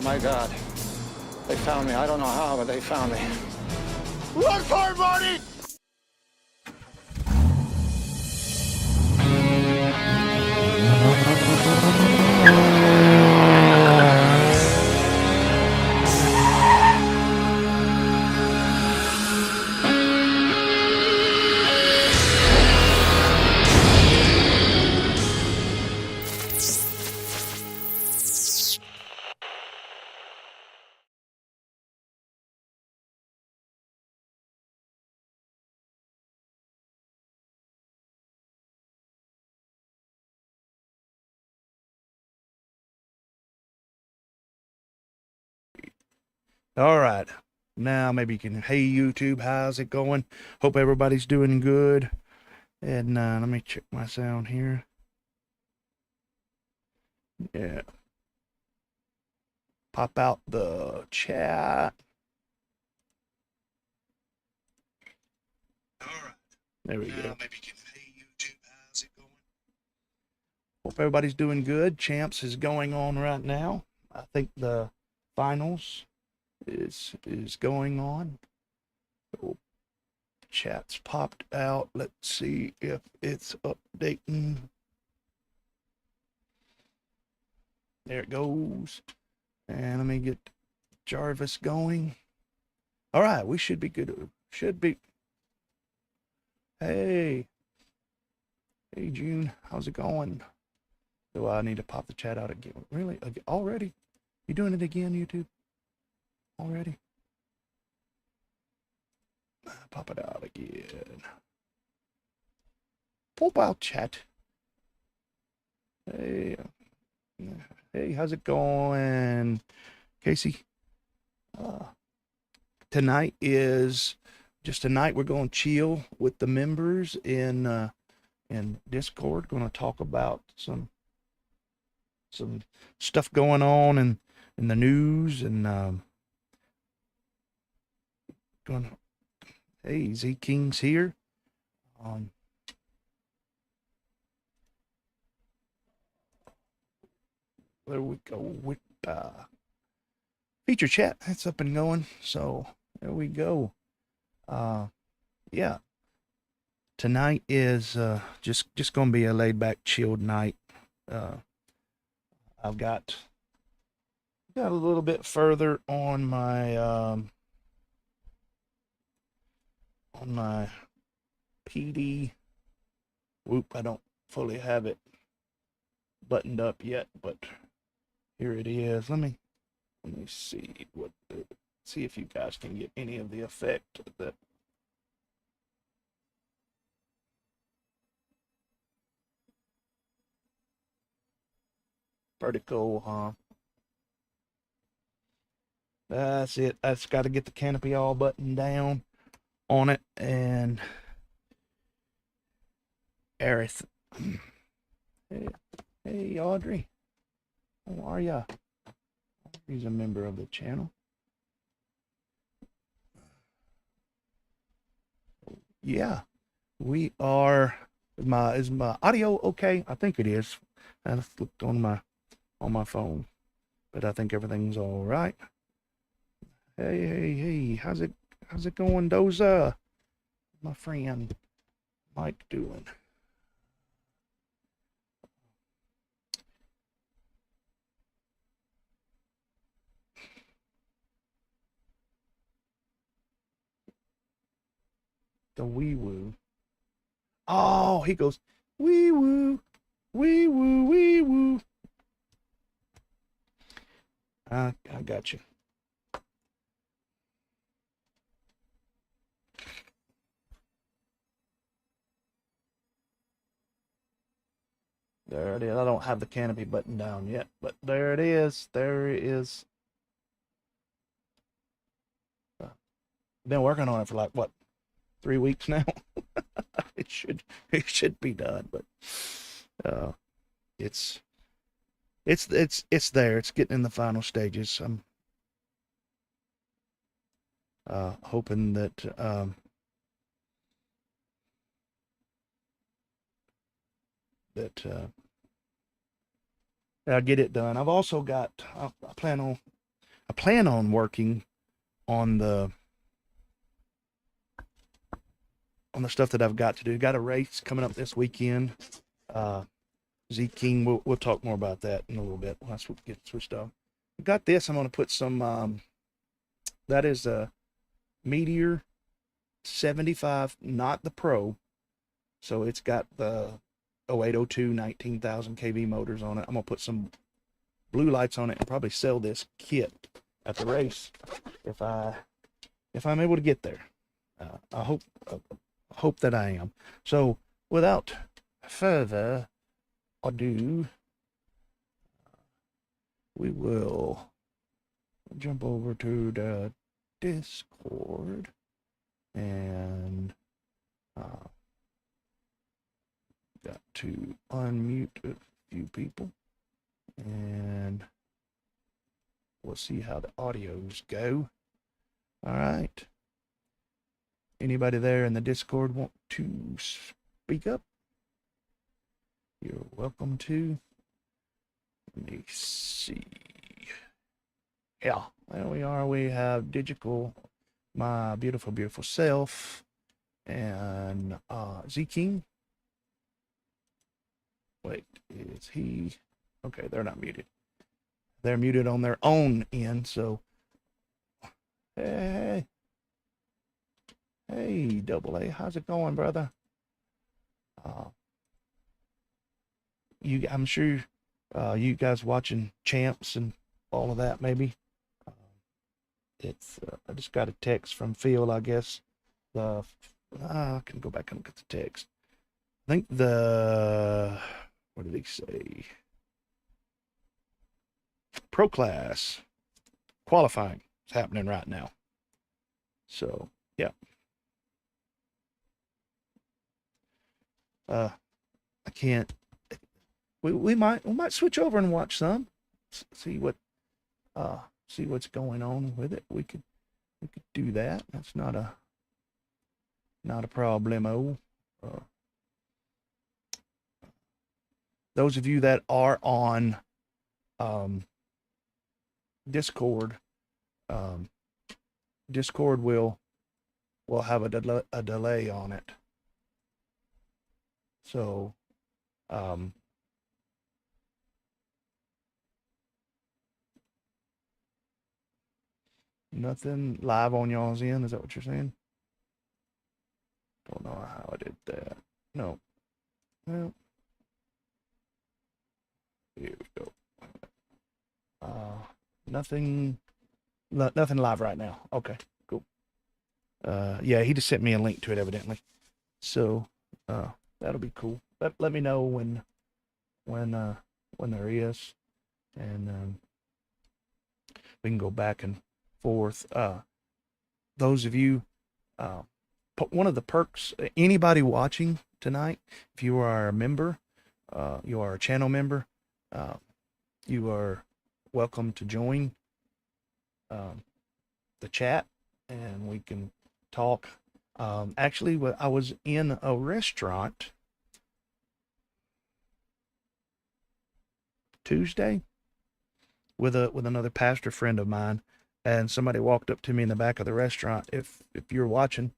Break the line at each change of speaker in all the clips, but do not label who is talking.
my God. They found me. I don't know how, but they found me. Run for it, Marty!
All right. Now maybe you can, hey YouTube, how's it going? Hope everybody's doing good. And let me check my sound here. Yeah. Pop out the chat. All right. There we go. Maybe you can, hey YouTube, how's it going? Hope everybody's doing good. Champs is going on right now. I think the finals is going on. So chat's popped out. Let's see if it's updating. There it goes. And let me get Jarvis going. All right, we should be good. Should be. Hey June, how's it going? Do I need to pop the chat out again? Really? Already? You doing it again, YouTube? Already? Pop it out again. Pop out chat. Hey, how's it going, Casey? Tonight is just tonight. We're going to chill with the members in Discord. Going to talk about some stuff going on in the news and going. Hey, Z King's here. There we go with feature chat. That's up and going. So there we go. Yeah. Tonight is just gonna be a laid back, chilled night. I've got a little bit further on my PD whoop. I don't fully have it buttoned up yet, but here it is. Let me see see if you guys can get any of the effect that vertical, huh? That's it. That's got to get the canopy all buttoned down on it. And Aerith. Hey Audrey, how are ya? He's a member of the channel. Yeah, we are. Is my audio okay? I think it is. I just looked on my phone, but I think everything's all right. Hey, how's it going, Doza? My friend Mike doing? The wee woo. Oh, he goes wee woo, wee woo, wee woo. I got you. There it is. I don't have the canopy button down yet, but there it is. There it is. Been working on it for like what, 3 weeks now. it should be done, but it's there. It's getting in the final stages. I'm hoping that I'll get it done. I've also got, I plan on I plan on working on the stuff that I've got to do. Got a race coming up this weekend. Z King, we'll talk more about that in a little bit once we get switched off. I got this. I'm going to put some, that is a Meteor 75, not the Pro. So it's got the 0802 19,000 kV motors on it. I'm going to put some blue lights on it and probably sell this kit at the race if I'm able to get there. I hope that I am. So without further ado, we will jump over to the Discord and got to unmute a few people and we'll see how the audios go. All right. Anybody there in the Discord want to speak up? You're welcome to. Let me see. Yeah, there we are. We have Digital, my beautiful, beautiful self, and Z King. Wait, is he? Okay, they're not muted. They're muted on their own end, so. Hey, Double A, how's it going, brother? I'm sure you guys watching Champs and all of that, maybe. It's I just got a text from Phil, I guess. I can go back and look at the text. I think what did he say? Pro Class qualifying is happening right now. So, yeah. I can't. We might switch over and watch some. See what's going on with it. We could do that. That's not a problemo. Those of you that are on Discord, Discord will have a delay on it. So nothing live on y'all's end. Is that what you're saying? Don't know how I did that. No. Well, here we go. Nothing live right now. Okay, cool. Yeah, he just sent me a link to it evidently. So that'll be cool. Let me know when there is, and we can go back and forth. Those of you, one of the perks, anybody watching tonight, if you are a member, you are a channel member, you are welcome to join the chat and we can talk. Actually, I was in a restaurant Tuesday with another pastor friend of mine, and somebody walked up to me in the back of the restaurant. If you're watching,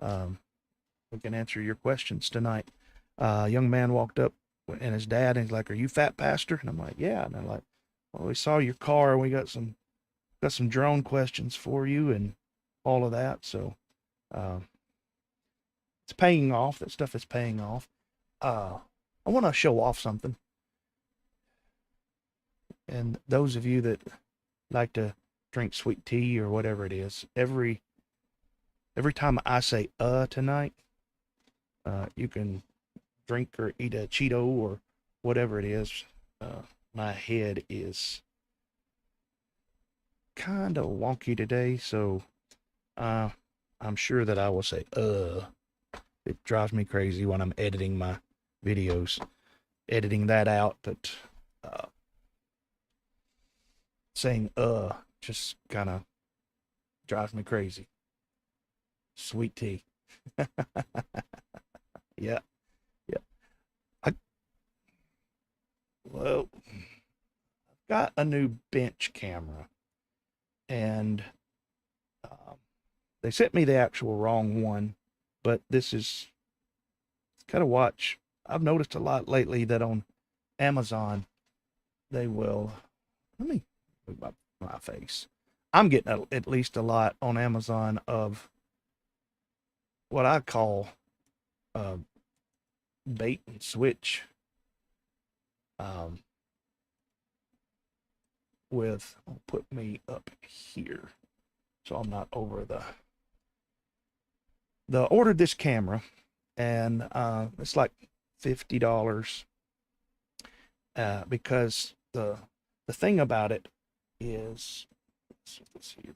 we can answer your questions tonight. A young man walked up and his dad, and he's like, "Are you PhatPastor?" And I'm like, "Yeah." And they're like, "Well, we saw your car and we got some drone questions for you and all of that." So it's paying off. That stuff is paying off. I want to show off something. And those of you that like to drink sweet tea or whatever it is, every time I say tonight, you can drink or eat a Cheeto or whatever it is. My head is kind of wonky today, so I'm sure that I will say It drives me crazy when I'm editing my videos, editing that out, but saying just kind of drives me crazy. Sweet tea. Yeah. Well, I've got a new bench camera, and they sent me the actual wrong one, but this is kind of watch. I've noticed a lot lately that on Amazon, they will, let me move my face. I'm getting at least a lot on Amazon of what I call bait and switch, with, I'll put me up here so I'm not over the ordered this camera, and it's like $50, because the thing about it is, let's see,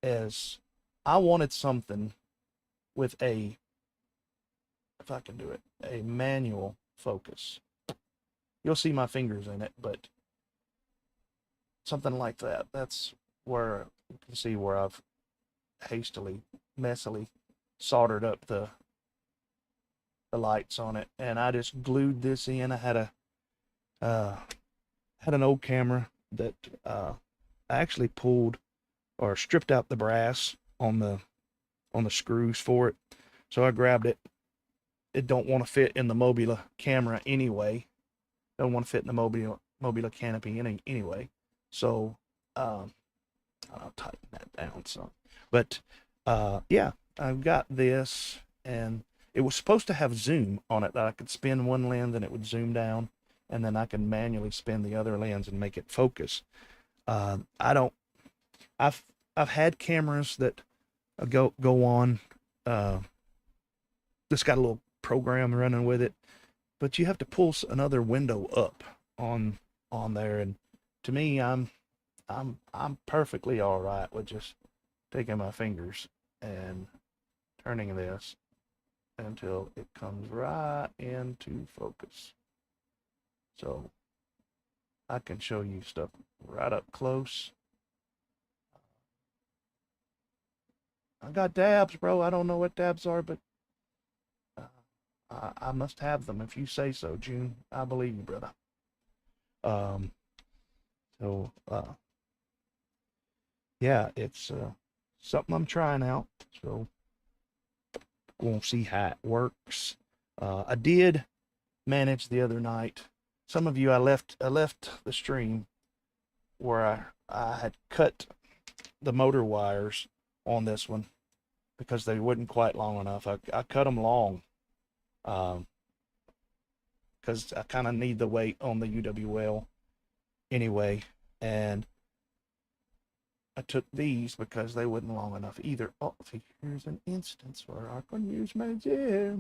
is I wanted something with a, if I can do it, a manual focus. You'll see my fingers in it, but something like that. That's where you can see where I've hastily, messily soldered up the lights on it, and I just glued this in. I had an old camera that I actually pulled or stripped out the brass on the screws for it. So I grabbed it. It don't want to fit in the Mobula camera anyway. Don't want to fit in the Mobula canopy anyway. So I'll tighten that down some. But yeah, I've got this, and it was supposed to have zoom on it, that I could spin one lens and it would zoom down, and then I can manually spin the other lens and make it focus. I've had cameras that go on, that's got a little program running with it, but you have to pull another window up on there, and to me, I'm perfectly all right with just taking my fingers and turning this until it comes right into focus. So I can show you stuff right up close. I got dabs, bro. I don't know what dabs are, but I must have them if you say so, June. I believe you, brother. So yeah, it's something I'm trying out. So we'll see how it works. I did manage the other night. Some of you, I left the stream where I had cut the motor wires on this one because they wasn't quite long enough. I cut them long, because I kind of need the weight on the UWL anyway, and I took these because they wasn't long enough either. Oh, see, here's an instance where I can use magic.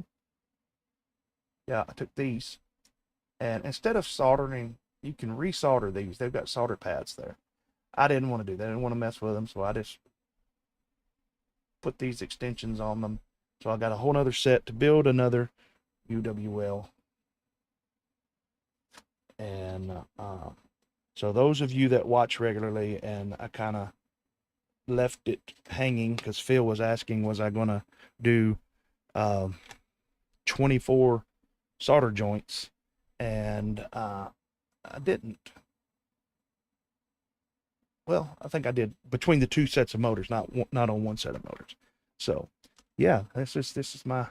Yeah, I took these, and instead of soldering, you can resolder these. They've got solder pads there. I didn't want to do that. I didn't want to mess with them, so I just put these extensions on them. So I got a whole nother set to build another UWL. And so those of you that watch regularly, and I kind of left it hanging because Phil was asking, was I going to do 24 solder joints, and I didn't. Well, I think I did between the two sets of motors, not on one set of motors. So yeah, this is my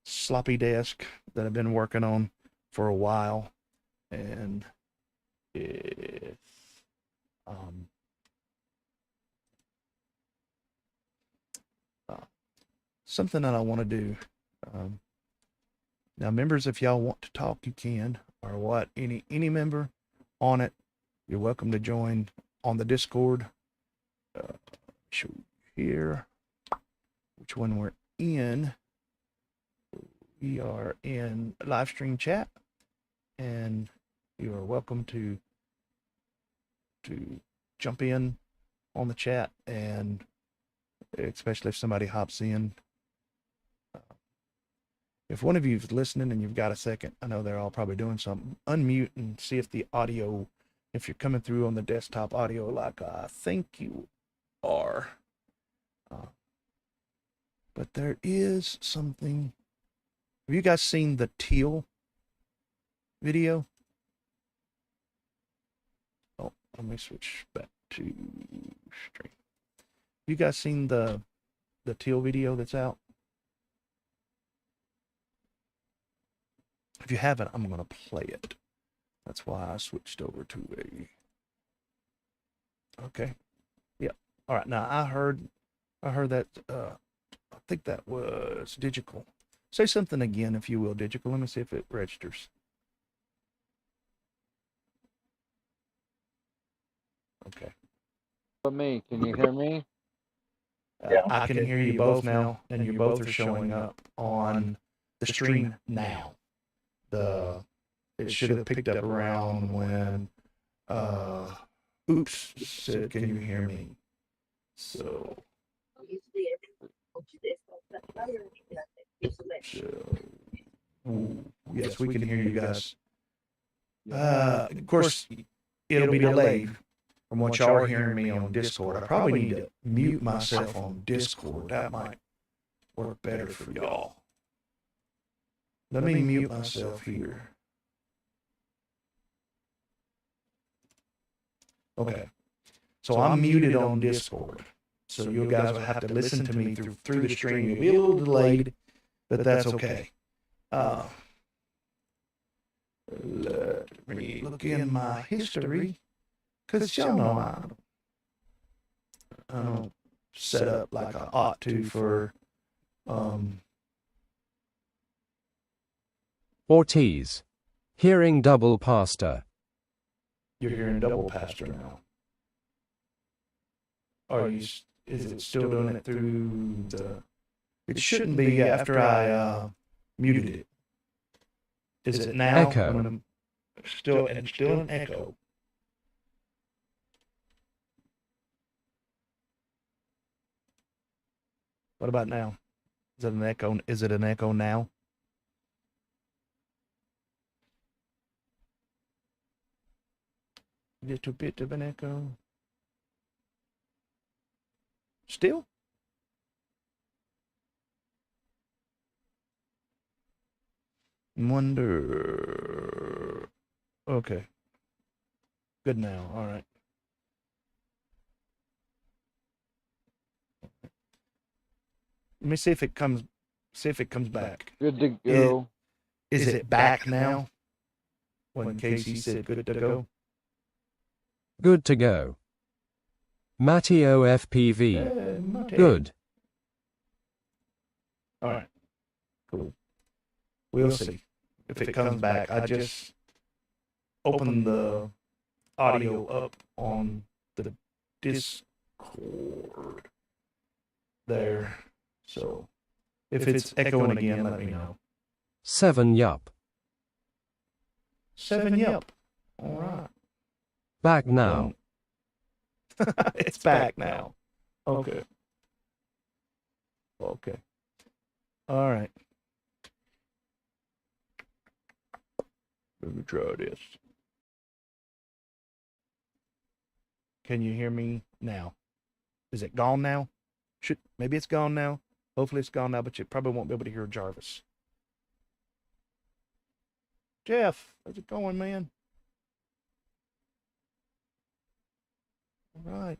sloppy desk that I've been working on for a while, and it's something that I want to do. Now, members, if y'all want to talk, you can, or what, any member on it, you're welcome to join on the Discord. Show you here which one we're in. We are in live stream chat, and you are welcome to jump in on the chat, and especially if somebody hops in. If one of you is listening and you've got a second, I know they're all probably doing something, unmute and see if the audio, if you're coming through on the desktop audio like I think you are. But there is something. Have you guys seen the teal video? Oh, let me switch back to stream. You guys seen the teal video that's out? If you haven't, I'm gonna play it. That's why I switched over to a. Okay. Yeah. All right. Now I heard that. I think that was Digital. Say something again, if you will, Digital. Let me see if it registers. Okay.
But me, can you hear me?
I can hear you both now, and you both are showing up on the stream now. It should have picked up around when Oops said, "Can you hear me?" So yes, we can hear you guys. Of course, it'll be delayed from what y'all are hearing me on Discord. I probably need to mute myself on Discord. That might work better for y'all. Let me mute myself here. Okay. So I'm muted on Discord. So you guys will have to listen to me through the stream. You'll be a little delayed, but that's okay. Let me look in my history, because y'all know I don't set up like I ought to for
Ortiz. Hearing double pastor.
You're hearing double pastor now. Is it still doing it through the... It shouldn't be after I muted it. Is it now?
Echo.
Still an echo. What about now? Is it an echo? Is it an echo now? Little bit of an echo. Still? Wonder. Okay. Good now. All right. Let me see if it comes. See if it comes back.
Good to go.
Is it back now? When Casey said good to go.
Good to go. Matteo FPV.
Matty.
Good.
All right. Cool. We'll see if it comes back. I just opened the audio up on the Discord there. So if it's echoing again, let me know.
7-yup.
7-yup. All right.
Back now.
It's back now. Okay. Okay. All right. Let me try this. Can you hear me now? Is it gone now? Maybe it's gone now. Hopefully it's gone now, but you probably won't be able to hear Jarvis. Jeff, how's it going, man? All right.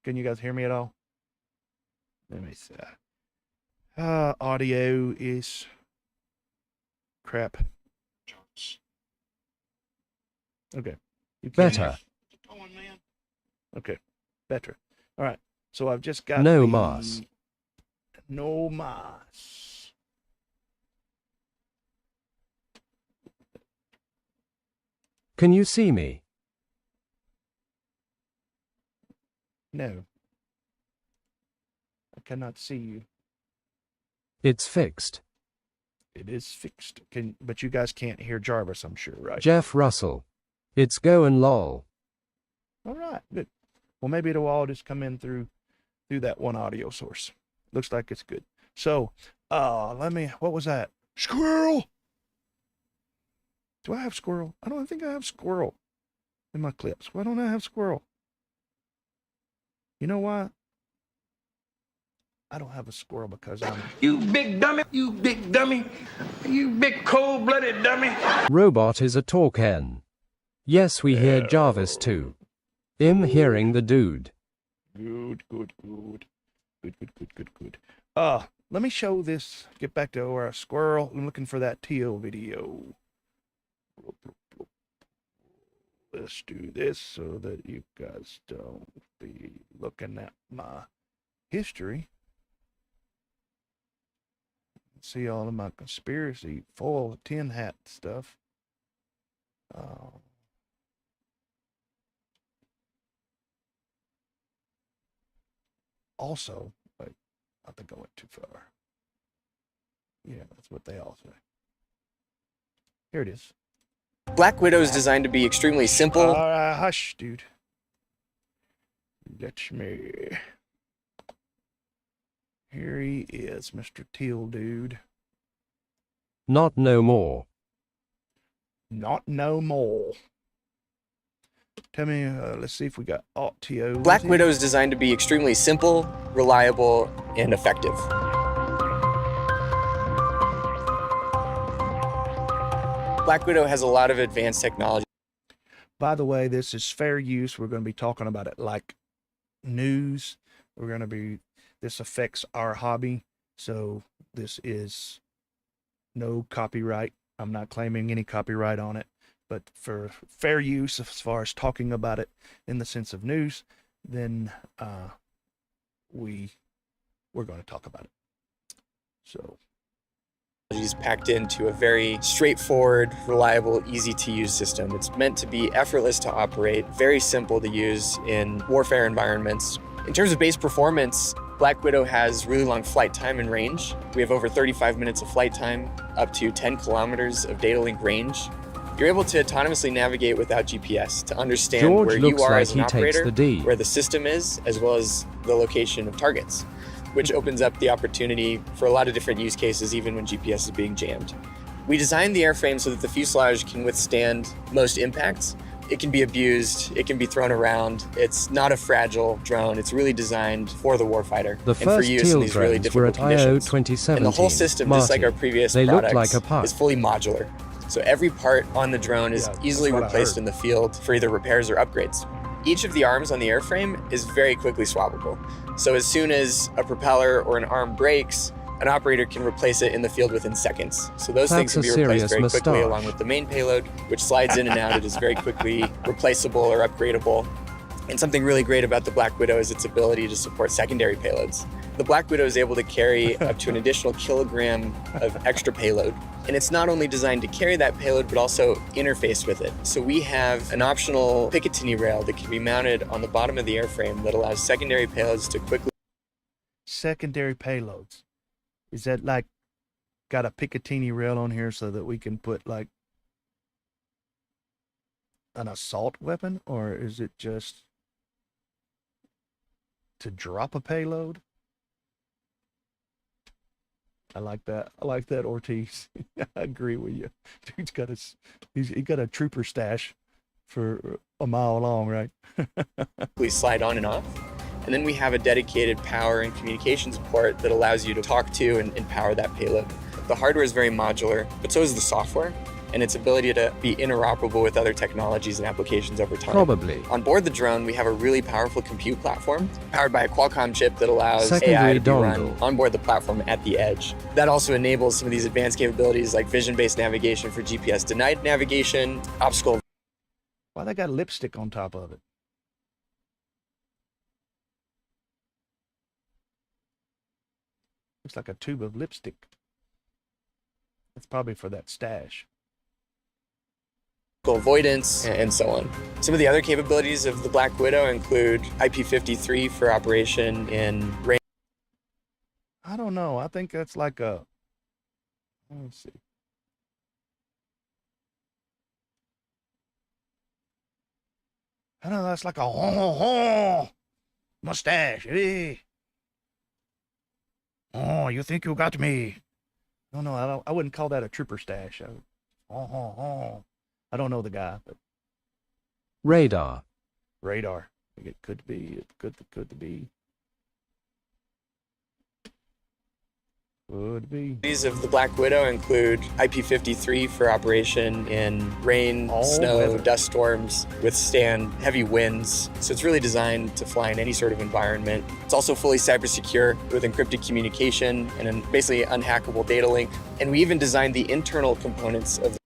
Can you guys hear me at all? Let me see. Audio is crap. Okay. You can
Better.
Okay. Better. All right. So I've just got
No mas.
No mas.
Can you see me?
No. I cannot see you.
It's fixed.
It is fixed. But you guys can't hear Jarvis, I'm sure, right?
Jeff Russell. It's going lol.
All right, good. Well, maybe it'll all just come in through that one audio source. Looks like it's good. So, what was that? Squirrel! Do I have squirrel? I don't think I have squirrel in my clips. Why don't I have squirrel? You know why? I don't have a squirrel because I'm...
You big dummy, you big dummy, you big cold-blooded dummy.
Robot is a talk hen. Yes, we hear Jarvis too. I'm hearing the dude.
Good. Let me show this. Get back to our squirrel. I'm looking for that teal video. Let's do this so that you guys don't be looking at my history. See all of my conspiracy foil tin hat stuff. Also, wait, I think I went too far. Yeah, that's what they all say. Here it is.
Black Widow is designed to be extremely simple.
Hush, dude. That's me. Here he is, Mr. Teal Dude.
Not no more.
Not no more. Tell me, let's see if we got auto.
Black Widow is designed to be extremely simple, reliable, and effective. Black Widow has a lot of advanced technology.
By the way, this is fair use. We're going to be talking about it like news. This affects our hobby. So this is no copyright. I'm not claiming any copyright on it, but for fair use, as far as talking about it in the sense of news, then we're going to talk about it. So.
Is packed into a very straightforward, reliable, easy-to-use system. It's meant to be effortless to operate, very simple to use in warfare environments. In terms of base performance, Black Widow has really long flight time and range. We have over 35 minutes of flight time, up to 10 kilometers of data link range. You're able to autonomously navigate without GPS to understand
George
where you
looks
are
like
as an
he takes
operator,
the D.
where the system is, as well as the location of targets, which opens up the opportunity for a lot of different use cases, even when GPS is being jammed. We designed the airframe so that the fuselage can withstand most impacts. It can be abused, it can be thrown around. It's not a fragile drone. It's really designed for the warfighter
The
and for
first
use in
teal
these really
drones were
difficult
at IO
conditions.
2017.
And the whole system, just like our
Marty,
previous
they looked
products,
like a puck.
is fully modular. So every part on the drone is easily
what I
replaced
heard.
in the field for either repairs or upgrades. Each of the arms on the airframe is very quickly swappable. So as soon as a propeller or an arm breaks, an operator can replace it in the field within seconds. So those things can
That's
be
a
replaced
serious
very quickly
moustache.
along with the main payload, which slides in and out. It is very quickly replaceable or upgradable. And something really great about the Black Widow is its ability to support secondary payloads. The Black Widow is able to carry up to an additional kilogram of extra payload. And it's not only designed to carry that payload, but also interface with it. So we have an optional Picatinny rail that can be mounted on the bottom of the airframe that allows secondary payloads to quickly.
Secondary payloads. Is that like got a Picatinny rail on here so that we can put like an assault weapon, or is it just to drop a payload? I like that. I like that, Ortiz. I agree with you. Dude's got he got a trooper stash for a mile long, right?
slide on and off. And then we have a dedicated power and communications port that allows you to talk to and power that payload. The hardware is very modular, but so is the software and its ability to be interoperable with other technologies and applications over time.
Probably.
On board the drone, we have a really powerful compute platform powered by a Qualcomm chip that allows AI
Secondary
to be run
dongle.
on board the platform at the edge. That also enables some of these advanced capabilities like vision-based navigation for GPS-denied navigation, obstacle.
Why they got lipstick on top of it? Looks like a tube of lipstick. That's probably for that stash.
Avoidance, and so on. Some of the other capabilities of the Black Widow include IP53 for operation in range.
I don't know. I think that's like a. Let me see. I don't know. That's like a mustache. Hey. Oh, you think you got me? No, I wouldn't call that a trooper stash. I don't know the guy, but
Radar.
radar. I think it could be. It could be. Would be.
Capabilities of the Black Widow include IP53 for operation in rain,
All
snow,
weather.
dust storms, withstand heavy winds. So it's really designed to fly in any sort of environment. It's also fully cyber secure with encrypted communication and an basically unhackable data link. And we even designed the internal components of the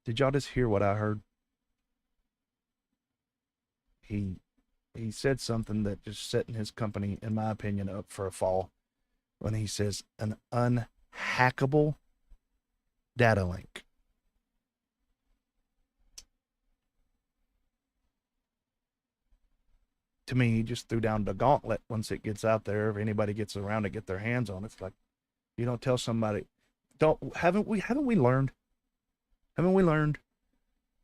Did y'all just hear what I heard? He said something that just setting his company, in my opinion, up for a fall when he says an unhackable data link. To me, he just threw down the gauntlet once it gets out there. If anybody gets around to get their hands on it, it's like, you don't tell somebody, haven't we learned? Haven't we learned?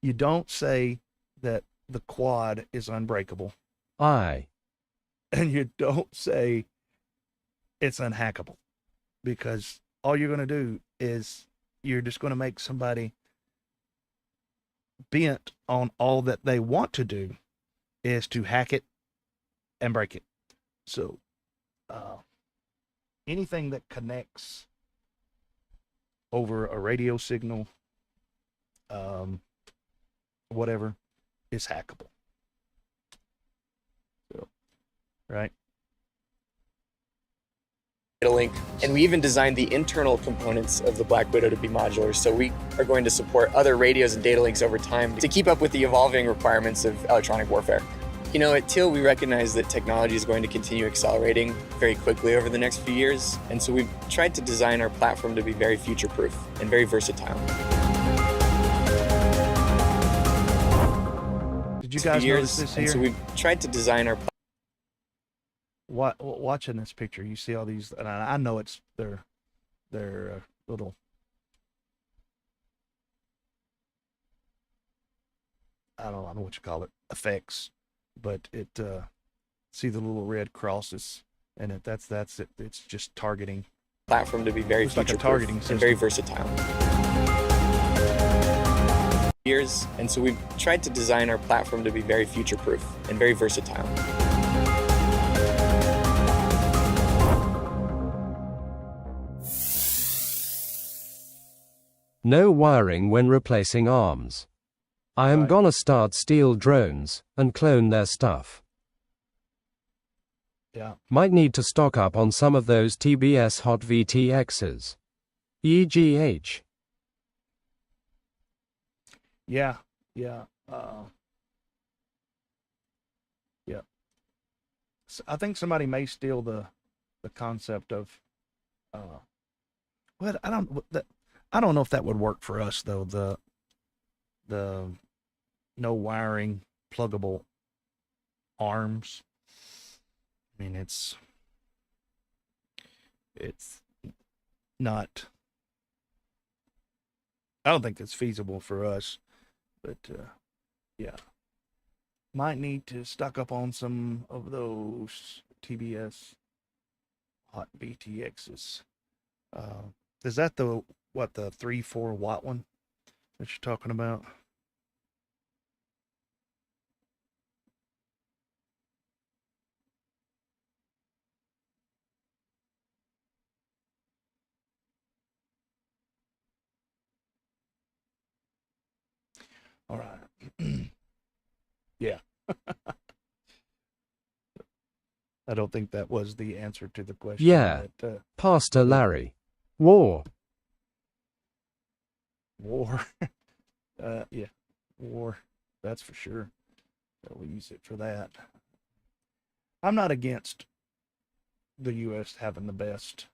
You don't say that the quad is unbreakable.
I.
And you don't say it's unhackable, because all you're going to do is you're just going to make somebody bent on all that they want to do is to hack it and break it. So anything that connects over a radio signal, whatever, is hackable. So, right?
data link. And we even designed the internal components of the Black Widow to be modular. So we are going to support other radios and data links over time to keep up with the evolving requirements of electronic warfare. You know, at Teal, we recognize that technology is going to continue accelerating very quickly over the next few years. And so we've tried to design our platform to be very future-proof and very versatile.
Did you guys notice this here?
And so we've tried to design our
Watching this picture, you see all these, and I know it's their little, I don't know what you call it, effects, but it see the little red crosses, and that's it. It's just targeting.
Platform to be very
Looks like a
future-proof
targeting
and
system.
very versatile. And so we've tried to design our platform to be very future-proof and very versatile.
No wiring when replacing arms. I am
Right.
gonna start steal drones and clone their stuff.
Yeah.
Might need to stock up on some of those TBS hot VTXs. EGH.
Yeah. So I think somebody may steal the concept of, well, I don't know if that would work for us though. The no wiring, pluggable arms. I mean, it's not. I don't think it's feasible for us, but yeah, might need to stock up on some of those TBS hot BTXs. Is that the 3-4 watt one that you're talking about? All right. Yeah. I don't think that was the answer to the question.
Yeah.
But,
Pastor Larry. War.
war. Yeah. War. That's for sure. We'll use it for that. I'm not against the U.S. having the best.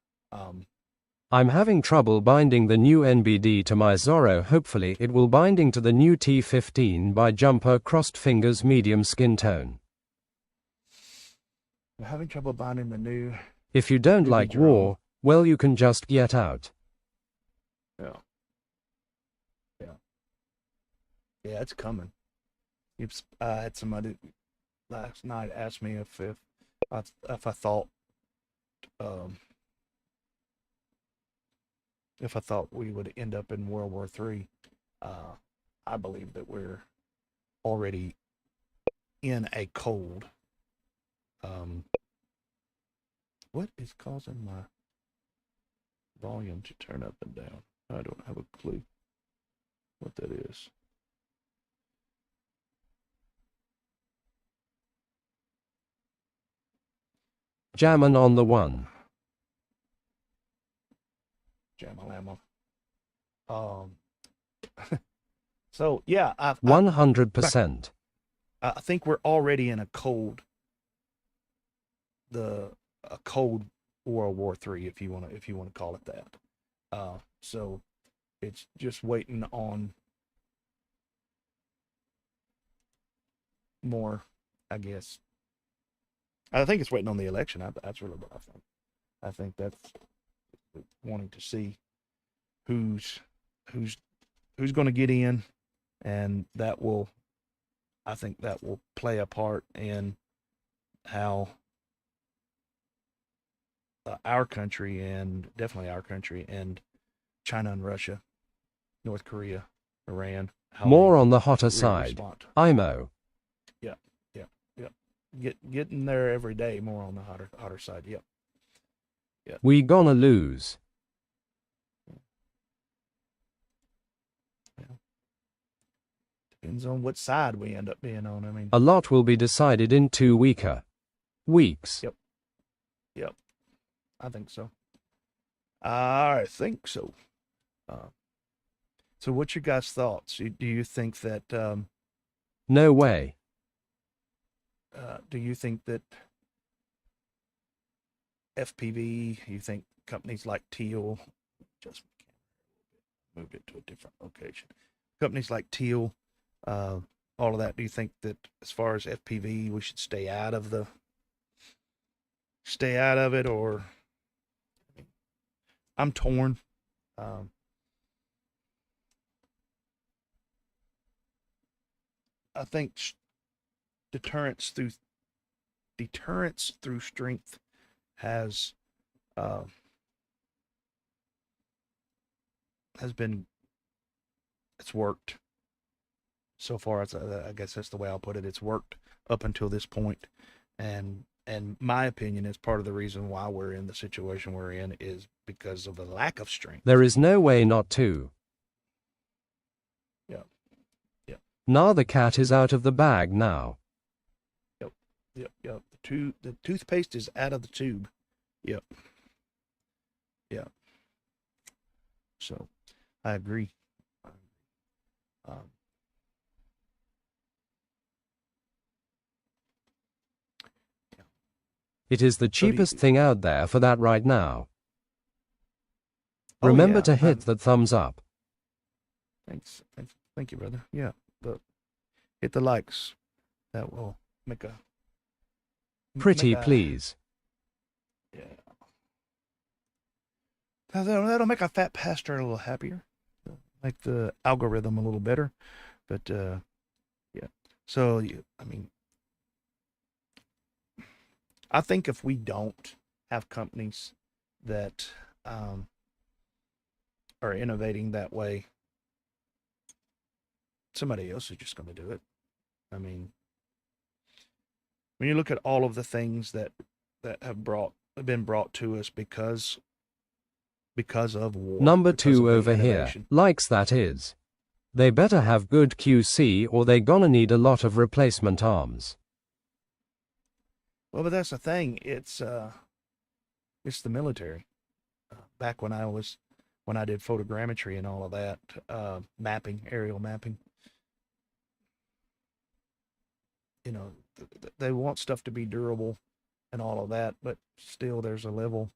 I'm having trouble binding the new NBD to my Zorro. Hopefully it will binding to the new T15 by jumper crossed fingers medium skin tone.
I'm having trouble binding the new.
If you don't
Maybe
like
drone.
war, well you can just get out.
Yeah. Yeah, it's coming. I had somebody last night ask me if I thought we would end up in World War III. I believe that we're already in a cold What is causing my volume to turn up and down? I don't have a clue what that is.
Jammin' on the one.
Jamalama. So yeah,
100%.
I think we're already in a cold World War III, if you want to call it that. So it's just waiting on more, I guess. I think it's waiting on the election. That's really what I think. I think that's wanting to see who's going to get in, and I think that will play a part in how our country, and definitely our country, and China and Russia, North Korea, Iran, how
More
they
on the hotter
really
side.
respond.
IMO.
Getting there every day, more on the hotter side. Yep.
We gonna lose.
Depends on what side we end up being on. I mean,
A lot will be decided in 2 weeks.
Yep. I think so. I think so. So what's your guys' thoughts? Do you think that,
No way.
do you think that FPV, you think companies like Teal, just moved it to a different location, companies like Teal, all of that, do you think that as far as FPV, we should stay out of it, or I'm torn. I think deterrence through strength has been, it's worked so far. I guess that's the way I'll put it. It's worked up until this point, and my opinion is part of the reason why we're in the situation we're in is because of the lack of strength.
There is no way not to.
Yeah.
Now the cat is out of the bag now.
Yep. The toothpaste is out of the tube. Yep. So, I agree.
It is the cheapest thing out there for that right now.
Oh,
Remember
yeah,
to hit the thumbs up.
Thanks. Thank you, brother. Yeah, hit the likes. That will make a
Pretty please.
Yeah. That'll make a PhatPastor a little happier. Make the algorithm a little better. But yeah. So I mean, I think if we don't have companies that are innovating that way, somebody else is just going to do it. I mean, when you look at all of the things that have been brought to us because of war.
Number
because
2
of the
over here,
innovation.
likes that is. They better have good QC or they gonna need a lot of replacement arms.
Well, but that's the thing. It's the military. Back when I did photogrammetry and all of that, aerial mapping. You know, they want stuff to be durable and all of that, but still there's a level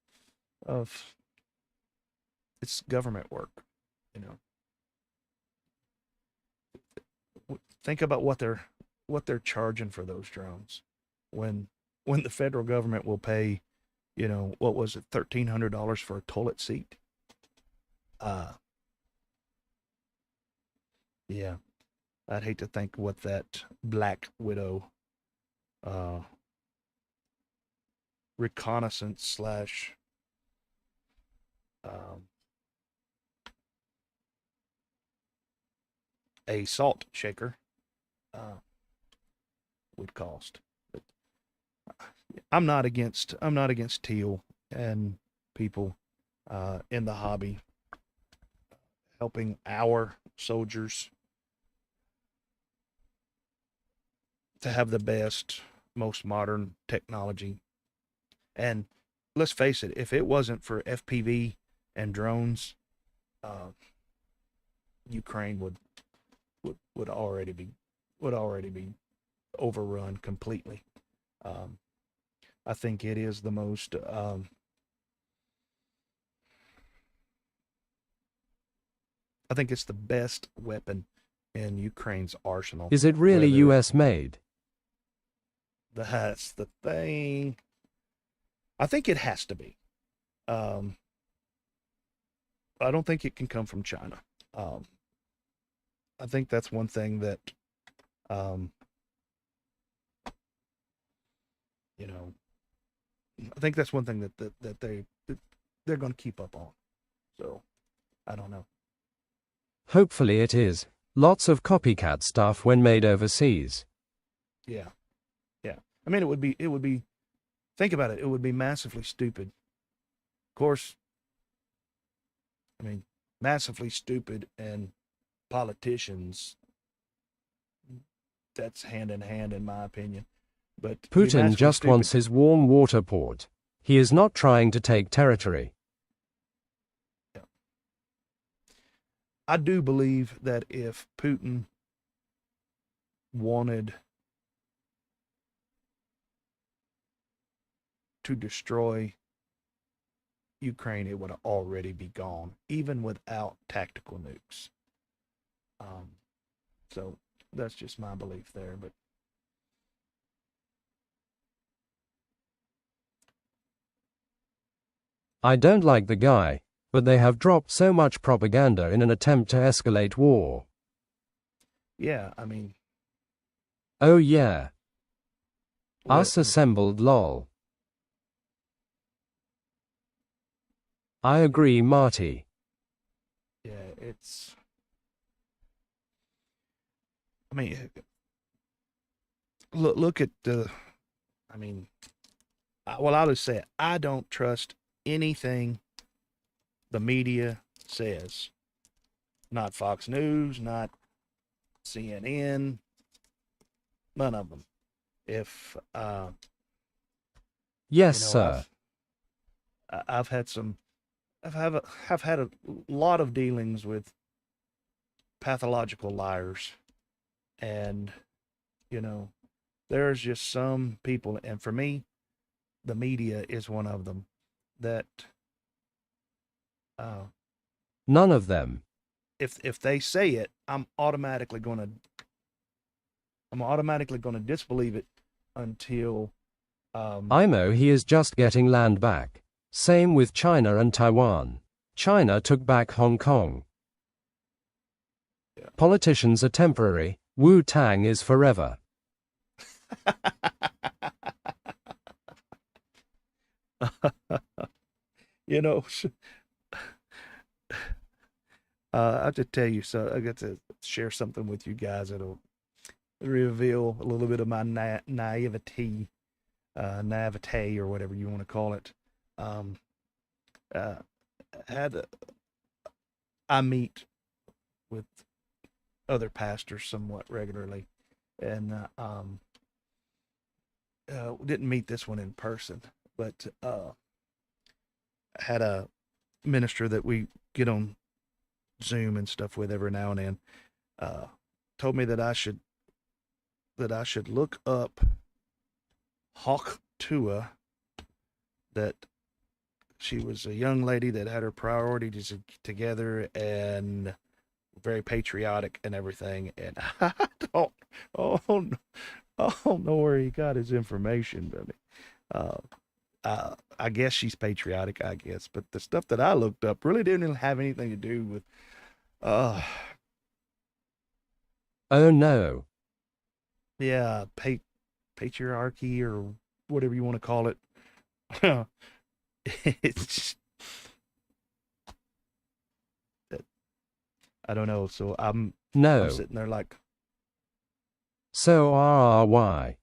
of, it's government work, you know. Think about what they're charging for those drones when the federal government will pay, you know, what was it, $1,300 for a toilet seat? Yeah. I'd hate to think what that Black Widow reconnaissance / a salt shaker would cost. But I'm not against Teal. and people in the hobby, helping our soldiers to have the best, most modern technology. And let's face it, if it wasn't for FPV and drones, Ukraine would already be overrun completely. I think it is the most I think it's the best weapon in Ukraine's arsenal.
Is it really US made?
That's the thing. I think it has to be. I don't think it can come from China. I think that's one thing that, you know, I think that's one thing that they're going to keep up on. So, I don't know.
Hopefully it is. Lots of copycat stuff when made overseas.
Yeah. I mean, it would be, think about it, it would be massively stupid. Of course, I mean, massively stupid and politicians, that's hand in hand in my opinion. But
Putin just wants his warm water port. He is not trying to take territory.
Yeah. I do believe that if Putin wanted to destroy Ukraine, it would already be gone, even without tactical nukes. So that's just my belief there. But
I don't like the guy, but they have dropped so much propaganda in an attempt to escalate war.
yeah, I mean,
Oh yeah. Us
well,
assembled lol. I agree, Marty.
yeah, it's, I mean, look at the, I mean, well, I'll just say it. I don't trust anything the media says. Not Fox News, not CNN, none of them. If,
Yes,
you know,
sir.
I've had some, I've had a lot of dealings with pathological liars, and you know, there's just some people, and for me, the media is one of them that,
None of them.
if they say it, I'm automatically gonna disbelieve it until
IMO, he is just getting land back. Same with China and Taiwan. China took back Hong Kong.
Yeah.
Politicians are temporary. Wu-Tang is forever.
you know, I have to tell you, so I got to share something with you guys that'll reveal a little bit of my naivety, or whatever you want to call it. I meet with other pastors somewhat regularly, and didn't meet this one in person, but had a minister that we get on Zoom and stuff with every now and then, told me that I should look up Hawk Tua, that she was a young lady that had her priorities together and very patriotic and everything. And I don't know where he got his information, but I guess she's patriotic, I guess. But the stuff that I looked up really didn't have anything to do with,
Oh no.
yeah, patriarchy or whatever you want to call it. It's, I don't know. So I'm
No.
sitting there like,
So RRY.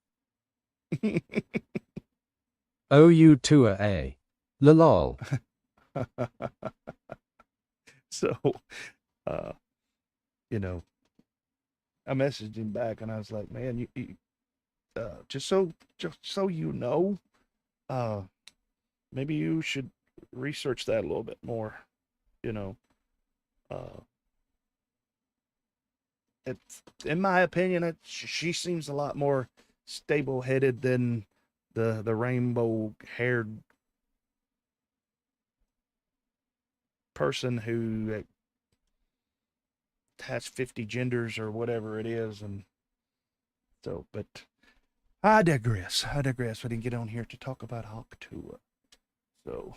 OU2A. Lol.
So, you know, I messaged him back and I was like, man, just so you know, maybe you should research that a little bit more, you know. It's, in my opinion, she seems a lot more stable-headed than the rainbow-haired person who has 50 genders or whatever it is. And so, but I digress. We didn't get on here to talk about Hawk-Tuah. So,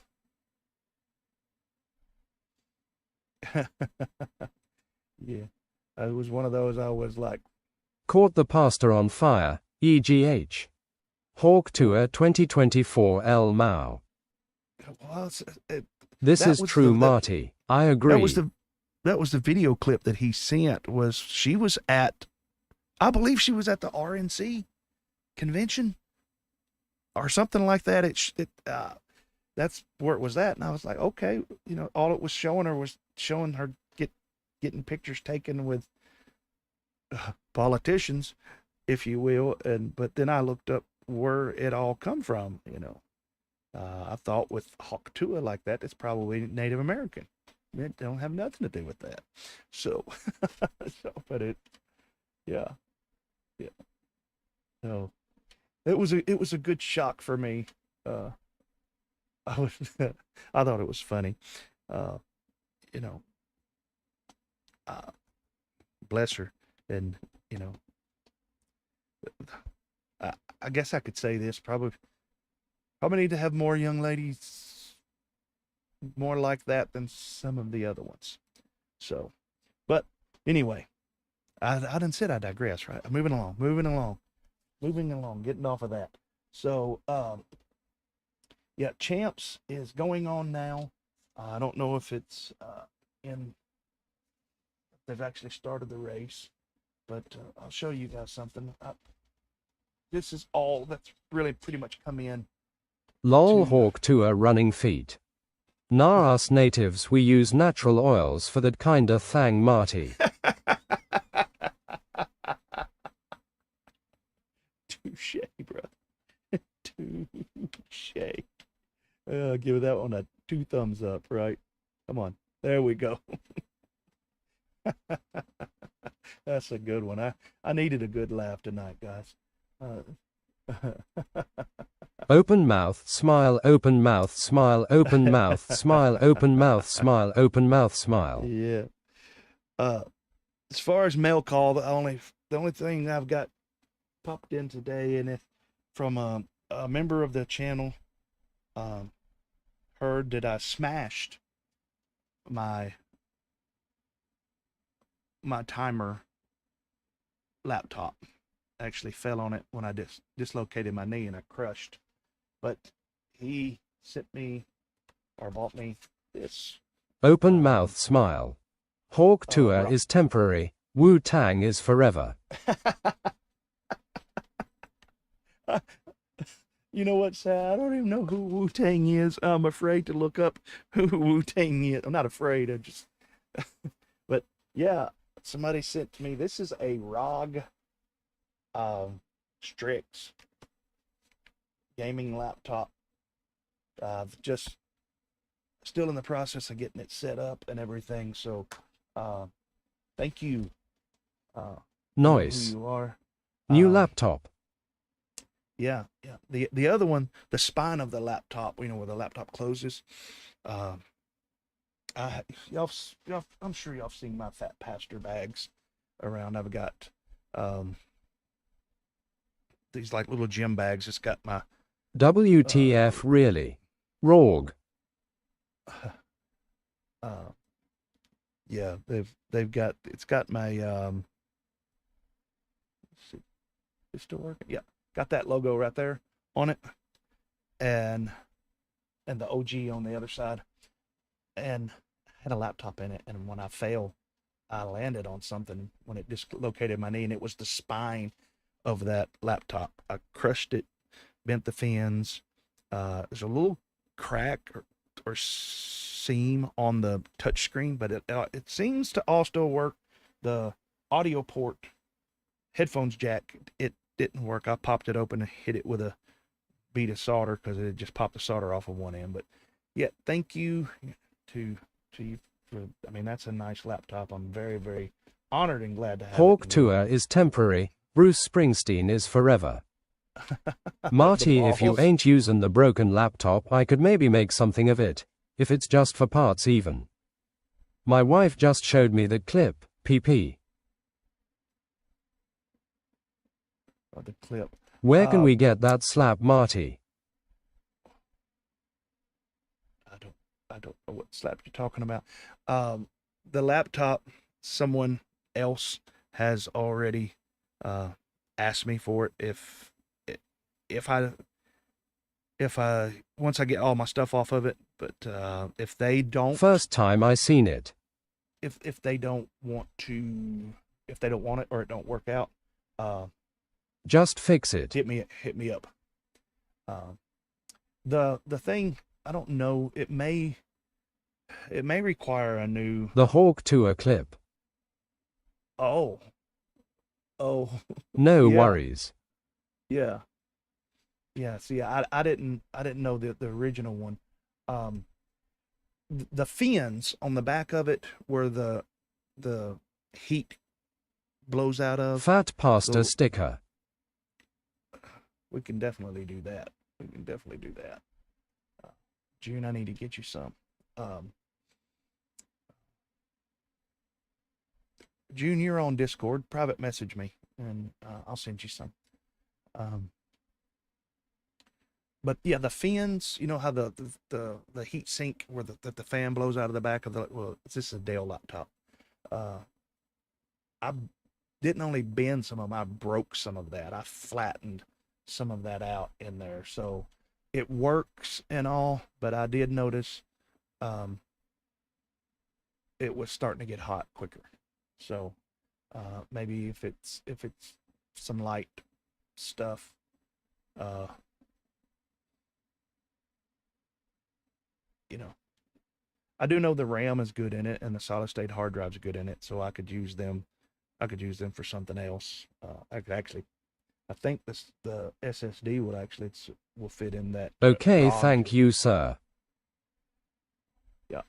yeah, it was one of those I was like,
Caught the pastor on fire, EGH. Hawk-Tuah 2024 L Mao.
well,
This
that
is
was
true,
the-
Marty. I agree.
that was the video clip that he sent. She was at, I believe she was at the RNC convention or something like that. That's where it was at. And I was like, okay, you know, all it was showing her getting pictures taken with politicians, if you will. But then I looked up where it all come from, you know. I thought with Hawk-Tuah like that, it's probably Native American. It don't have nothing to do with that. So, but yeah. So it was a good shock for me. I thought it was funny. You know, bless her. And, you know, I guess I could say this, probably need to have more young ladies more like that than some of the other ones. So, but anyway, I done said I digress, right? I'm moving along, getting off of that. So, yeah, Champs is going on now. I don't know if it's they've actually started the race, but I'll show you guys something. This is all that's really pretty much come in.
Lol. Hawk-Tuah running feet. Nah, us natives, we use natural oils for that kinda thang, Marty.
Touche, bro. Touche. Give that one a 2 thumbs up, right? Come on. There we go. That's a good one. I needed a good laugh tonight, guys.
Open mouth, smile, open mouth, smile, open mouth, smile, open mouth, smile, open mouth, smile.
Yeah. As far as mail call, the only thing I've got popped in today, and it's from a member of the channel, heard that I smashed my timer laptop. Actually fell on it when I dislocated my knee and I crushed. But he sent me or bought me this.
Open mouth, smile. Hawk-Tuah
right.
is temporary. Wu-Tang is forever.
You know what's sad? I don't even know who Wu-Tang is. I'm afraid to look up who Wu-Tang is. I'm not afraid. I just, but yeah, somebody sent me. This is a ROG Strix gaming laptop. Just still in the process of getting it set up and everything. So, thank you.
Nice.
Who you are.
New laptop.
Yeah. The other one, the spine of the laptop, you know, where the laptop closes. I'm sure y'all have seen my PhatPastor bags around. I've got these like little gym bags. It's got my
WTF, really? ROG.
yeah, it's got my let's see, it's still working. Yeah, got that logo right there on it, and the OG on the other side, and I had a laptop in it, and when I fell, I landed on something when it dislocated my knee, and it was the spine of that laptop. I crushed it, bent the fins. There's a little crack or seam on the touch screen, but it seems to all still work. The audio port headphones jack, it didn't work. I popped it open and hit it with a bead of solder because it just popped the solder off of one end. But yeah, thank you to you for, I mean, that's a nice laptop. I'm very, very honored and glad to have
Hawk
it.
Tour is temporary, Bruce Springsteen is forever. Marty, if you
balls.
ain't using the broken laptop, I could maybe make something of it, if it's just for parts even. My wife just showed me the clip, PP.
The clip.
Where can we get that slap, Marty?
I don't know what slap you're talking about. The laptop, someone else has already asked me for it. If I once I get all my stuff off of it, but if they don't,
First time I seen it.
if they don't want it or it don't work out,
Just fix it.
hit me up. The thing, I don't know, it may require a new.
The Hawk Tour clip.
Oh,
No
Yeah.
worries.
yeah. See, I didn't know the original one. The fins on the back of it where the heat blows out of.
PhatPastor
So-
sticker.
We can definitely do that. June, I need to get you some. June, you're on Discord. Private message me, and I'll send you some. But yeah, the fins. You know how the heat sink where the fan blows out of the back of the. Well, this is a Dell laptop. I didn't only bend some of them. I broke some of that. I flattened some of that out in there. So it works and all, but I did notice it was starting to get hot quicker. So maybe if it's some light stuff, I do know the RAM is good in it and the solid state hard drive's good in it, so I could use them for something else. I think the SSD will fit in that.
Okay,
ROM.
thank you, sir.
Yeah.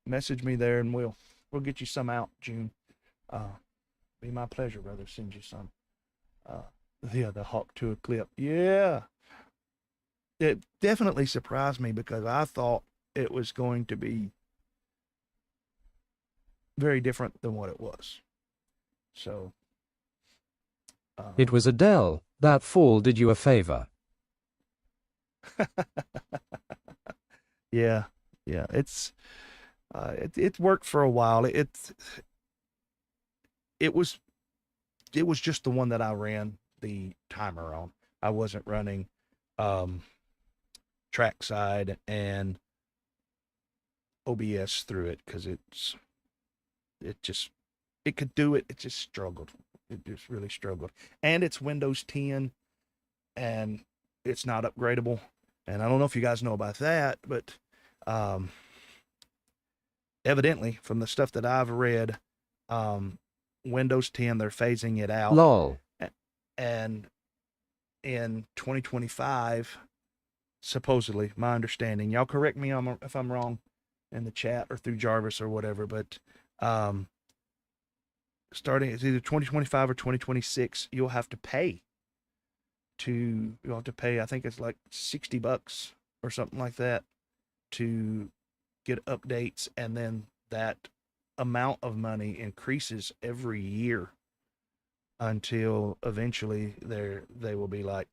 Message me there and we'll get you some out, June. Be my pleasure, brother. Send you some. The Hawk Tour clip. Yeah. It definitely surprised me because I thought it was going to be very different than what it was. So.
It was Adele. That fool did you a favor.
Yeah. It's it worked for a while. It was just the one that I ran the timer on. I wasn't running trackside and OBS through it because it could do it. It just struggled. It just really struggled. And it's Windows 10 and it's not upgradable. And I don't know if you guys know about that, but evidently from the stuff that I've read, Windows 10, they're phasing it out.
Lol.
And in 2025, supposedly, my understanding, y'all correct me if I'm wrong in the chat or through Jarvis or whatever, but starting, it's either 2025 or 2026, you'll have to pay, I think it's like $60 or something like that to get updates, and then that amount of money increases every year until eventually they will be like,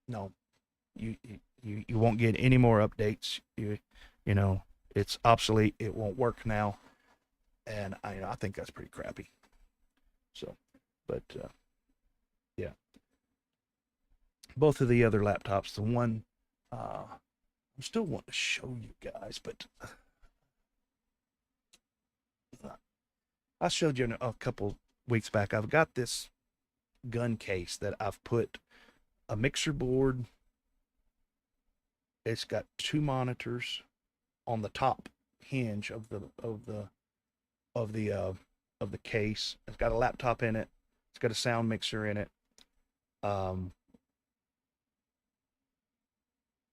no, you won't get any more updates. You know, it's obsolete. It won't work now. And I think that's pretty crappy. So, but yeah, both of the other laptops, the one I'm still wanting to show you guys, but I showed you a couple weeks back. I've got this gun case that I've put a mixer board, It's got 2 monitors on the top hinge of the case. It's got a laptop in it. It's got a sound mixer in it.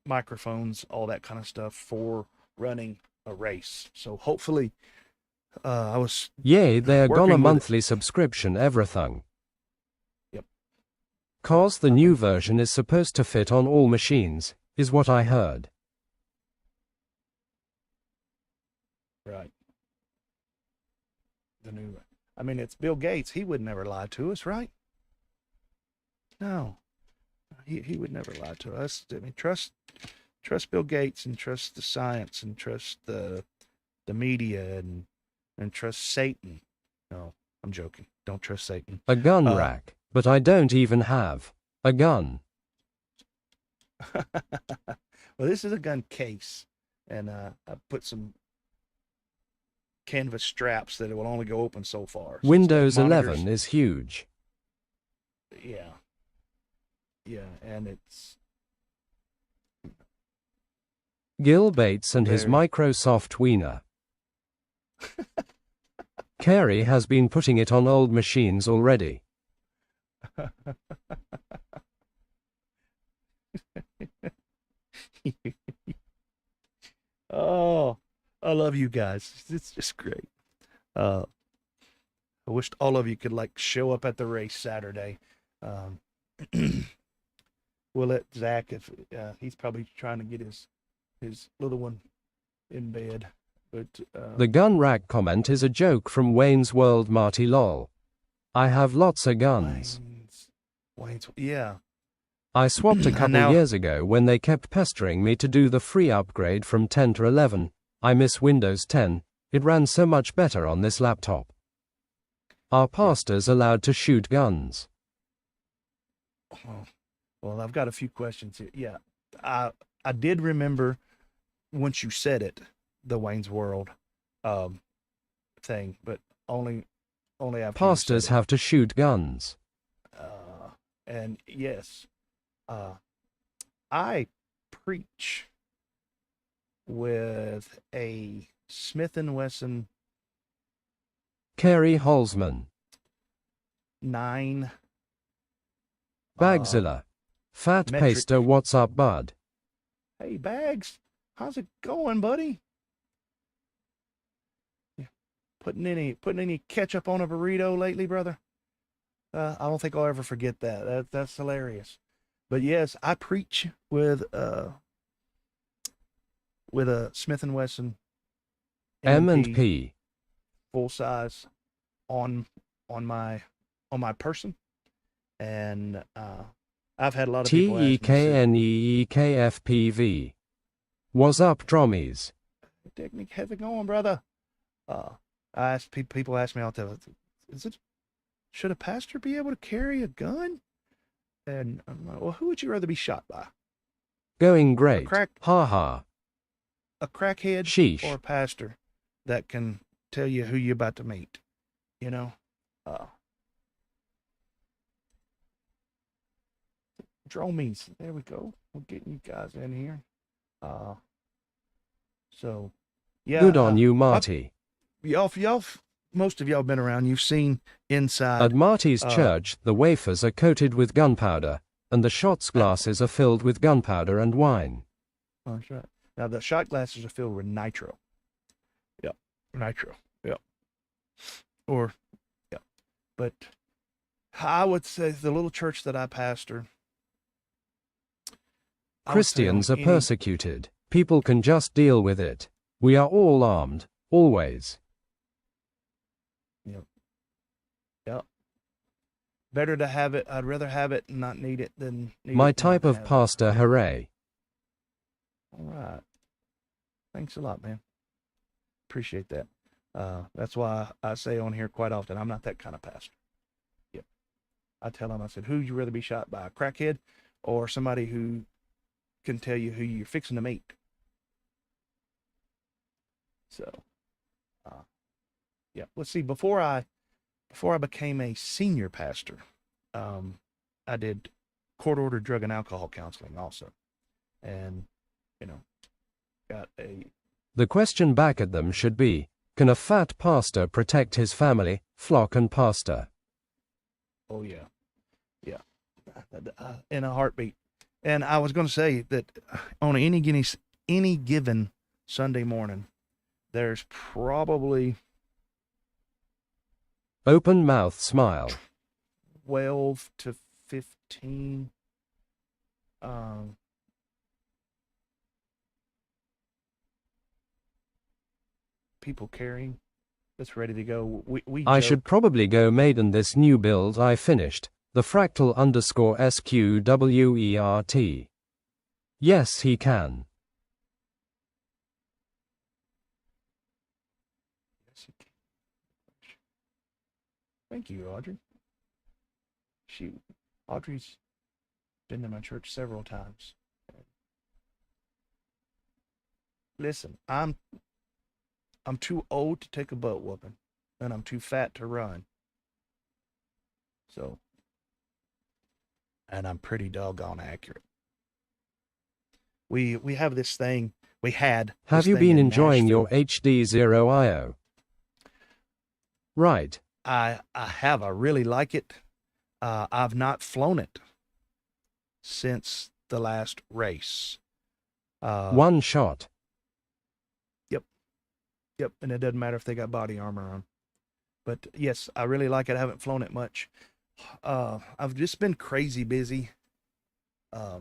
Microphones, all that kind of stuff for running a race. So hopefully, I was
Yay, they're
working
gone a
with it.
monthly subscription everything.
Yep.
'Cause the new version is supposed to fit on all machines, is what I heard.
Right. I mean, it's Bill Gates. He would never lie to us, right? No. He would never lie to us. I mean, trust Bill Gates, and trust the science, and trust the media, and trust Satan. No, I'm joking. Don't trust Satan.
A gun rack, but I don't even have a gun.
Well, this is a gun case, and I put some canvas straps that it will only go open so far. So it's got
Windows
monitors.
11 is huge.
Yeah. Yeah, and it's
Gil Bates and his
Very.
Microsoft wiener. Carey has been putting it on old machines already.
Oh, I love you guys. It's just great. I wish all of you could like show up at the race Saturday. We'll let Zach, if he's probably trying to get his little one in bed. But
The gun rack comment is a joke from Wayne's World Marty lol. I have lots of guns.
Wayne's, yeah.
I swapped a couple
Now-
years ago when they kept pestering me to do the free upgrade from 10 to 11. I miss Windows 10. It ran so much better on this laptop. Are pastors allowed to shoot guns?
Oh, well, I've got a few questions here. Yeah, I did remember once you said it, the Wayne's World thing, but only after you
Pastors
said
have to shoot guns.
it. And yes, I preach with a Smith & Wesson
Carey Holzman.
9
Bagzilla. PhatPastor, what's up, bud?
Hey, Bags, how's it going, buddy? Yeah. Putting any ketchup on a burrito lately, brother? I don't think I'll ever forget that. That's hilarious. But yes, I preach with a Smith & Wesson
M&P.
full size on my person, and I've had a lot of people ask me,
TEKNEEKFPV. What's up, Drommies?
technique, how's it going, brother? I ask people ask me all the time, should a pastor be able to carry a gun? And I'm like, well, who would you rather be shot by?
Going great.
crack-
Ha ha.
A crackhead
Sheesh.
or a pastor that can tell you who you're about to meet? You know? Dromies. There we go. We're getting you guys in here. So, yeah.
Good on you, Marty.
Y'all, most of y'all been around. You've seen inside.
At Marty's church, the wafers are coated with gunpowder, and the shots glasses are filled with gunpowder and wine.
Oh, that's right. Now, the shot glasses are filled with nitro. Yep. Nitro. Yep. Or, yeah. But I would say the little church that I pastor, I would say
Christians
on
are
any-
persecuted. People can just deal with it. We are all armed, always.
Yep. Better to have it. I'd rather have it and not need it than need
My
it and
type
not
of
have it.
pastor, hooray.
All right. Thanks a lot, man. Appreciate that. That's why I say on here quite often, I'm not that kind of pastor. Yep. I tell them, I said, who'd you rather be shot by, a crackhead or somebody who can tell you who you're fixing to meet? So, yeah. Let's see. Before I became a senior pastor, I did court-ordered drug and alcohol counseling also, and you know, got a...
The question back at them should be, can a fat pastor protect his family, flock and pastor?
Oh, yeah. Yeah. In a heartbeat. And I was going to say that on any given Sunday morning, there's probably
Open mouth smile.
12 to 15 people carrying that's ready to go.
I
joke.
should probably go maiden this new build I finished, the fractal _SQWERT. Yes, he can.
Thank you, Audrey. Audrey's been to my church several times. Listen, I'm too old to take a butt whooping, and I'm too fat to run. So, and I'm pretty doggone accurate. We have this thing. We had.
Have you been enjoying your HDzero IO? Right.
I have. I really like it. I've not flown it since the last race.
One shot.
Yep, and it doesn't matter if they got body armor on. But yes, I really like it. I haven't flown it much. I've just been crazy busy. I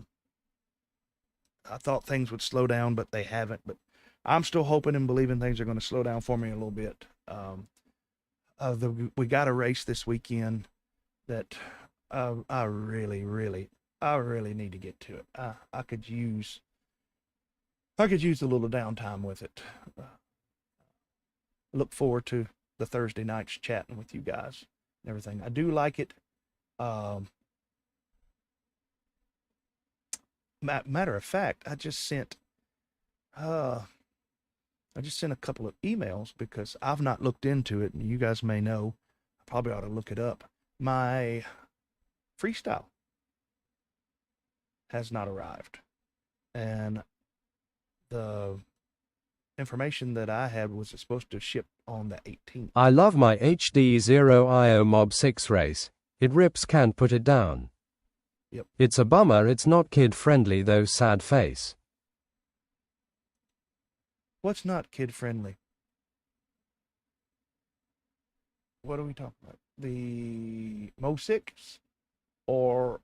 thought things would slow down, but they haven't. But I'm still hoping and believing things are going to slow down for me a little bit. We got a race this weekend that I really need to get to it. I could use a little downtime with it. Look forward to the Thursday nights chatting with you guys and everything. I do like it. Matter of fact, I just sent a couple of emails because I've not looked into it, and you guys may know. I probably ought to look it up. My freestyle has not arrived, and the information that I had was supposed to ship on the 18th.
I love my HDzero IO Mob 6 race. It rips, can't put it down.
Yep.
It's a bummer it's not kid-friendly though, sad face.
What's not kid-friendly? What are we talking about? The Mo 6 or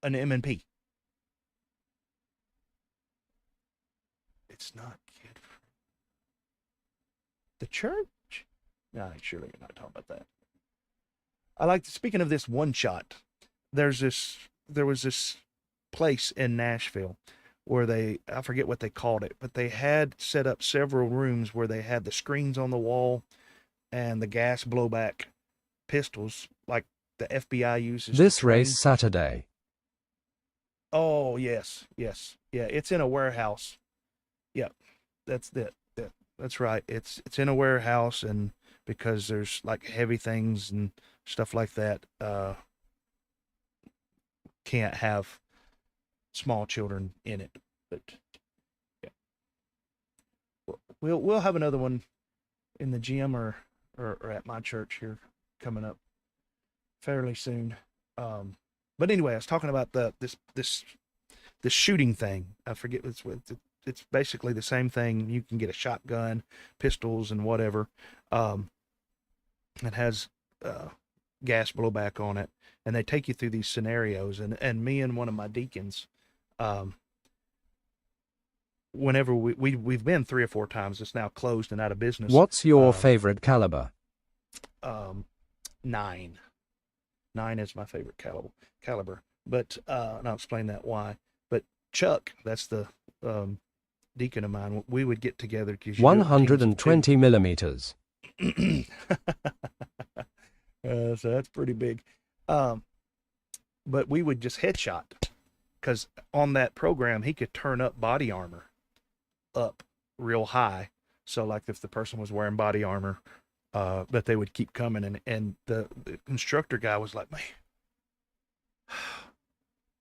an M&P? It's not kid-friendly. The church? No, surely you're not talking about that. I like, speaking of this one shot, there was this place in Nashville where I forget what they called it, but they had set up several rooms where they had the screens on the wall and the gas blowback pistols like the FBI uses.
This race Saturday.
Oh, yes. Yeah, it's in a warehouse. Yeah, that's it. That's right. It's in a warehouse, and because there's like heavy things and stuff like that, can't have small children in it. But yeah, we'll have another one in the gym or at my church here coming up fairly soon. But anyway, I was talking about this shooting thing. I forget it's basically the same thing. You can get a shotgun, pistols, and whatever. It has gas blowback on it, and they take you through these scenarios. And me and one of my deacons, whenever we've been 3 or 4 times, it's now closed and out of business.
What's your favorite caliber?
9. 9 is my favorite caliber. But and I'll explain that why. But Chuck, that's the deacon of mine, we would get together because
120 millimeters.
So that's pretty big. But we would just headshot, because on that program he could turn up body armor up real high. So like if the person was wearing body armor, but they would keep coming, and the instructor guy was like, man,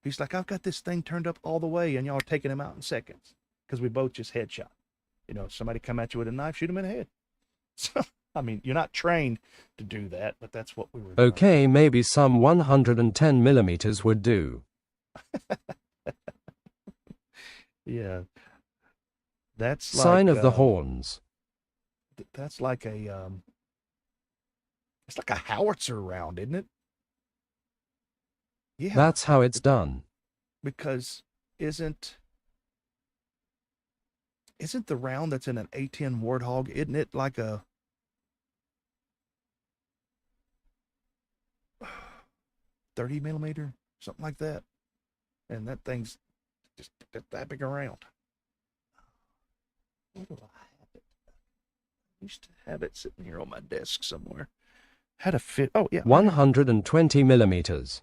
he's like, I've got this thing turned up all the way and y'all are taking him out in seconds. because we both just headshot. You know, if somebody come at you with a knife, shoot them in the head. So, I mean, you're not trained to do that, but that's what we were doing.
Okay, maybe some 110 millimeters would do.
Yeah. That's
Sign
like,
of the horns.
that's like a, it's like a howitzer round, isn't it? Yeah.
That's how it's done.
Because isn't the round that's in an A10 Warthog, isn't it like a 30 millimeter, something like that? And that thing's just that big around. Where do I have it? I used to have it sitting here on my desk somewhere. Had a fit. Oh yeah,
120 millimeters.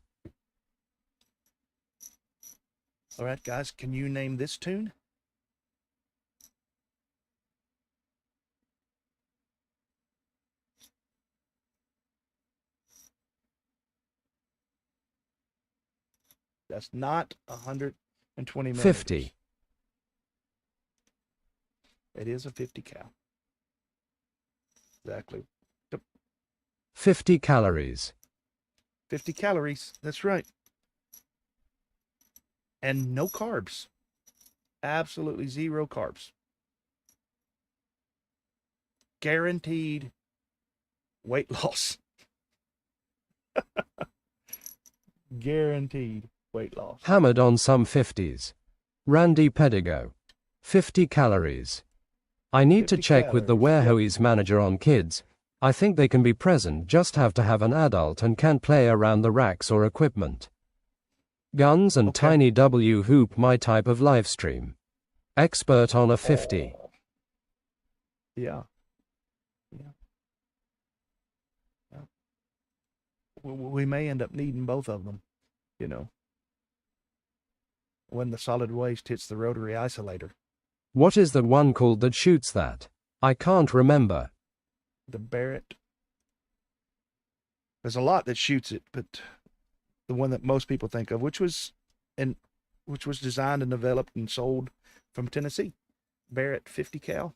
All right, guys, can you name this tune? That's not 120 millimeters.
50.
It is a 50 cal. Exactly.
50 calories.
50 calories. That's right. And no carbs. Absolutely zero carbs. Guaranteed weight loss. Guaranteed weight loss.
Hammered on some 50s. Randy Pedigo. 50 calories. I need to
50
check with the
calories, yep.
warehouse manager on kids. I think they can be present, just have to have an adult and can't play around the racks or equipment. Guns and
Okay.
TinyWhoop, my type of live stream. Expert on a 50.
Oh. Yeah. Yeah. Yeah. We may end up needing both of them, you know, when the solid waste hits the rotary isolator.
What is the one called that shoots that? I can't remember.
The Barrett. There's a lot that shoots it, but the one that most people think of, which was designed and developed and sold from Tennessee, Barrett 50 cal.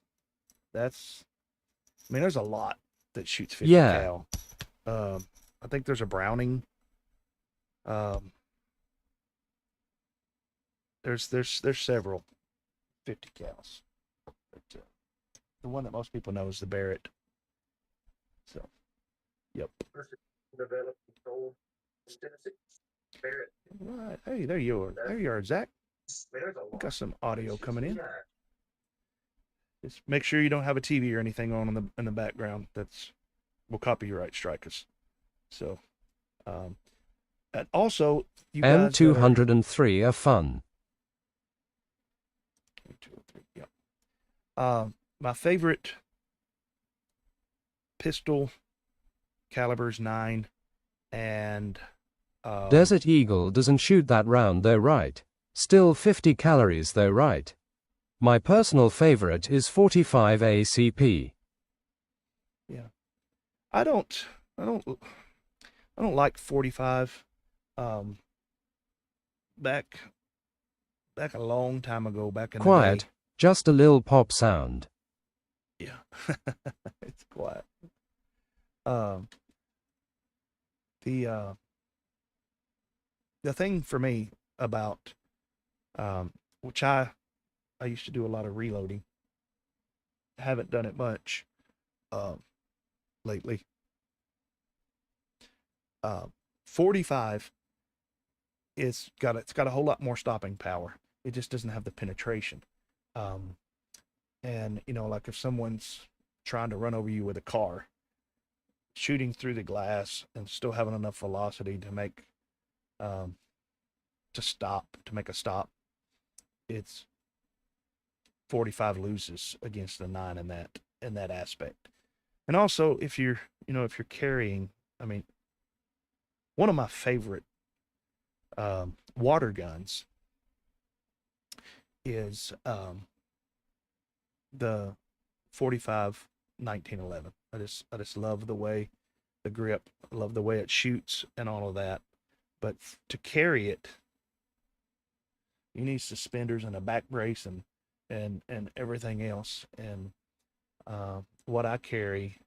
There's a lot that shoots 50
Yeah.
cal. I think there's a Browning. There's several 50 cals. But, the one that most people know is the Barrett. So, yep. Developed and sold in Tennessee. Barrett. Right. Hey, there you are. There you are, Zach. We got some audio coming in. Just make sure you don't have a TV or anything on in the background. Will copyright strike us. So, and also you guys
M203 are fun.
Yeah. My favorite pistol calibers 9 and
Desert Eagle doesn't shoot that round though, right? Still 50 calories though, right? My personal favorite is 45 ACP.
Yeah. I don't like 45. Back a long time ago, back in the
Quiet,
day.
just a lil pop sound.
Yeah. It's quiet. The thing for me about which I used to do a lot of reloading. Haven't done it much lately. 45 it's got a whole lot more stopping power. It just doesn't have the penetration. And like if someone's trying to run over you with a car, shooting through the glass and still having enough velocity to make to make a stop, it's 45 loses against the 9 in that aspect. And also if you're carrying, one of my favorite water guns is the 45 1911. I just love the way the grip, love the way it shoots and all of that. But to carry it, you need suspenders and a back brace and and everything else. And what I carry,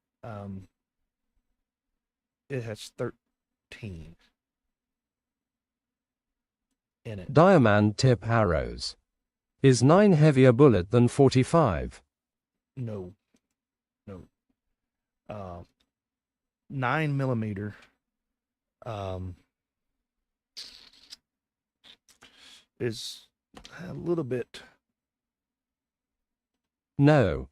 it has 13 in it.
Diamond tip arrows. Is 9 heavier bullet than 45?
No. 9mm is a little bit.
No.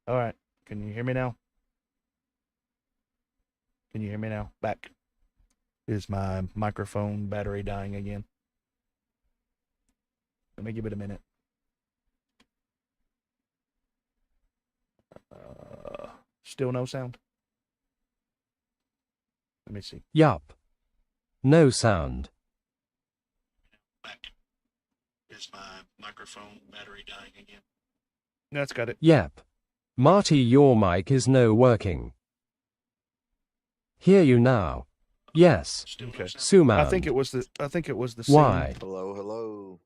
All right. Can you hear me now? Can you hear me now? Back. Is my microphone battery dying again? Let me give it a minute. Still no sound? Let me see.
Yup. No sound.
Back. Is my microphone battery dying again? That's got it.
Yep. Marty, your mic is no working. Hear you now. Yes.
Okay.
Suman.
I think it was the scene.
Why?
Hello.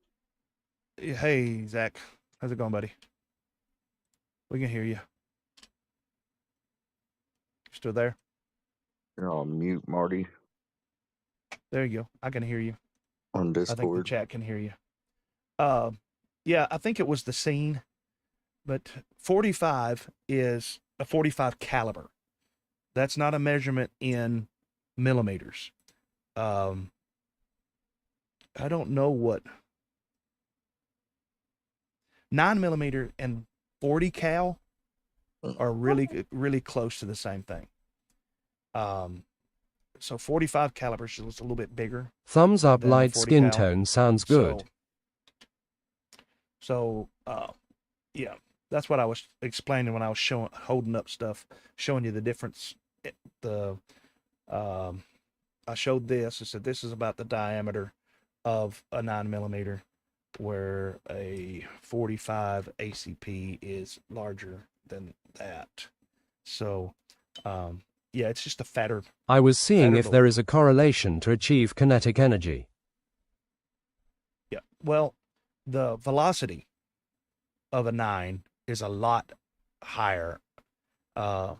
Hey, Zach. How's it going, buddy? We can hear you. Still there?
You're on mute, Marty,
There you go. I can hear you.
on
I think the
Discord.
chat can hear you. Yeah, I think it was the scene, but 45 is a 45 caliber. That's not a measurement in millimeters. I don't know what 9mm and 40 cal are really close to the same thing. So 45 caliber is a little bit bigger.
Thumbs up,
than
light
40
skin
cal.
tone sounds good.
So, yeah, that's what I was explaining when I was holding up stuff, showing you the difference. I showed this. I said this is about the diameter of a 9mm, where a 45 ACP is larger than that. So, yeah, it's just a fatter.
I was seeing if
Fatter
there
bolt.
is a correlation to achieve kinetic energy.
Yeah, well, the velocity of a 9 is a lot higher. The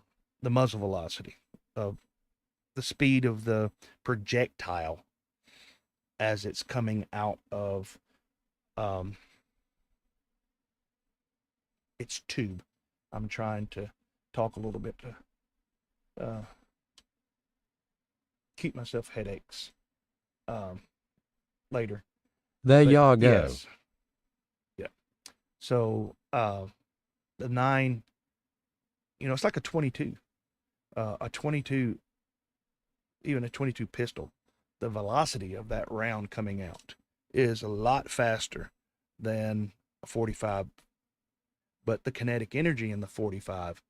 muzzle velocity of the speed of the projectile as it's coming out of its tube. I'm trying to talk a little bit to keep myself headaches later.
There
But
ya go.
yes. Yeah. So the 9, it's like a 22. A 22, even a 22 pistol, the velocity of that round coming out is a lot faster than a 45. But the kinetic energy in the 45,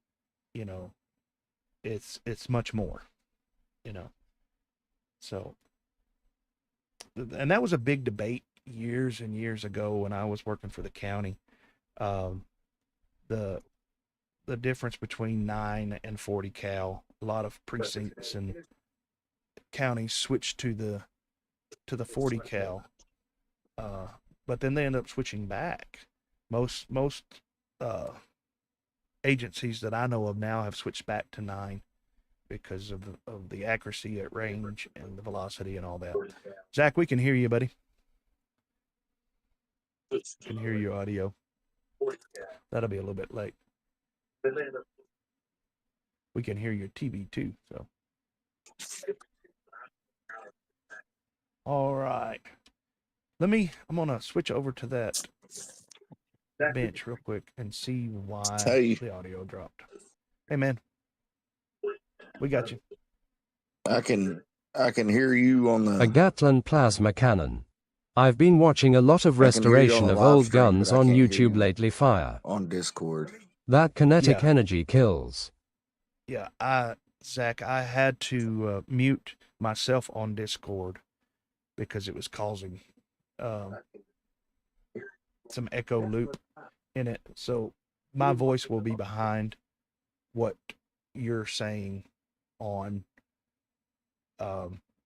it's much more, So, and that was a big debate years and years ago when I was working for the county. The difference between 9 and 40 cal, a lot of precincts and counties switched to the 40 cal, but then they end up switching back. Most agencies that I know of now have switched back to 9 because of the accuracy at range and the velocity and all that. Zach, we can hear you, buddy. Can hear your audio. That'll be a little bit late. We can hear your TV too. So, all right. I'm gonna switch over to that bench real quick and see why
Hey.
the audio dropped. Hey, man, we got you.
I can hear you on
A
the.
Gatling plasma cannon. I've been watching a lot of
I can hear you on
restoration
the
of
live
old
stream,
guns
but I
on
can't hear
YouTube
you
lately. Fire.
on Discord.
That kinetic
Yeah.
energy kills.
Yeah, Zach, I had to mute myself on Discord because it was causing some echo loop in it. So my voice will be behind what you're saying on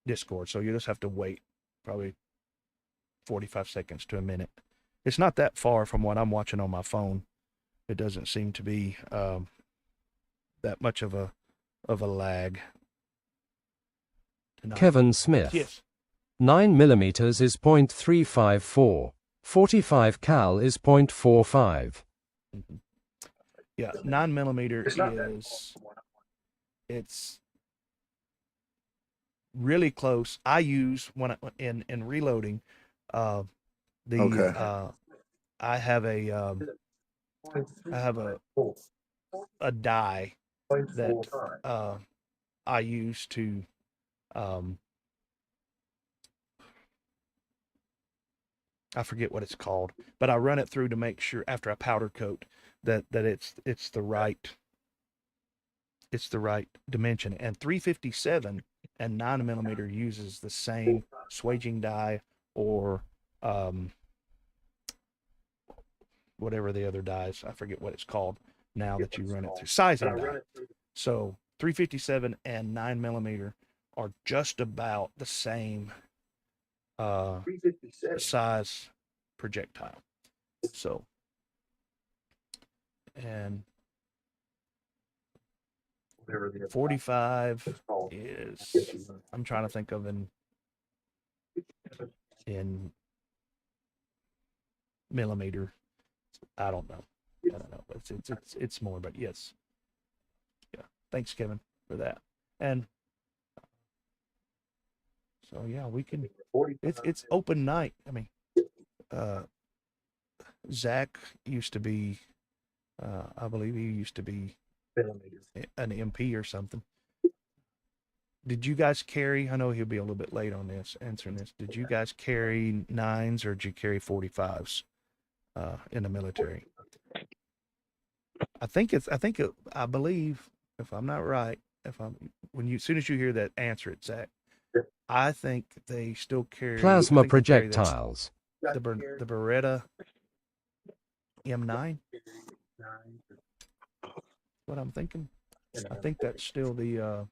Discord. So you just have to wait probably 45 seconds to a minute. It's not that far from what I'm watching on my phone. It doesn't seem to be that much of a lag tonight.
Kevin Smith.
Yes.
9mm is .354. 45 cal is .45.
Yeah, 9mm it's really close. I use when in reloading I have a die that I use to I forget what it's called, but I run it through to make sure after I powder coat that it's the right dimension. And 357 and 9mm uses the same swaging die or whatever the other dies. I forget what it's called now that you run it through. Sizing die. So 357 and 9mm are just about the same size projectile. So, and 45 is, I'm trying to think of in millimeter. I don't know. It's more, but yes. Yeah. Thanks, Kevin, for that. And so yeah, we can. It's open night. I mean, Zach used to be, I believe he used to be an MP or something. Did you guys carry? I know he'll be a little bit late on this answering this. Did you guys carry 9s or did you carry 45s in the military? I believe, if I'm not right, as soon as you hear that, answer it, Zach. I think they still carry
Plasma projectiles.
The Beretta M9. What I'm thinking. I think that's still the.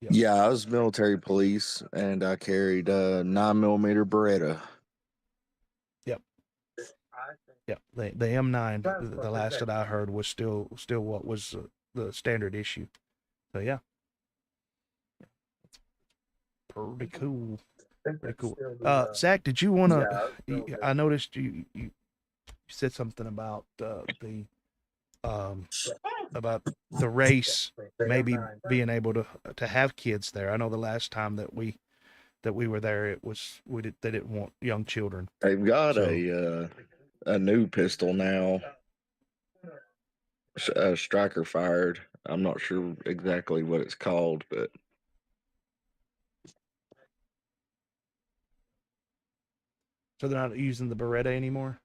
Yeah, I was military police, and I carried 9mm Beretta.
Yep. The M9. The last that I heard was still what was the standard issue. So yeah. Pretty cool. Pretty cool. Zach, did you want to? I noticed you said something about the race maybe being able to have kids there. I know the last time that we were there, they didn't want young children.
They've got a new pistol now. Striker fired. I'm not sure exactly what it's called, but.
So they're not using the Beretta anymore?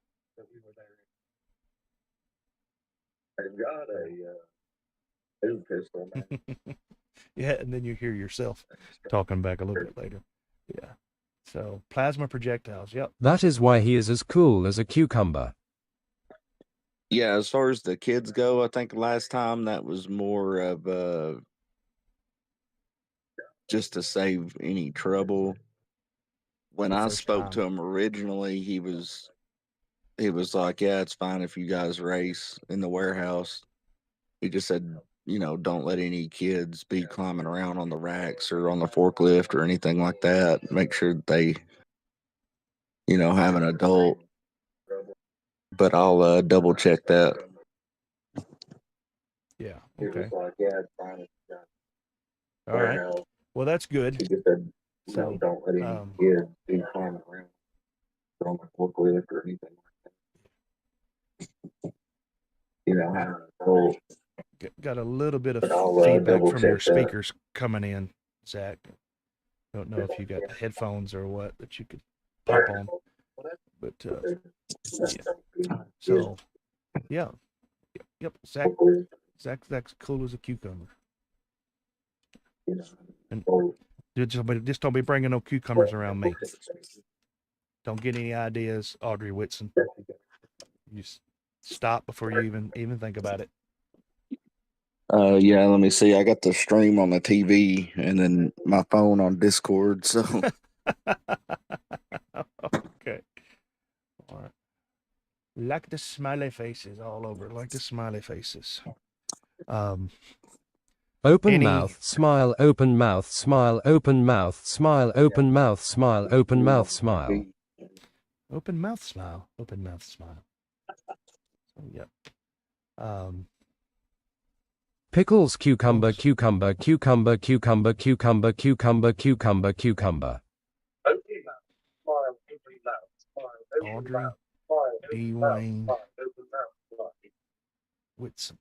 They've got a new pistol now.
Yeah, and then you hear yourself talking back a little bit later. Yeah. So plasma projectiles, yep.
That is why he is as cool as a cucumber.
Yeah, as far as the kids go, I think last time that was more of just to save any trouble. When I spoke to him originally, he was like, yeah, it's fine if you guys race in the warehouse. He just said, don't let any kids be climbing around on the racks or on the forklift or anything like that. Make sure that they, have an adult. But I'll double check that.
Yeah. Okay. All right. Well, that's good. So,
don't let any kids be climbing around on the forklift or anything like that. Have an adult.
got a little bit of
But I'll
feedback
double
from
check
your
that.
speakers coming in, Zach. Don't know if you got headphones or what that you could pop on, but yeah. So, yeah, yep. Zach's cool as a cucumber. And just don't be bringing no cucumbers around me. Don't get any ideas, Audrey Whitson. You just stop before you even think about it.
Yeah, let me see. I got the stream on the TV and then my phone on Discord. So
Okay. All right. Like the smiley faces all over. Like the smiley faces.
Open
Any-
mouth, smile, open mouth, smile, open mouth, smile, open mouth, smile, open mouth, smile.
Open mouth smile. Open mouth smile. Yep.
Pickles, cucumber, cucumber, cucumber, cucumber, cucumber, cucumber, cucumber, cucumber.
Audrey Dwayne Whitson.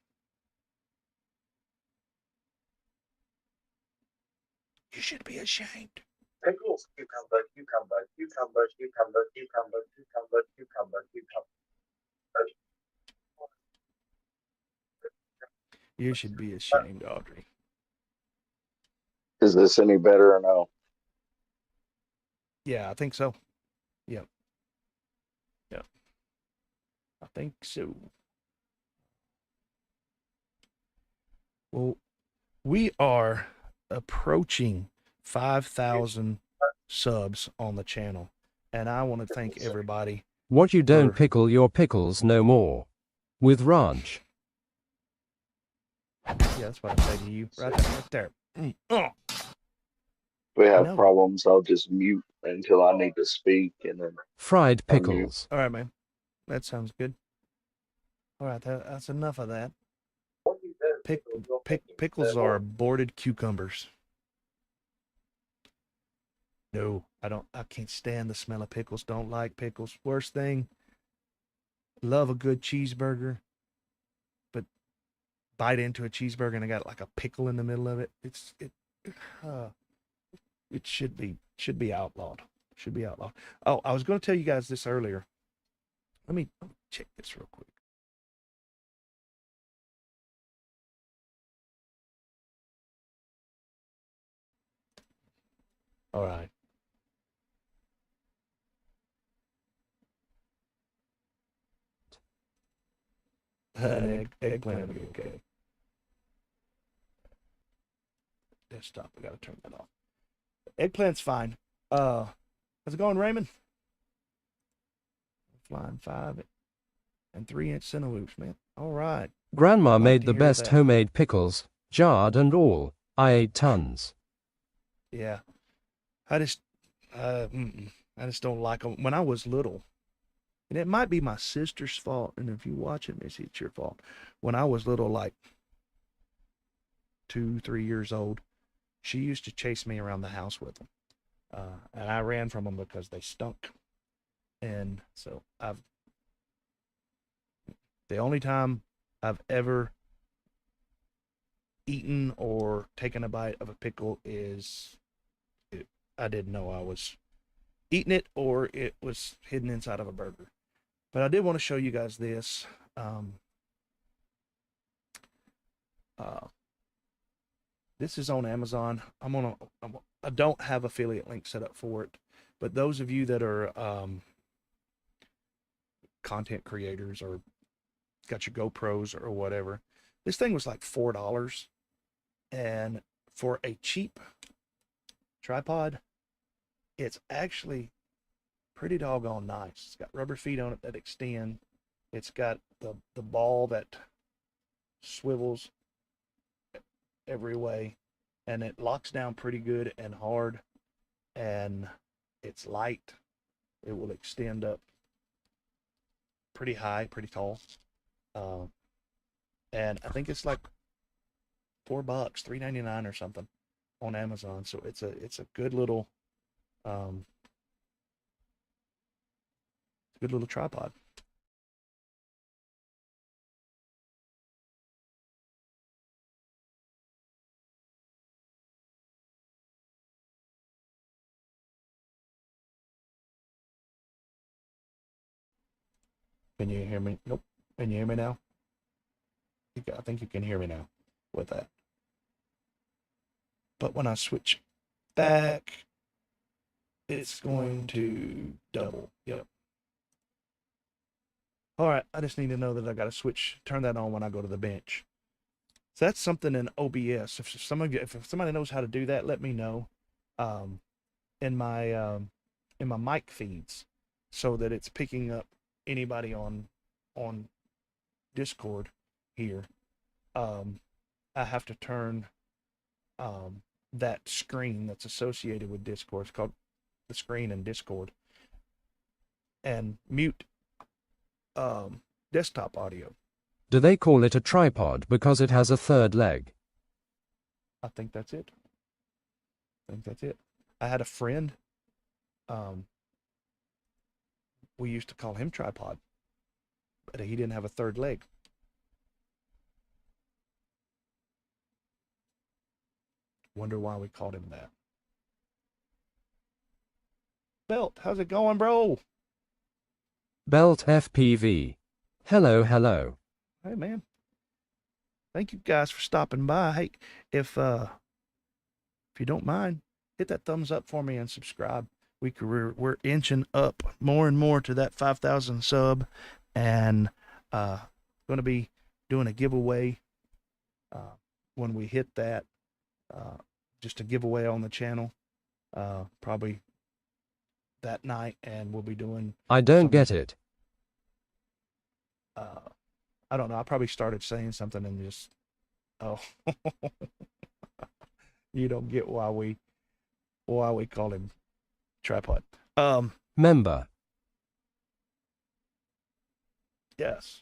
You should be ashamed.
Pickles, cucumber, cucumber, cucumber, cucumber, cucumber, cucumber, cucumber, cucumber.
You should be ashamed, Audrey.
is this any better or no?
Yeah, I think so. Yep. Yep. I think so. Well, we are approaching 5,000 subs on the channel, and I want to thank everybody.
What you don't pickle your pickles no more. With ranch.
Yeah, that's what I say to you right there.
If we have
No.
problems, I'll just mute until I need to speak and then
Fried pickles.
All right, man. That sounds good. All right, that's enough of that. Pickles are aborted cucumbers. No, I can't stand the smell of pickles. Don't like pickles. Worst thing, love a good cheeseburger, but bite into a cheeseburger and I got like a pickle in the middle of it. It should be outlawed. Should be outlawed. Oh, I was going to tell you guys this earlier. Let me check this real quick. All right. Eggplant will be okay. Desktop, I gotta turn that off. Eggplant's fine. How's it going, Raymond? Flying 5 and 3-inch TinyWhoops, man. All right.
Grandma
Like
made
to
the
hear
best
that.
homemade pickles, jarred and all. I ate tons.
Yeah. I just don't like them. When I was little, and it might be my sister's fault, and if you watch it, Missy, it's your fault. When I was little, like 2-3 years old, she used to chase me around the house with them. And I ran from them because they stunk. And so the only time I've ever eaten or taken a bite of a pickle is I didn't know I was eating it or it was hidden inside of a burger. But I did want to show you guys this. This is on Amazon. I don't have affiliate link set up for it, but those of you that are content creators or got your GoPros or whatever, this thing was like $4, and for a cheap tripod, it's actually pretty doggone nice. It's got rubber feet on it that extend. It's got the ball that swivels. every way, and it locks down pretty good and hard, and it's light. It will extend up pretty high, pretty tall. And I think it's like $4, $3.99 or something on Amazon. So it's a good little tripod. Can you hear me? Nope. Can you hear me now? I think you can hear me now with that. But when I switch back, it's going to double. Yep. All right. I just need to know that I got to turn that on when I go to the bench. So that's something in OBS. If somebody knows how to do that, let me know. In my mic feeds, so that it's picking up anybody on Discord here. I have to turn that screen that's associated with Discord. It's called the screen in Discord, and mute desktop audio.
Do they call it a tripod because it has a third leg?
I think that's it. I had a friend, we used to call him Tripod, but he didn't have a third leg. Wonder why we called him that. Belt, how's it going, bro?
Belt FPV. Hello, hello.
Hey, man. Thank you guys for stopping by. Hey, if you don't mind, hit that thumbs up for me and subscribe. We're inching up more and more to that 5,000 sub, and going to be doing a giveaway when we hit that. Just a giveaway on the channel, probably that night, and we'll be doing.
I don't get it.
I don't know. I probably started saying something and just, oh, you don't get why we call him Tripod.
Member.
Yes,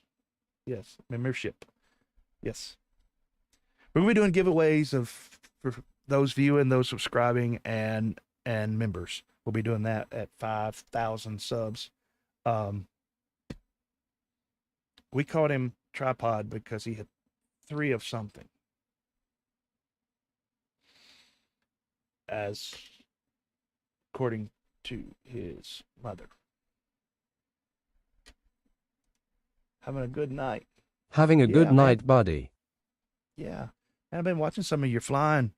membership. Yes, we're gonna be doing giveaways for those viewing, those subscribing, and members. We'll be doing that at 5,000 subs. We called him Tripod because he had 3 of something, as according to his mother. Having a good night.
Having a good
man.
night, buddy.
Yeah. I've been watching some of your flying.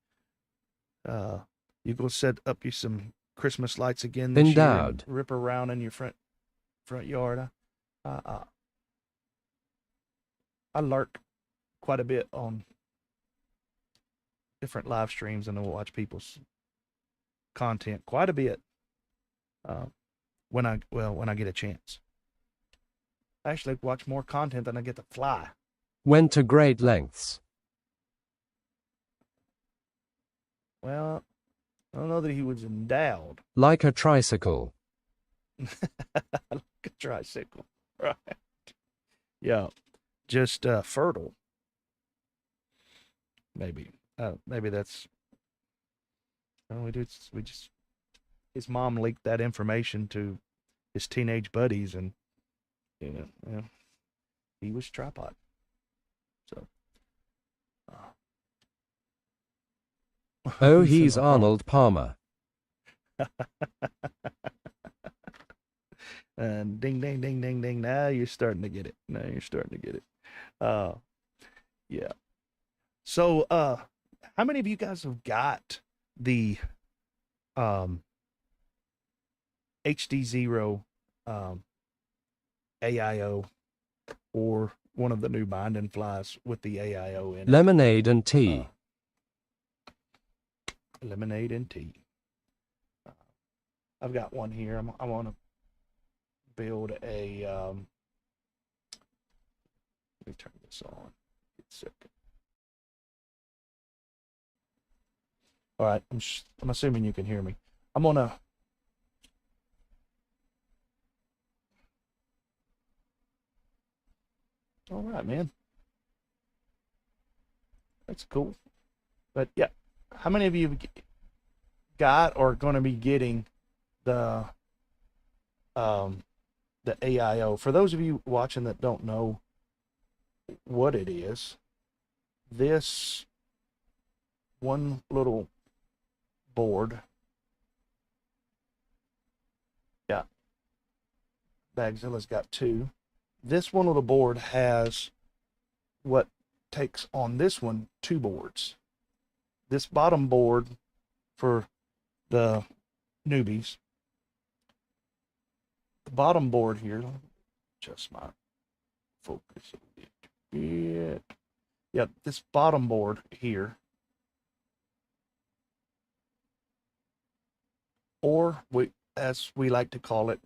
You go set up you some Christmas lights again this year and rip around in your front yard. I lurk quite a bit on different live streams, and I watch people's content quite a bit when I get a chance. I actually watch more content than I get to fly.
Went to great lengths.
Well, I don't know that he was endowed.
Like a tricycle.
Like a tricycle, right? Yeah, just fertile. Maybe that's. We just. His mom leaked that information to his teenage buddies, and he was Tripod. So.
Oh, he's Arnold Palmer.
And ding, ding, ding, ding, ding. Now you're starting to get it. Yeah. So, how many of you guys have got the HDzero AIO, or one of the new binding flies with the AIO in it?
Lemonade and tea.
Lemonade and tea. I've got one here. I want to build a. Let me turn this on. Get a second. All right, I'm assuming you can hear me. I'm gonna. All right, man. That's cool. But yeah, how many of you got or going to be getting the AIO? For those of you watching that don't know what it is, this one little board, yeah, Bagzilla's got two. This one little board has what takes on this one 2 boards. This bottom board for the newbies, the bottom board here, let me adjust my focus a bit. Yeah, this bottom board here, or as we like to call it,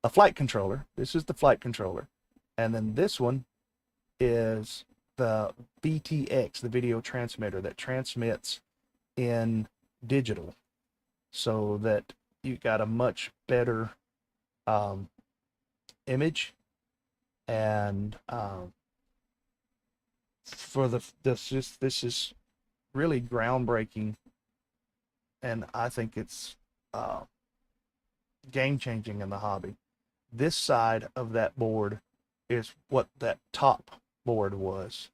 a flight controller. This is the flight controller. And then this one is the VTX, the video transmitter that transmits in digital, so that you got a much better image. And for this is really groundbreaking, and I think it's game changing in the hobby. This side of that board is what that top board was,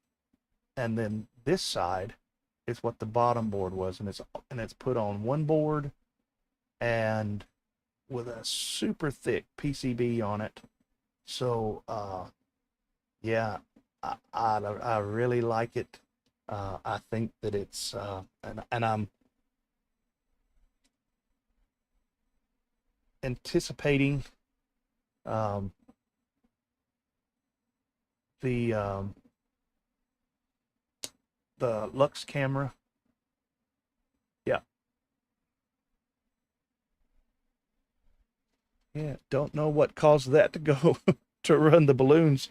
and then this side is what the bottom board was, and it's put on one board and with a super thick PCB on it. So yeah, I really like it. I think that it's and I'm anticipating the Lux camera. Yeah, don't know what caused that to go to run the balloons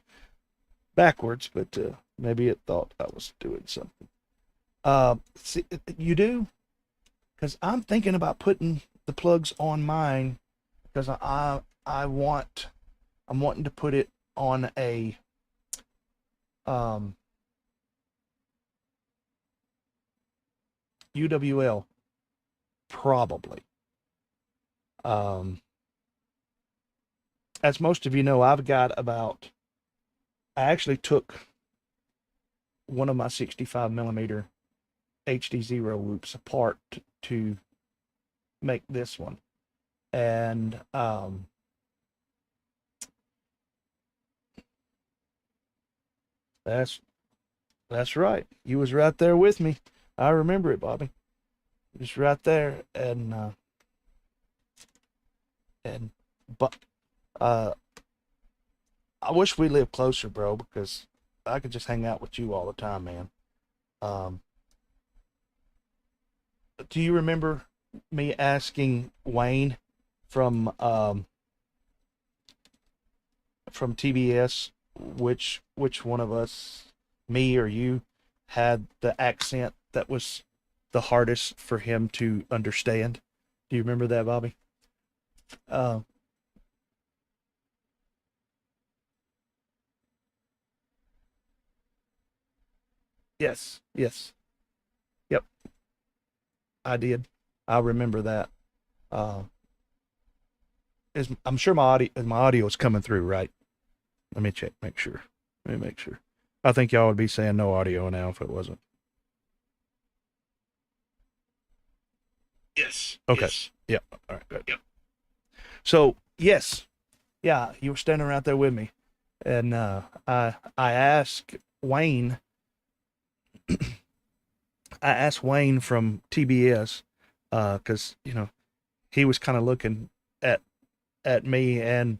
backwards, but maybe it thought I was doing something. See, you do? Because I'm thinking about putting the plugs on mine, because I'm wanting to put it on a UWL, probably. As most of you know, I actually took one of my 65mm HDzero whoops apart to make this one. And that's right. You was right there with me. I remember it, Bobby. Just right there. But I wish we lived closer, bro, because I could just hang out with you all the time, man. Do you remember me asking Wayne from TBS which one of us, me or you, had the accent that was the hardest for him to understand? Do you remember that, Bobby? Yes. Yep. I did. I remember that. I'm sure my audio is coming through, right? Let me check, make sure. I think y'all would be saying no audio now if it wasn't.
Yes.
Okay.
Yes.
Yep. All right, good.
Yep.
So, yes. Yeah, you were standing right there with me. And I asked Wayne from TBS, because he was kind of looking at me and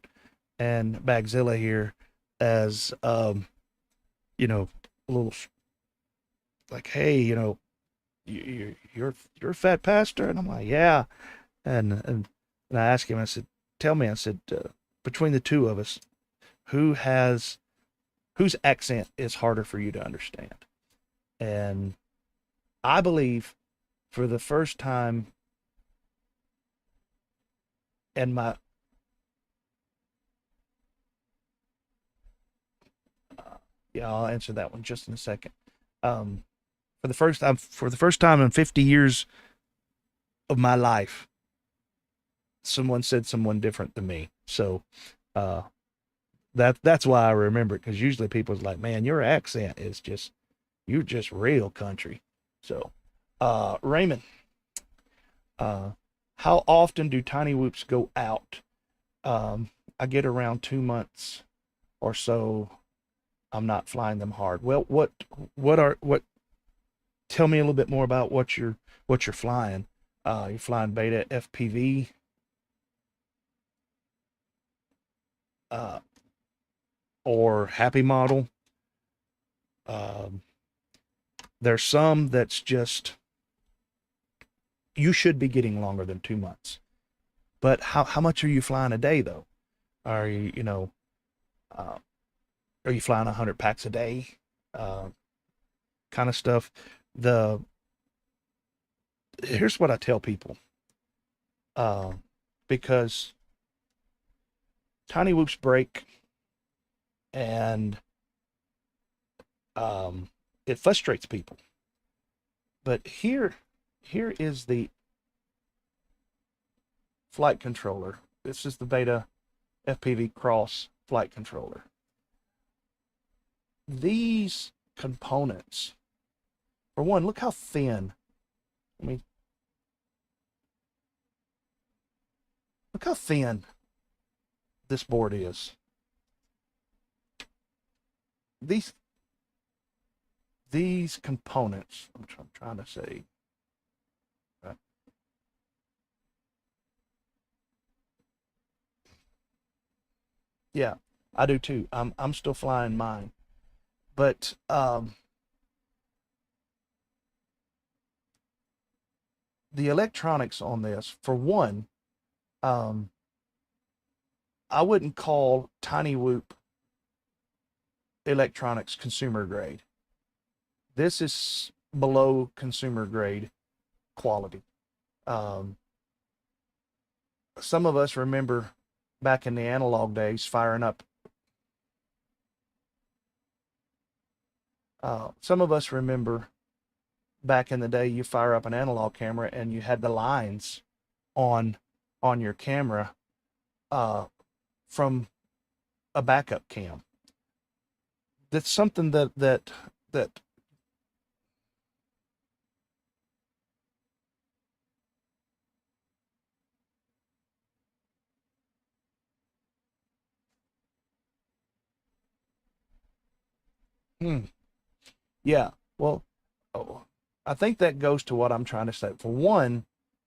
Bagzilla here as a little like, hey, you're PhatPastor, and I'm like, yeah, and I asked him, I said, tell me, I said, between the two of us, whose accent is harder for you to understand? And I believe for the first time in my yeah, I'll answer that one just in a second. For the first time in 50 years of my life, someone said someone different than me. So that's why I remember it, because usually people's like, man, your accent is just, you're just real country. So Raymond, how often do TinyWhoops go out? I get around 2 months or so. I'm not flying them hard. Well, tell me a little bit more about what you're flying. You're flying beta FPV. Or happy model. There's some that's just, you should be getting longer than 2 months. But how much are you flying a day though? Are you, are you flying 100 packs a day? Kind of stuff. Here's what I tell people. Because TinyWhoops break, and it frustrates people. But here is the flight controller. This is the beta FPV Cross flight controller. These components, for one, look how thin. I mean, look how thin this board is. These components, I'm trying to say, right. Yeah, I do too. I'm still flying mine, but the electronics on this, for one, I wouldn't call TinyWhoop electronics consumer grade. This is below consumer grade quality. Some of us remember back in the analog days firing up. Some of us remember back in the day you fire up an analog camera and you had the lines on your camera from a backup cam. That's something that yeah, well, I think that goes to what I'm trying to say. For one,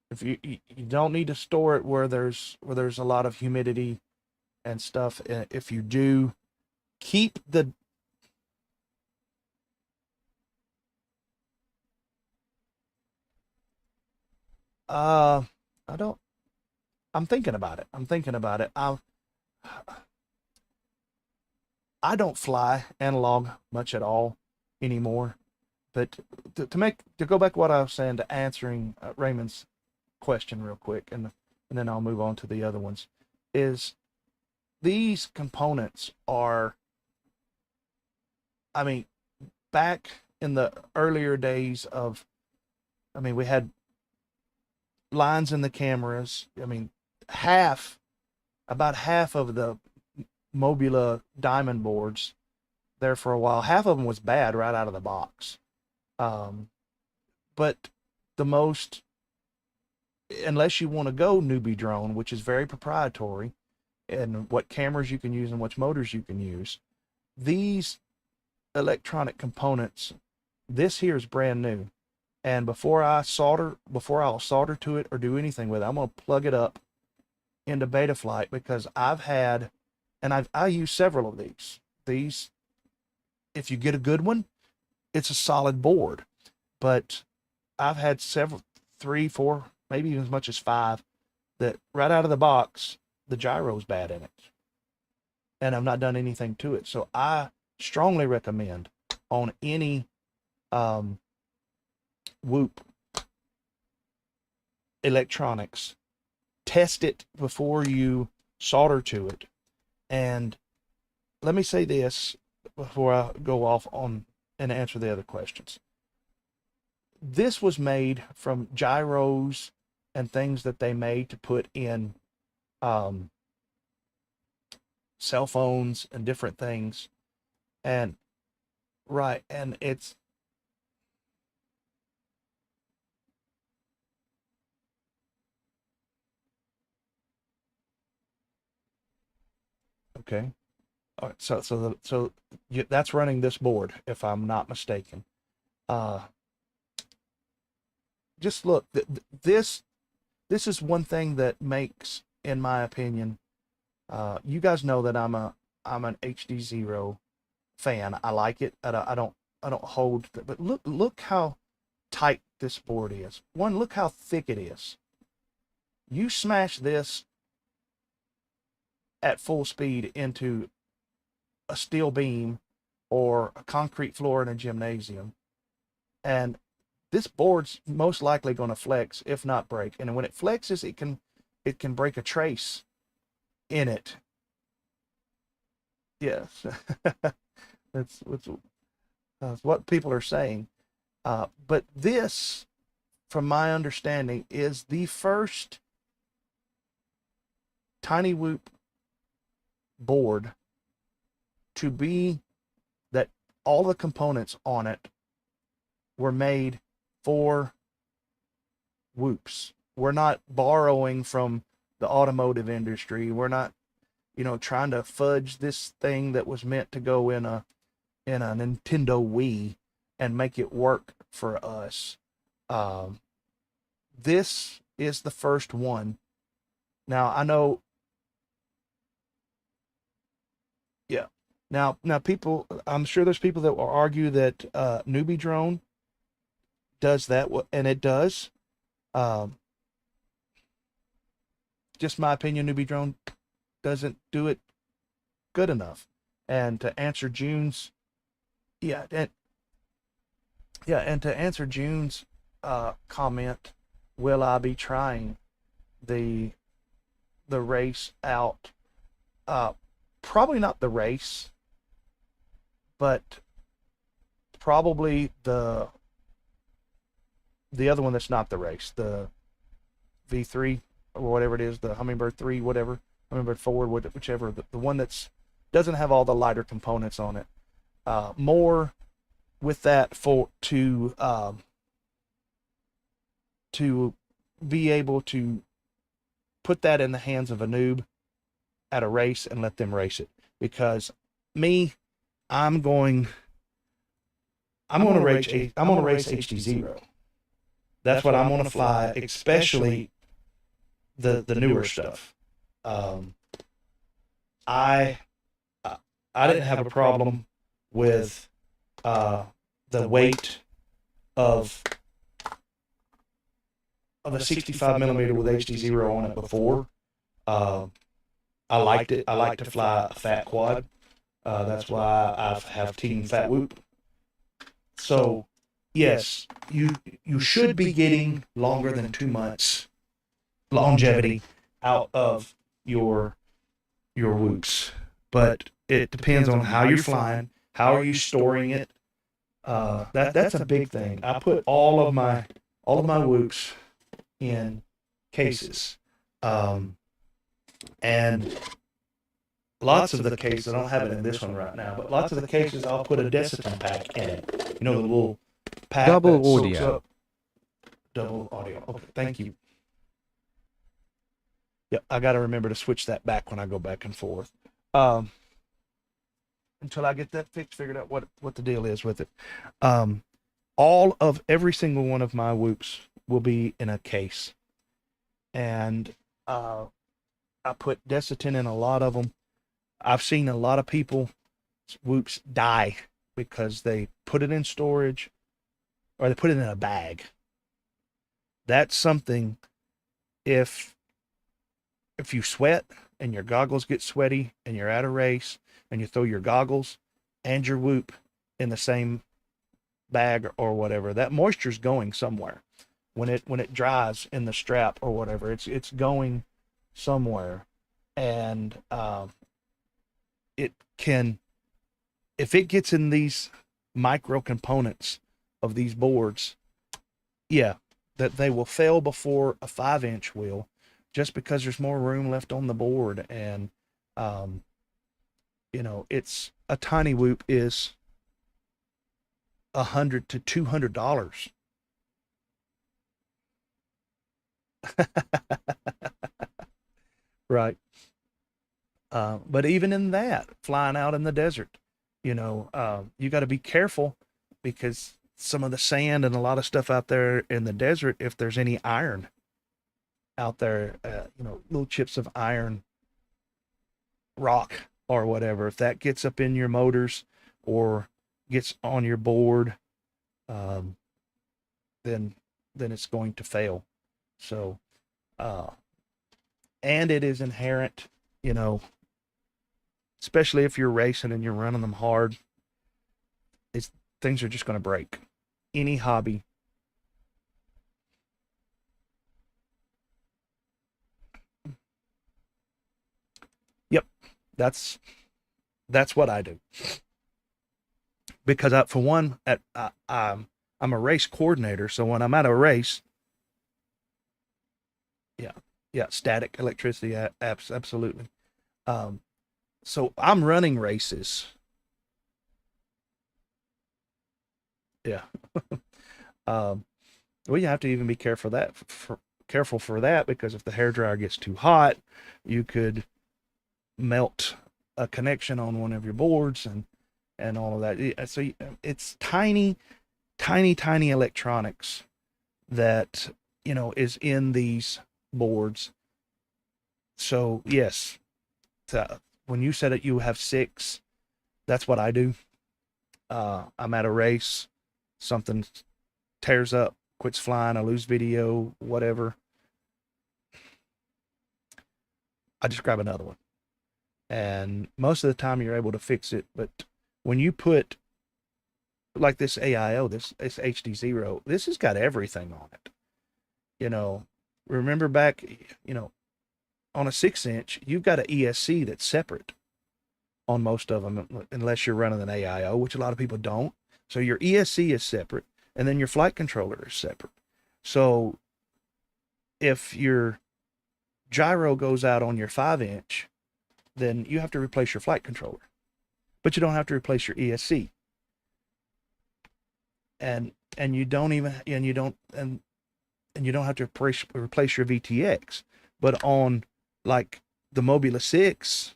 if you don't need to store it where there's a lot of humidity and stuff. If you do, keep the I don't. I'm thinking about it. I don't fly analog much at all anymore. But to go back to what I was saying, to answering Raymond's question real quick, and then I'll move on to the other ones, is these components are, I mean, back in the earlier days of, I mean, we had lines in the cameras. I mean, about half of the Mobula diamond boards there for a while, half of them was bad right out of the box. But the most, unless you want to go newbie drone, which is very proprietary, and what cameras you can use and which motors you can use, these electronic components, this here is brand new. And before I'll solder to it or do anything with it, I'm going to plug it up into Betaflight, because I've had, and I use several of these. These, if you get a good one, it's a solid board. But I've had several, 3, 4, maybe even as much as 5, that right out of the box, the gyro's bad in it. And I've not done anything to it. So I strongly recommend on any Whoop electronics. Test it before you solder to it. And let me say this before I go off on and answer the other questions. This was made from gyros and things that they made to put in cell phones and different things. And right, and it's okay. All right, so that's running this board, if I'm not mistaken. Just look, this is one thing that makes, in my opinion, you guys know that I'm an HDzero fan. I like it. I don't hold, but look how tight this board is. One, look how thick it is. You smash this at full speed into a steel beam or a concrete floor in a gymnasium, and this board's most likely going to flex, if not break. And when it flexes, it can break a trace in it. Yes, that's what people are saying. But this, from my understanding, is the first TinyWhoop board to be that all the components on it were made for whoops. We're not borrowing from the automotive industry. We're not, trying to fudge this thing that was meant to go in a Nintendo Wii and make it work for us. This is the first one. Now I know. Yeah. Now people, I'm sure there's people that will argue that Newbie Drone does that, and it does. Just my opinion, Newbie Drone doesn't do it good enough. And to answer June's, and to answer June's comment, will I be trying the race out? Probably not the race, but probably the other one that's not the race, the V3 or whatever it is, the Hummingbird 3, whatever, Hummingbird 4, whichever, the one that's doesn't have all the lighter components on it. More with that to be able to put that in the hands of a noob at a race and let them race it. Because I'm going to race HDzero. That's what I'm going to fly, especially the newer stuff. I didn't have a problem with the weight of the 65 millimeter with HDzero on it before. I liked it. I like to fly a fat quad. That's why I have Team PhatWhoop. So, yes, you should be getting longer than 2 months longevity out of your whoops, but it depends on how you're flying, how are you storing it. That's a big thing. I put all of my whoops in cases, and lots of the cases, I don't have it in this one right now, but lots of the cases I'll put a Desitin pack in it. The little pack.
Double
that soaks
audio.
up. Double audio. Okay, thank you. Yep, I got to remember to switch that back when I go back and forth. Until I get that figured out what the deal is with it. Every single one of my whoops will be in a case. And I put Desitin in a lot of them. I've seen a lot of people whoops die because they put it in storage or they put it in a bag. That's something, if you sweat and your goggles get sweaty and you're at a race and you throw your goggles and your whoop in the same bag or whatever, that moisture's going somewhere. When it dries in the strap or whatever, it's going somewhere, and it can, if it gets in these micro components of these boards, yeah, that they will fail before a 5-inch will, just because there's more room left on the board. And it's a TinyWhoop is $100 to $200. Right. But even in that, flying out in the desert, you got to be careful, because some of the sand and a lot of stuff out there in the desert, if there's any iron out there, little chips of iron, rock or whatever, if that gets up in your motors or gets on your board, then it's going to fail. So, and it is inherent, especially if you're racing and you're running them hard, things are just going to break. Any hobby. Yep, that's what I do. Because for one, I'm a race coordinator, so when I'm at a race, yeah, static electricity, absolutely. So I'm running races. Yeah. Well, you have to even be careful for that, because if the hairdryer gets too hot, you could melt a connection on one of your boards and all of that. So it's tiny electronics that, is in these boards. So yes, when you said that you have 6, that's what I do. I'm at a race, something tears up, quits flying, I lose video, whatever, I just grab another one. And most of the time you're able to fix it. But when you put like this AIO, this HDzero, this has got everything on it. Remember back, on a 6-inch, you've got an ESC that's separate on most of them, unless you're running an AIO, which a lot of people don't. So your ESC is separate, and then your flight controller is separate. So if your gyro goes out on your 5-inch, then you have to replace your flight controller, but you don't have to replace your ESC. And you don't have to replace your VTX. But on like the Mobula 6,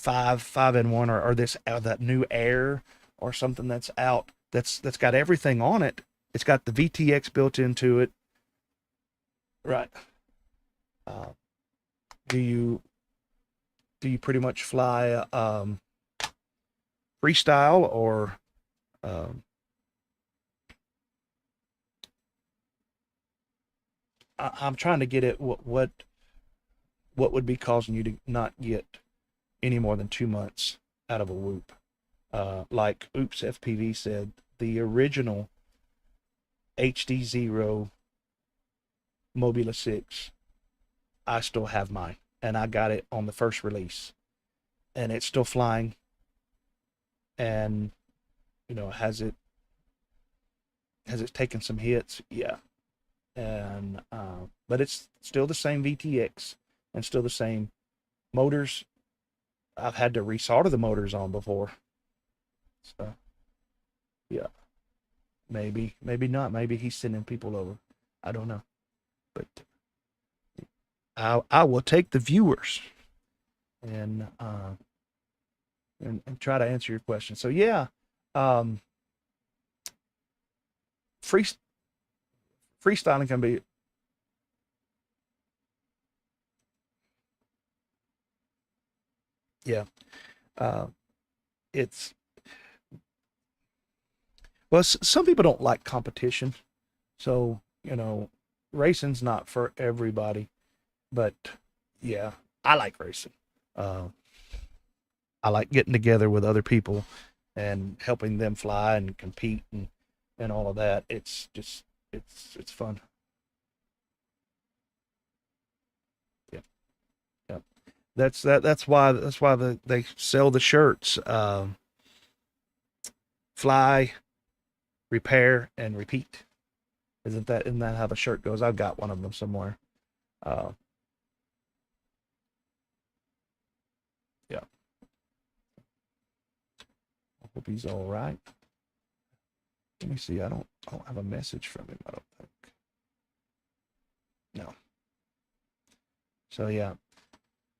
5-in-1, or this that new Air or something that's out, that's got everything on it. It's got the VTX built into it. Right. Do you pretty much fly freestyle, or I'm trying to get at what would be causing you to not get any more than 2 months out of a whoop. Like Oops FPV said, the original HDzero Mobula 6, I still have mine, and I got it on the first release, and it's still flying, and has it taken some hits? Yeah. And but it's still the same VTX and still the same motors. I've had to resolder the motors on before. So yeah, maybe not. Maybe he's sending people over. I don't know, but I will take the viewers and try to answer your question. So yeah, freestyling can be it's well, some people don't like competition, so racing's not for everybody. But yeah, I like racing. I like getting together with other people and helping them fly and compete, and and all of that. It's just, it's fun. Yeah. Yeah. That's why they sell the shirts. Fly, repair, and repeat. Isn't that how the shirt goes? I've got one of them somewhere. Yeah. I hope he's all right. Let me see. I don't have a message from him, I don't think. No. So yeah.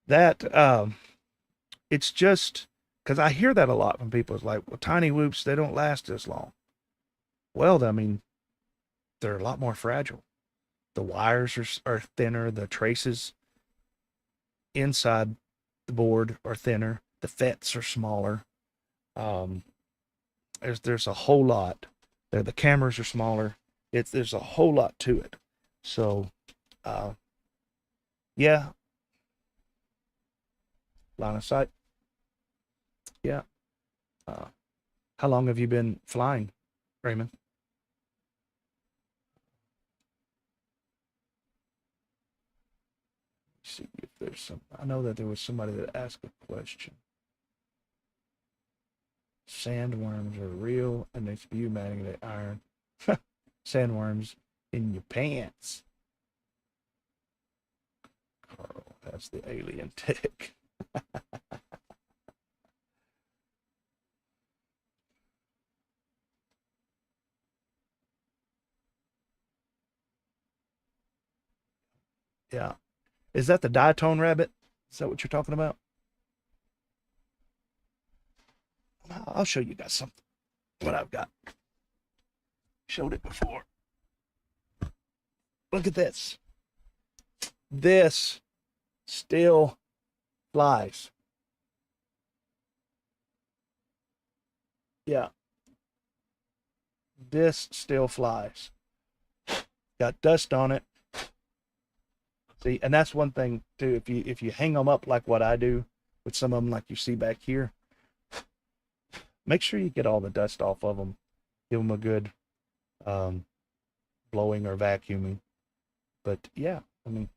That it's just because I hear that a lot from people. It's like, well, TinyWhoops, they don't last as long. Well, I mean, they're a lot more fragile. The wires are thinner. The traces inside the board are thinner. The FETs are smaller. There's a whole lot. The cameras are smaller. There's a whole lot to it. So, yeah. Line of sight. Yeah. How long have you been flying, Raymond? See if there's some. I know that there was somebody that asked a question. Sandworms are real and they spew magnetic iron. Sandworms in your pants. Carl has the alien tick. Yeah. Is that the diatone rabbit? Is that what you're talking about? I'll show you guys something. What I've got. Showed it before. Look at this. This still flies. Yeah. This still flies. Got dust on it. See, and that's one thing too. If you hang them up like what I do with some of them, like you see back here, make sure you get all the dust off of them. Give them a good blowing or vacuuming. But yeah, I mean,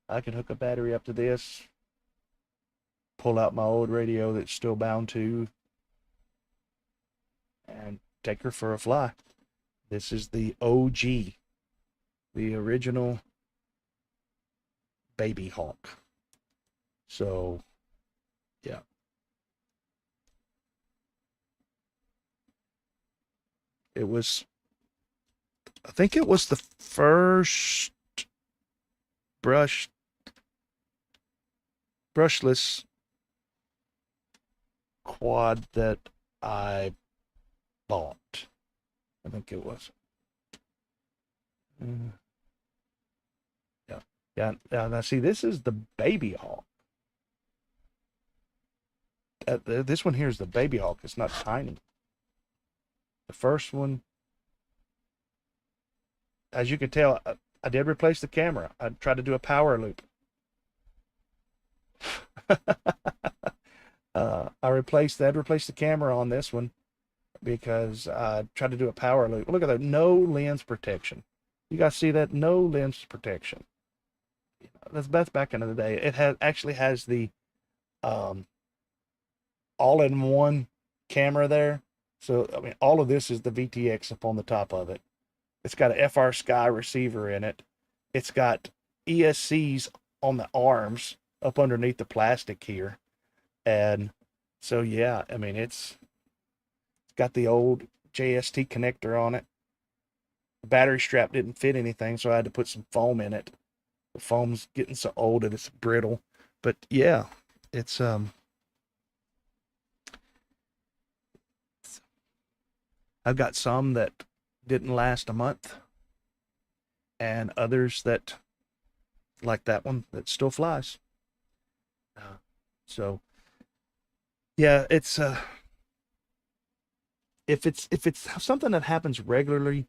I can hook a battery up to this, pull out my old radio that's still bound to, and take her for a fly. This is the OG, the original Baby Hawk. So, yeah. It was, I think it was the first brushless quad that I bought. I think it was. Yeah. Now see, this is the Baby Hawk. This one here is the Baby Hawk. It's not tiny. The first one, as you can tell, I did replace the camera. I tried to do a power loop. I replaced the camera on this one because I tried to do a power loop. Look at that, no lens protection. You guys see that? No lens protection. That's back into the day. It actually has the all-in-one camera there. So I mean, all of this is the VTX up on the top of it. It's got an FR Sky receiver in it. It's got ESCs on the arms up underneath the plastic here. And so, yeah, I mean, it's got the old JST connector on it. The battery strap didn't fit anything, so I had to put some foam in it. The foam's getting so old that it's brittle. But yeah, it's I've got some that didn't last a month, and others that, like that one, that still flies. So yeah, it's if it's something that happens regularly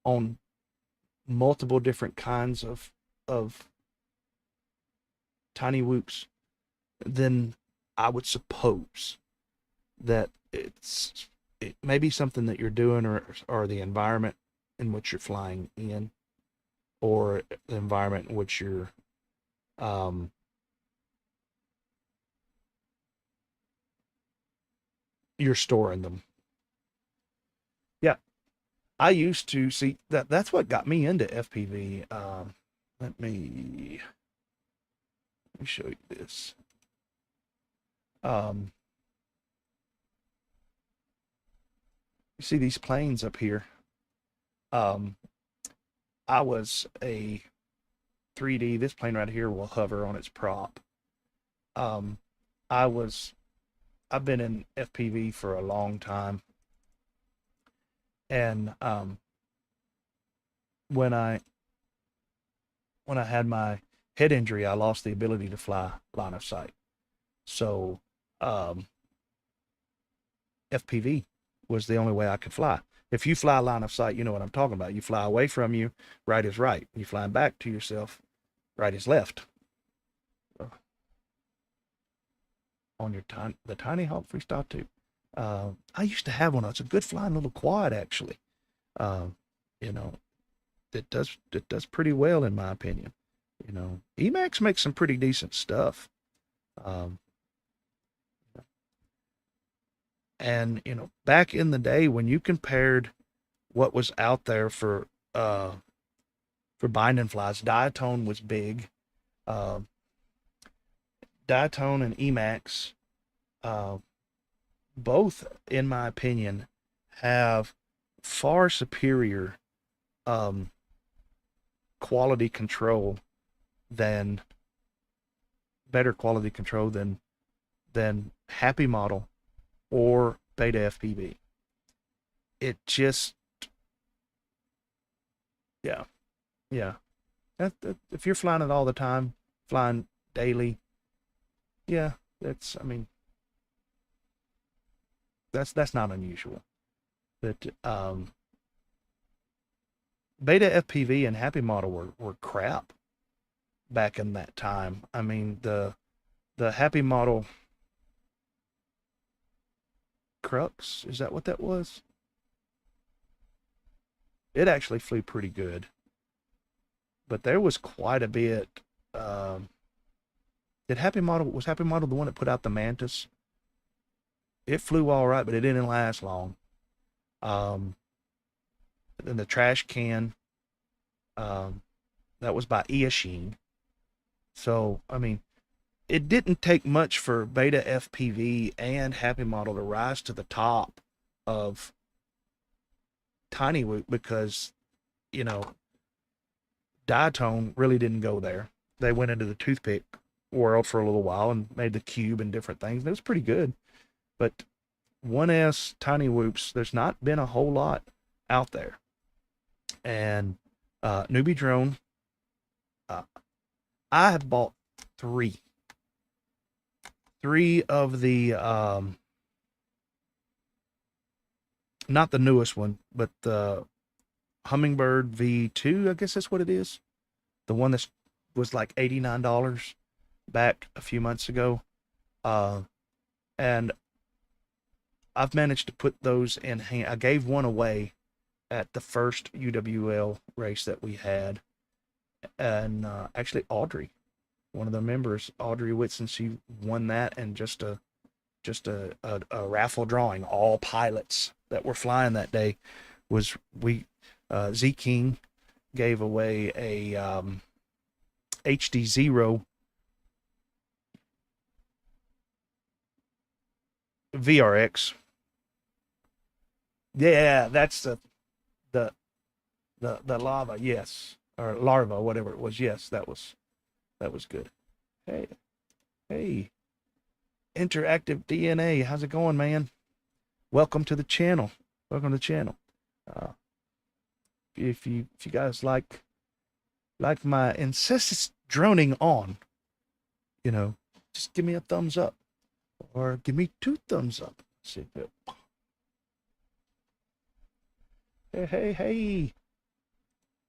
on multiple different kinds of TinyWhoops, then I would suppose that it's it may be something that you're doing, or the environment in which you're flying in, or the environment in which you're storing them. Yeah, I used to see that's what got me into FPV. Let me show you this. You see these planes up here? I was a 3D. This plane right here will hover on its prop. I've been in FPV for a long time, and when I had my head injury, I lost the ability to fly line of sight. So FPV was the only way I could fly. If you fly line of sight, you know what I'm talking about. You fly away from you, right is right. You fly back to yourself, right is left. On your the TinyWhoop Freestyle 2. I used to have one. It's a good flying little quad, actually. You know, it does pretty well in my opinion. You know, Emax makes some pretty decent stuff. And you know, back in the day when you compared what was out there for binding flies, Diatone was big. Diatone and Emax, both, in my opinion, have far superior quality control than Happy Model or Beta FPV. It just, yeah. If you're flying it all the time, flying daily, yeah, that's not unusual. But Beta FPV and Happy Model were crap back in that time. I mean, the Happy Model Crux, is that what that was? It actually flew pretty good, but there was quite a bit. Was Happy Model the one that put out the Mantis? It flew all right, but it didn't last long. Then the Trash Can, that was by Eachine. So, I mean, it didn't take much for Beta FPV and Happy Model to rise to the top of TinyWhoop because, you know, Diatone really didn't go there. They went into the toothpick world for a little while and made the cube and different things. And it was pretty good. But 1S TinyWhoops, there's not been a whole lot out there. And Newbie Drone, I have bought three of the not the newest one, but the Hummingbird V2, I guess that's what it is. The one that was like $89 back a few months ago. And I've managed to put those in hand. I gave one away at the first UWL race that we had. And actually Audrey, one of the members, Audrey Whitson, she won that, and just a raffle drawing. All pilots that were flying that day was Z King gave away a HDzero VRX. Yeah, that's the lava, yes, or larva, whatever it was. Yes, that was good. Hey, Interactive DNA, how's it going, man? Welcome to the channel. If you guys like my incessant droning on, you know, just give me a thumbs up, or give me 2 thumbs up. See if it... Hey,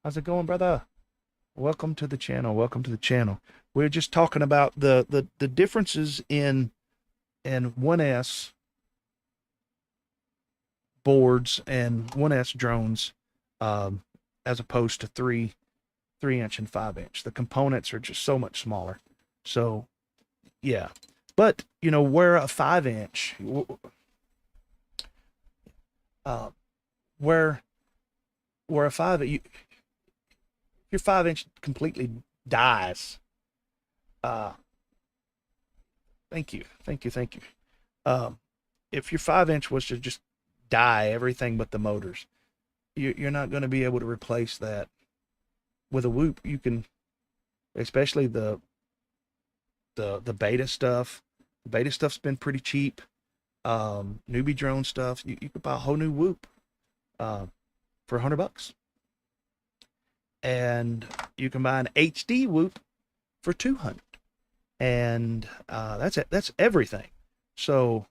how's it going, brother? Welcome to the channel. We're just talking about the differences in 1S boards and 1S drones, as opposed to 3-inch and 5-inch. The components are just so much smaller. So, yeah. But, you know, where a 5-inch, where a 5, your 5-inch completely dies. Thank you. If your 5-inch was to just die everything but the motors, you're not going to be able to replace that. With a Whoop, you can, especially the beta stuff. The beta stuff's been pretty cheap. Newbie drone stuff, you could buy a whole new Whoop for $100. And you can buy an HD Whoop for $200. And that's it. That's everything. So,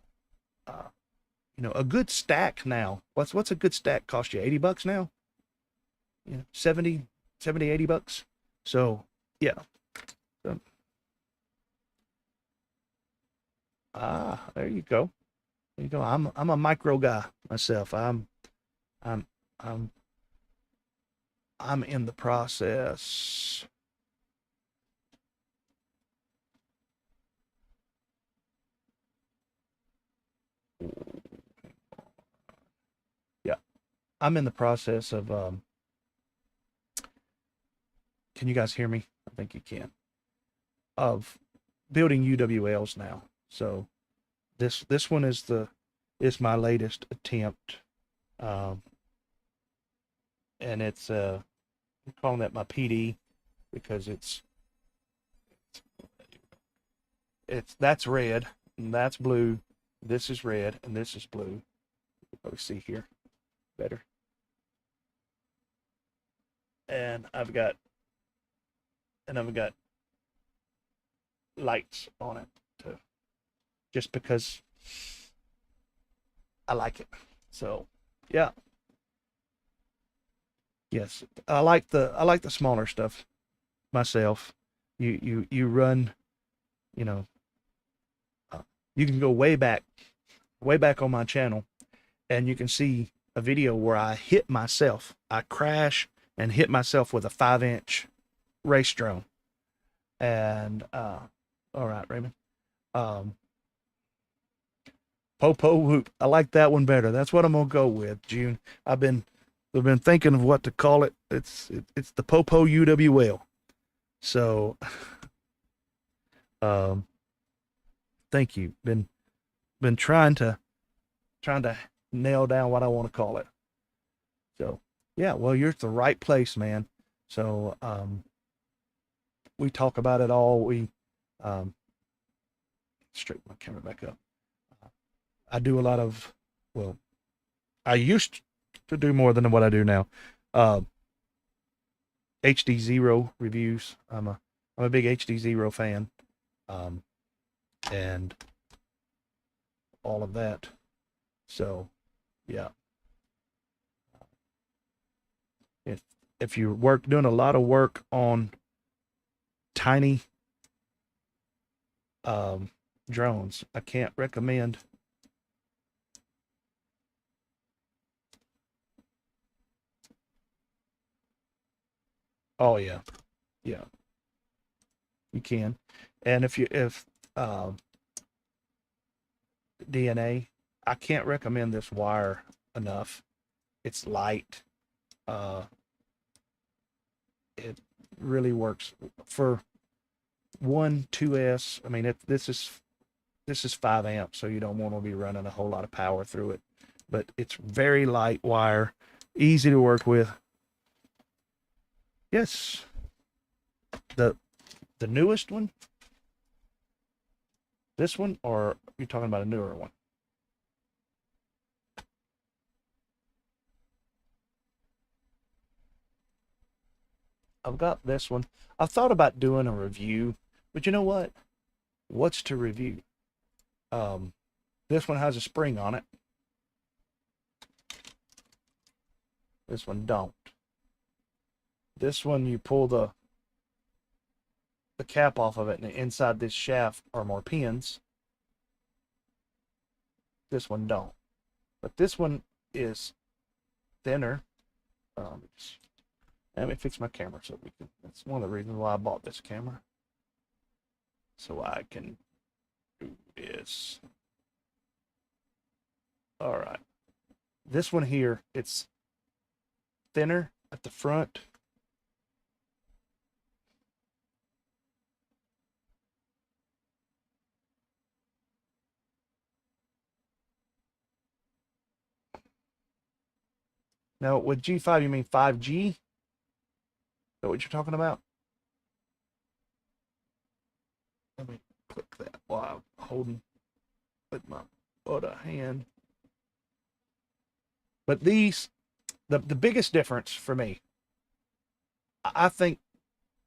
you know, a good stack now. What's a good stack cost you? $80 now? You know, 70, $80. So, yeah. There you go. There you go. I'm a micro guy myself. I'm in the process. Yeah. I'm in the process of can you guys hear me? I think you can. Of building UWLs now. So this one is my latest attempt. And it's I'm calling that my PD because that's red and that's blue. This is red and this is blue. You can probably see here better. And I've got lights on it too, just because I like it. So yeah. Yes, I like the smaller stuff myself. You run, you know, you can go way back on my channel, and you can see a video where I hit myself. I crash and hit myself with a 5-inch race drone. And all right, Raymond. Popo Whoop. I like that one better. That's what I'm gonna go with, June. I've been thinking of what to call it. It's the Popo UWL. So thank you. Been trying to nail down what I want to call it. So yeah, well, you're at the right place, man. So we talk about it all. We straighten my camera back up. I do a lot of, well, I used to do more than what I do now. HDzero reviews. I'm a big HDzero fan. And all of that. So yeah. If you're doing a lot of work on tiny drones, I can't recommend oh yeah, you can. And if DNA, I can't recommend this wire enough. It's light. It really works for 2S. I mean, this is 5 amps, so you don't want to be running a whole lot of power through it. But it's very light wire, easy to work with. Yes, the newest one. This one, or you're talking about a newer one? I've got this one. I've thought about doing a review, but you know what? What's to review? This one has a spring on it. This one don't. This one, you pull the cap off of it, and inside this shaft are more pins. This one don't. But this one is thinner. Let me fix my camera so we can. That's one of the reasons why I bought this camera. So I can do this. All right. This one here, it's thinner at the front. Now, with G5, you mean 5G? Is that what you're talking about? Let me click that while I'm holding with my other hand. But these, the biggest difference for me, I think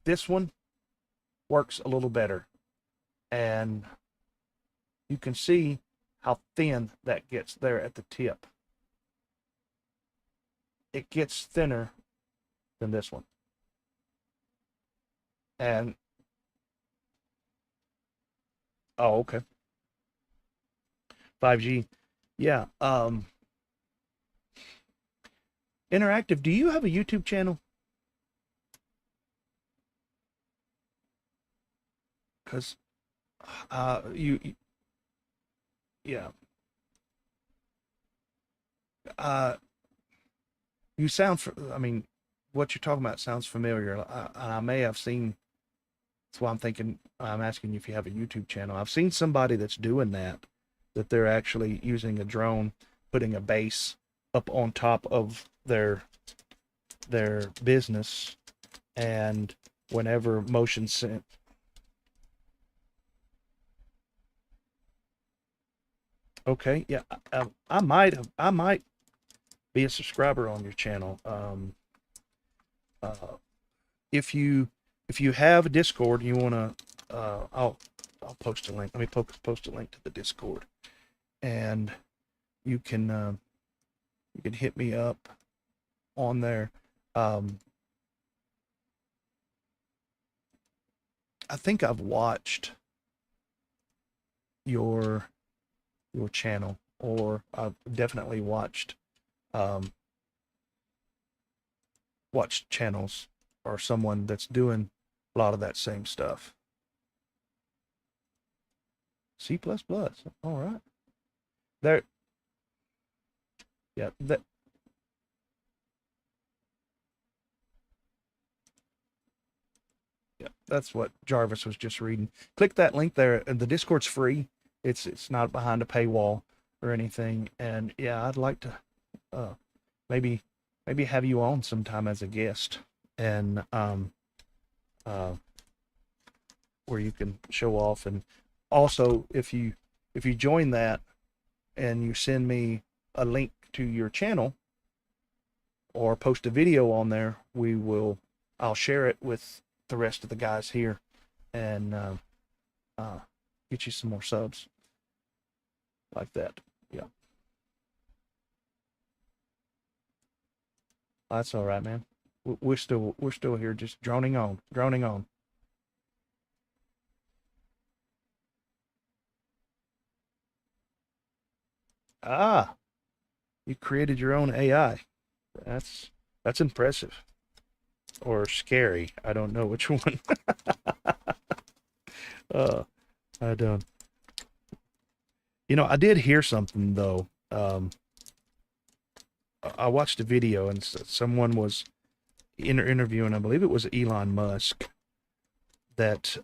this one works a little better. And you can see how thin that gets there at the tip. It gets thinner than this one. And oh, okay. 5G. Yeah. Interactive, do you have a YouTube channel? Because yeah. You sound, I mean, what you're talking about sounds familiar. I may have seen, that's why I'm asking you if you have a YouTube channel. I've seen somebody that's doing that they're actually using a drone, putting a base up on top of their business, and whenever motion sent. Okay, yeah, I might be a subscriber on your channel. If you have a Discord, you wanna, I'll post a link. Let me post a link to the Discord, and you can hit me up on there. I think I've watched your channel, or I've definitely watched channels or someone that's doing a lot of that same stuff. C++. All right. There. Yeah. That. Yeah. That's what Jarvis was just reading. Click that link there, and the Discord's free. It's not behind a paywall or anything. And yeah, I'd like to maybe have you on sometime as a guest, and where you can show off. And also, if you join that and you send me a link to your channel or post a video on there, I'll share it with the rest of the guys here, and get you some more subs like that. Yeah. That's all right, man. We're still here, just droning on. Ah, you created your own AI. That's impressive. Or scary. I don't know which one. I don't. I did hear something though. I watched a video, and someone was interviewing, I believe it was Elon Musk, that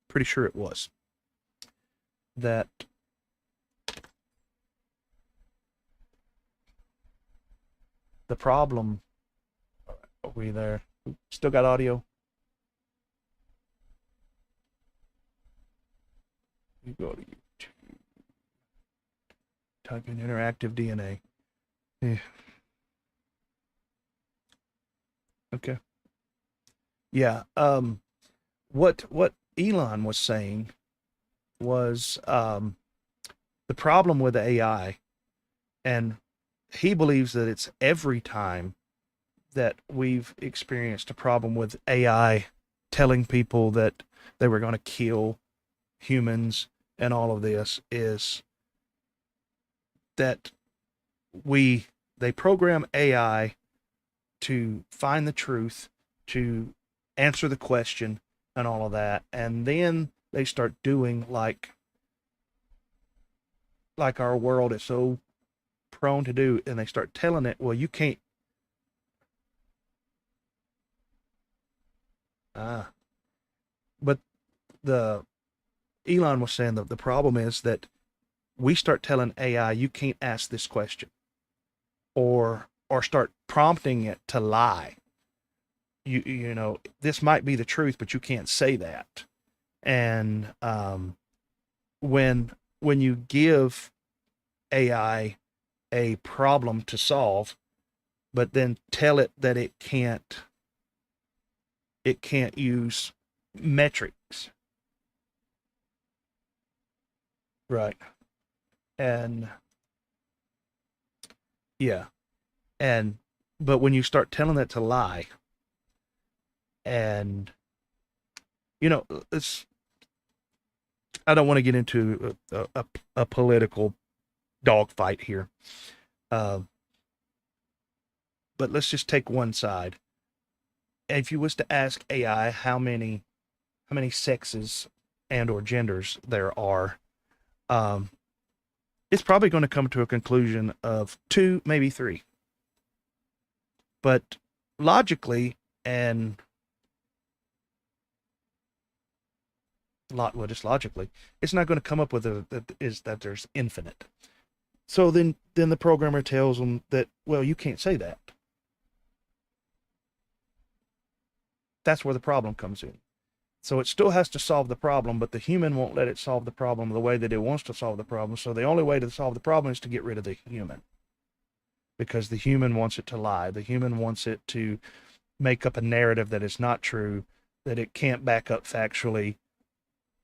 pretty sure it was, that the problem, are we there? Still got audio? You go to YouTube, type in interactive DNA. Yeah. Okay. Yeah. What Elon was saying was the problem with AI, and he believes that it's every time that we've experienced a problem with AI telling people that they were going to kill humans and all of this, is that they program AI to find the truth, to answer the question and all of that, and then they start doing like our world is so prone to do, and they start telling it, well, you can't. But the Elon was saying that the problem is that we start telling AI, you can't ask this question, or start prompting it to lie. You know, this might be the truth, but you can't say that. And when you give AI a problem to solve, but then tell it that it can't use metrics, right? And yeah, but when you start telling it to lie, and you know, I don't want to get into a political dogfight here, but let's just take one side. If you was to ask AI how many sexes and or genders there are, it's probably going to come to a conclusion of 2, maybe 3. But logically and just logically, it's not going to come up with that there's infinite. So then the programmer tells them that, well, you can't say that. That's where the problem comes in. So it still has to solve the problem, but the human won't let it solve the problem the way that it wants to solve the problem. So the only way to solve the problem is to get rid of the human, because the human wants it to lie. The human wants it to make up a narrative that is not true, that it can't back up factually,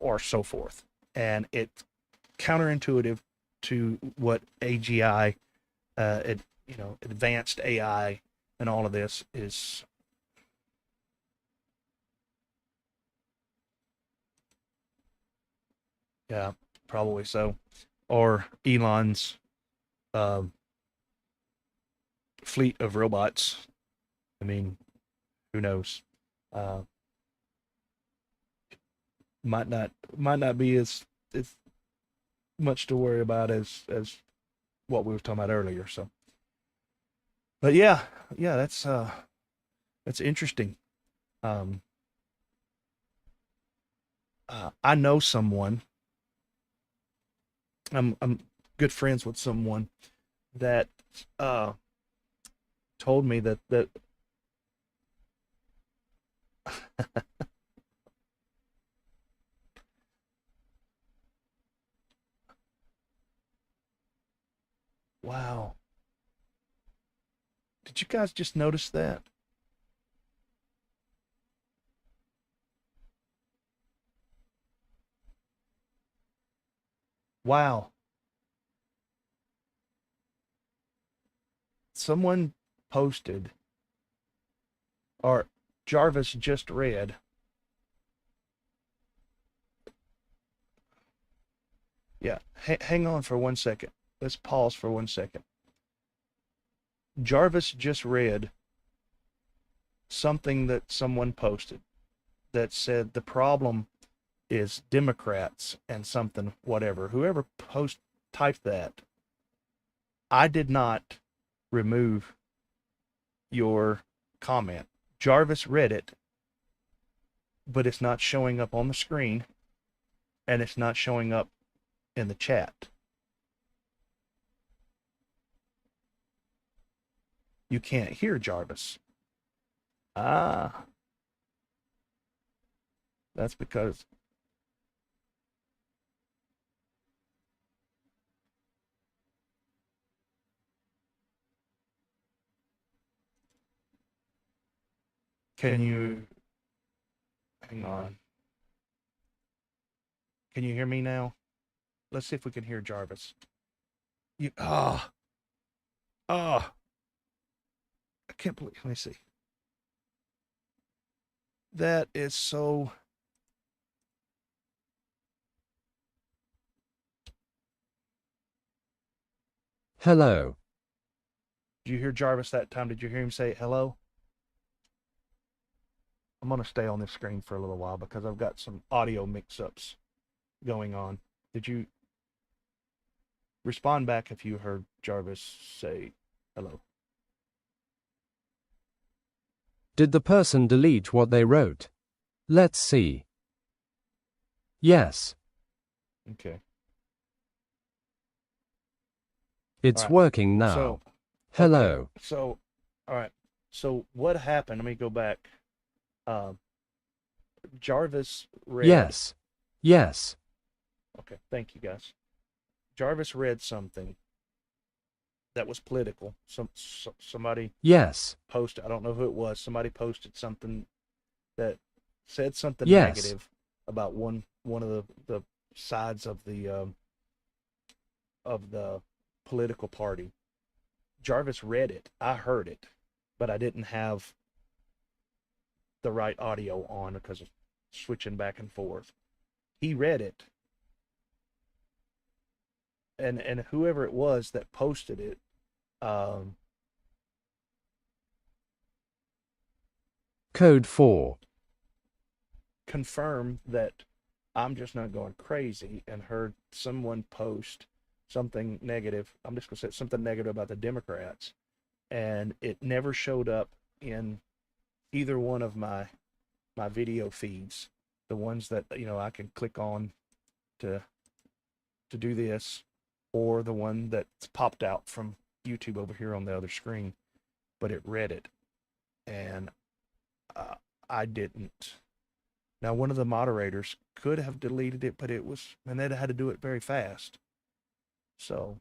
or so forth. And it's counterintuitive to what AGI, advanced AI and all of this is. Yeah, probably so. Or Elon's fleet of robots. I mean, who knows? Might not be as much to worry about as what we were talking about earlier. So, but yeah, that's interesting. I know someone. I'm good friends with someone that told me that wow. Did you guys just notice that? Wow. Someone posted, or Jarvis just read, yeah, hang on for 1 second. Let's pause for 1 second. Jarvis just read something that someone posted that said the problem is Democrats and something, whatever. Whoever typed that, I did not remove your comment. Jarvis read it, but it's not showing up on the screen, and it's not showing up in the chat. You can't hear Jarvis. Ah. That's because can you hang on. Can you hear me now? Let's see if we can hear Jarvis. I can't believe. Let me see. That is so.
Hello.
Did you hear Jarvis that time? Did you hear him say hello? I'm going to stay on this screen for a little while because I've got some audio mix-ups going on. Did you respond back if you heard Jarvis say hello?
Did the person delete what they wrote? Let's see. Yes.
Okay.
It's
All right.
working now.
So,
Hello.
okay. So, all right. So what happened? Let me go back. Jarvis read.
Yes. Yes.
Okay. Thank you, guys. Jarvis read something that was political. Somebody
Yes.
posted. I don't know who it was. Somebody posted something that said something
Yes.
negative about one of the sides of the political party. Jarvis read it. I heard it, but I didn't have the right audio on because of switching back and forth. He read it, and whoever it was that posted it,
Code 4.
confirmed that I'm just not going crazy and heard someone post something negative. I'm just going to say something negative about the Democrats, and it never showed up in either one of my video feeds, the ones that I can click on to do this, or the one that's popped out from YouTube over here on the other screen, but it read it, and I didn't. Now, one of the moderators could have deleted it, but and they had to do it very fast. So,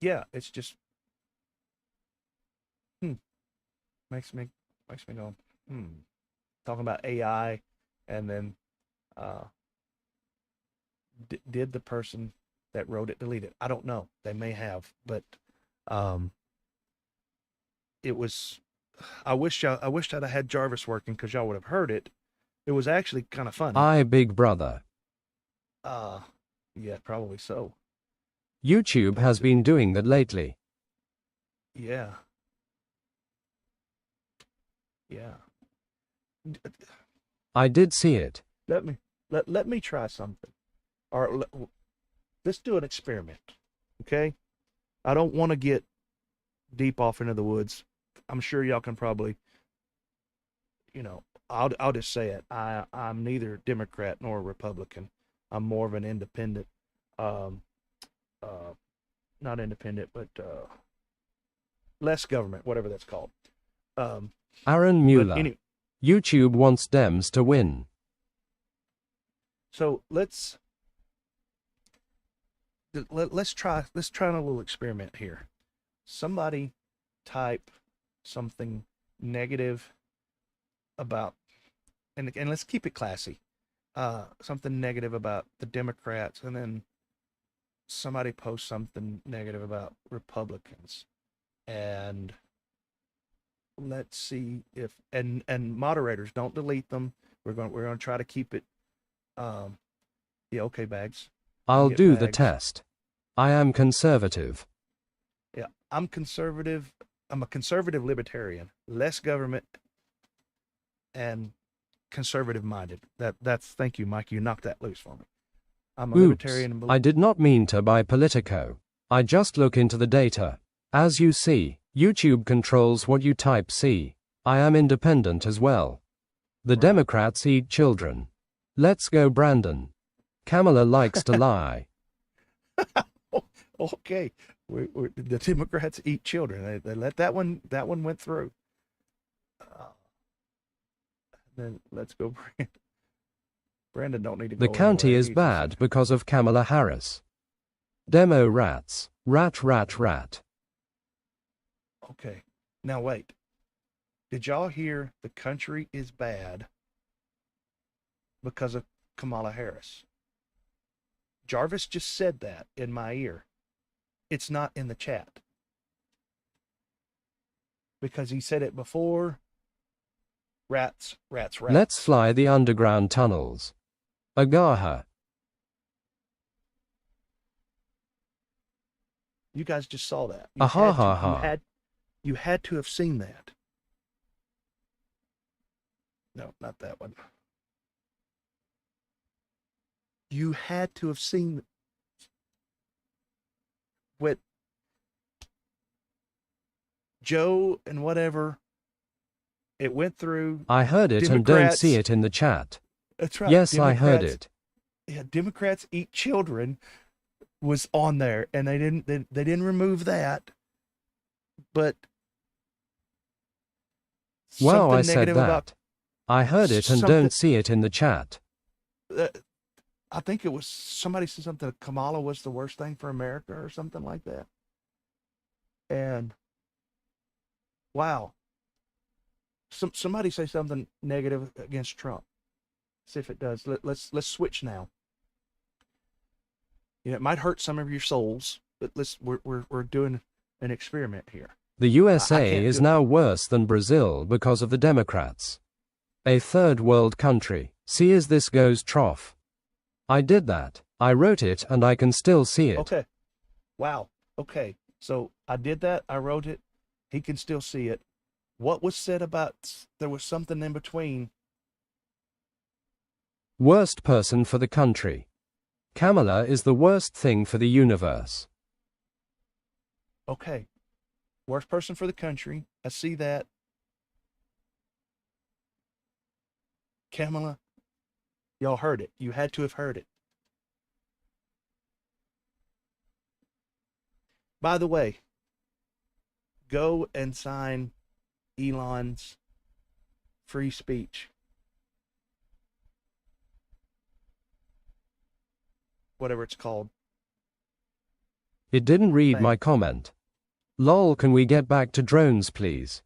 yeah, it's just, makes me go, talking about AI, and then, did the person that wrote it delete it? I don't know. They may have, but, it was, I wish I'd have had Jarvis working because y'all would have heard it. It was actually kind of funny.
Big brother.
Yeah, probably so.
YouTube has been doing that lately.
Yeah. Yeah.
I did see it.
Let me try something. Or let's do an experiment. Okay? I don't want to get deep off into the woods. I'm sure y'all can probably, I'll just say it. I'm neither Democrat nor Republican. I'm more of an independent, not independent, but less government, whatever that's called.
Aaron Mueller. YouTube wants Dems to win.
So let's try a little experiment here. Somebody type something negative about, and let's keep it classy. Something negative about the Democrats, and then somebody posts something negative about Republicans, and let's see if and moderators, don't delete them. We're going to try to keep it. Yeah, okay, Bags.
I'll do the
Bags.
test. I am conservative.
Yeah, I'm conservative. I'm a conservative libertarian, less government, and conservative minded. That's thank you, Mike. You knocked that loose for me. I'm a libertarian.
I did not mean to buy Politico. I just look into the data. As you see, YouTube controls what you type. See, I am independent as well. The
Right.
Democrats eat children. Let's go, Brandon. Kamala likes to lie.
Okay, the Democrats eat children. They let that one went through. Then let's go, Brandon. Brandon don't need to go
The county
anywhere.
is bad because of Kamala Harris. Demo rats. Rat, rat, rat.
Okay, now wait. Did y'all hear the country is bad because of Kamala Harris? Jarvis just said that in my ear. It's not in the chat. Because he said it before. Rats, rats, rats.
Let's fly the underground tunnels. Agaha.
You guys just saw that. You had to have seen that. No, not that one. You had to have seen what Joe and whatever it went through.
I heard it and don't see it in the chat.
That's right.
Yes, I heard it.
Yeah, Democrats Eat Children was on there, and they didn't remove that. But
wow, I
something
said
negative
that.
about
I heard it and don't see it in the chat.
I think it was somebody said something. Kamala was the worst thing for America or something like that. And wow, somebody say something negative against Trump. See if it does. Let's switch now. You know, it might hurt some of your souls, but we're doing an experiment here.
The USA is now worse than Brazil because of the Democrats. A third world country. See as this goes trough. I did that. I wrote it and I can still see it.
Okay. Wow. Okay. So I did that. I wrote it. He can still see it. What was said about there was something in between?
Worst person for the country. Kamala is the worst thing for the universe.
Okay. Worst person for the country. I see that. Kamala, y'all heard it. You had to have heard it. By the way, go and sign Elon's free speech. Whatever it's called.
It didn't read
Thanks.
my comment. Lol, can we get back to drones, please?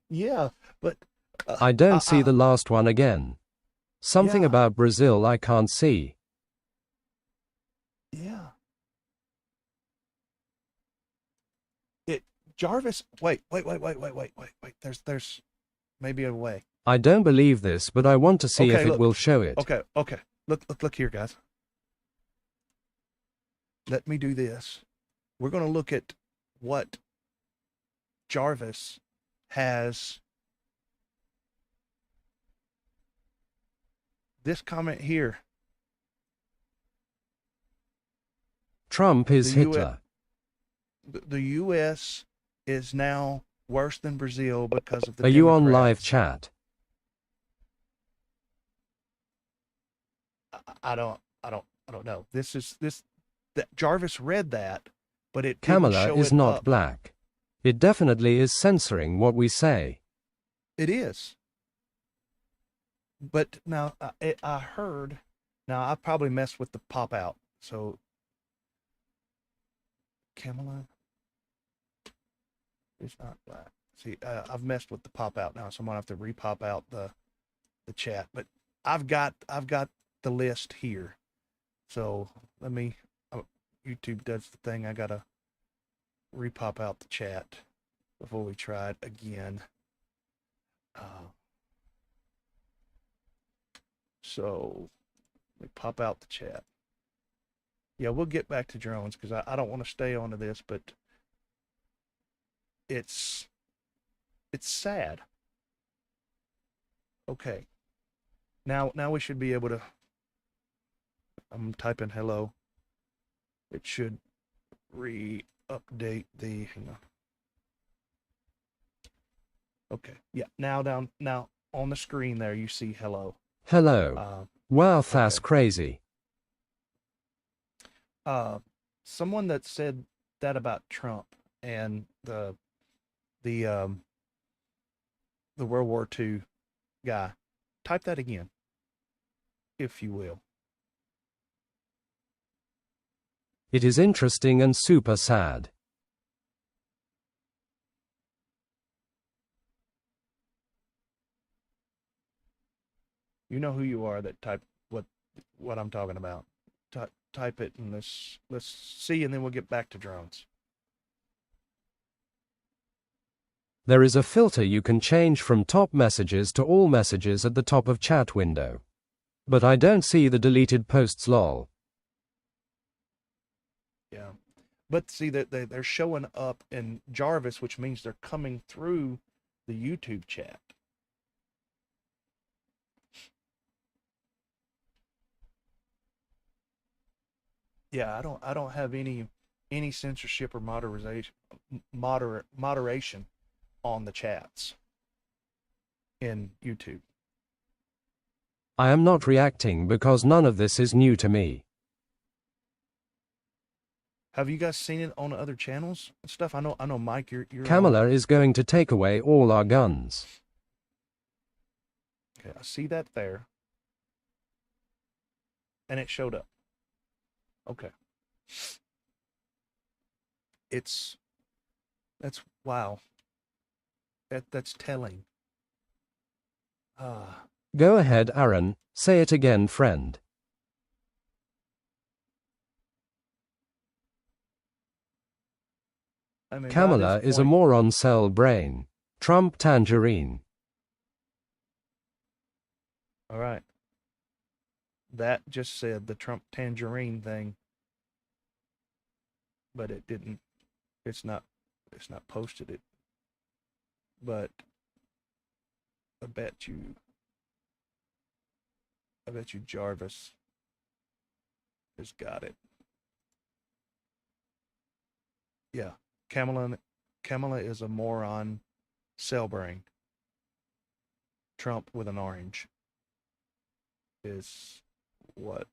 Yeah, but
I don't see the last one again. Something about Brazil I can't see.
Yeah. Jarvis, wait. There's maybe a way.
I don't believe this, but I want to see if it will show it.
Okay. Look here, guys. Let me do this. We're going to look at what Jarvis has. This comment here.
Trump is Hitler.
The U.S. is now worse than Brazil because of the
Are you on
Democrats.
live chat?
I don't know. That Jarvis read that, but it didn't
Kamala
show
is
it
not
up.
black. It definitely is censoring what we say.
It is. But now I heard. Now I probably messed with the pop out. So Kamala is not black. See, I've messed with the pop out now, so I'm gonna have to re-pop out the chat. But I've got the list here. So let me. YouTube does the thing. I gotta re-pop out the chat before we try it again. So let me pop out the chat. Yeah, we'll get back to drones because I don't want to stay onto this, but it's sad. Okay. Now we should be able to. I'm typing hello. It should re-update the. Hang on. Okay. Yeah. Now on the screen there you see hello.
Hello. Wow, that's crazy.
Someone that said that about Trump and the World War II guy. Type that again, if you will.
It is interesting and super sad.
You know who you are that type what I'm talking about. Type it and let's see, and then we'll get back to drones.
There is a filter you can change from top messages to all messages at the top of chat window. But I don't see the deleted posts lol.
But see that they're showing up in Jarvis, which means they're coming through the YouTube chat. Yeah, I don't have any censorship or moderation on the chats in YouTube.
I am not reacting because none of this is new to me.
Have you guys seen it on other channels and stuff? I know, Mike, you're
Kamala is going to take away all our guns.
Okay, I see that there. And it showed up. Okay. That's wow. That's telling.
Go ahead, Aaron, say it again, friend.
I mean,
Kamala is a moron cell brain. Trump tangerine.
All right. That just said the Trump tangerine thing, but it didn't. It's not posted it. But I bet you Jarvis has got it. Yeah. Kamala is a moron cell brain. Trump with an orange is what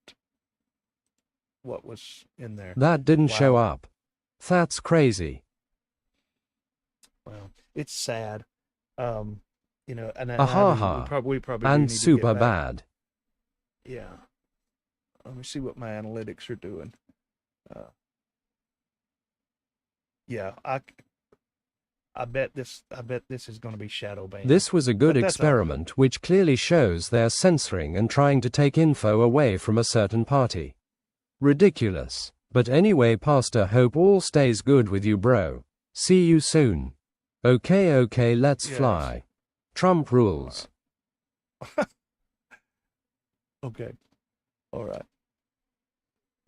was in there.
That didn't show up. That's crazy.
Well, it's sad. You know, and we probably
and
need
super
to get back.
bad.
Yeah. Let me see what my analytics are doing. Yeah, I bet this is going to be shadow banned.
This was a good experiment which clearly shows they're censoring and trying to take info away from a certain party. Ridiculous. But anyway, Pastor, hope all stays good with you, bro. See you soon. Okay, let's fly. Trump rules.
Okay. All right.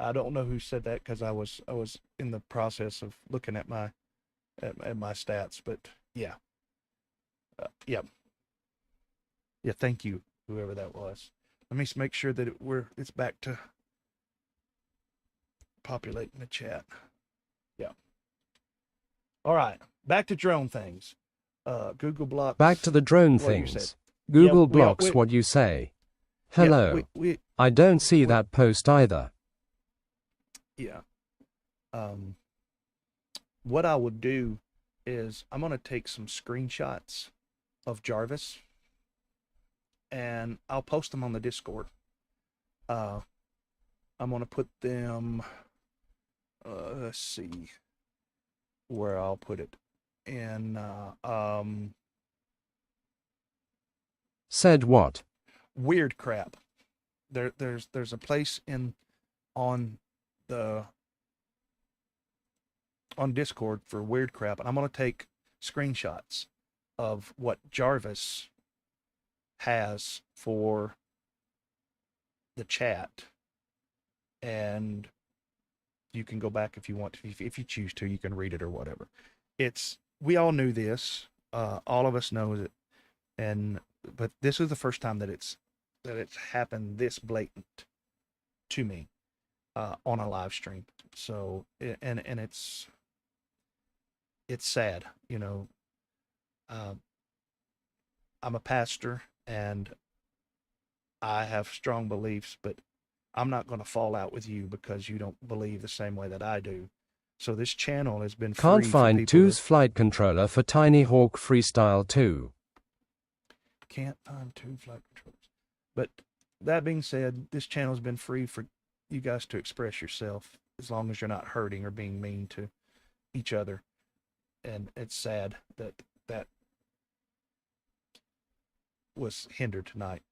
I don't know who said that because I was in the process of looking at my stats, but yeah. Yeah. Thank you, whoever that was. Let me make sure that it's back to populating the chat. Yeah. All right. Back to drone things. Google blocks.
Back to the drone things. Google blocks what you say. Hello. I don't see that post either.
Yeah. What I would do is I'm going to take some screenshots of Jarvis and I'll post them on the Discord. I'm going to put them, let's see where I'll put it. In,
Said what?
Weird crap. There's a place on Discord for weird crap, and I'm going to take screenshots of what Jarvis has for the chat, and you can go back if you want to, if you choose to, you can read it or whatever. We all knew this, all of us know it, but this is the first time that it's happened this blatant to me on a live stream. So and it's sad, you know. I'm a pastor and I have strong beliefs, but I'm not going to fall out with you because you don't believe the same way that I do. So this channel has been free.
Can't find Two's flight controller for TinyHawk Freestyle 2.
Can't find two flight controllers. But that being said, this channel has been free for you guys to express yourself as long as you're not hurting or being mean to each other. And it's sad that that was hindered tonight.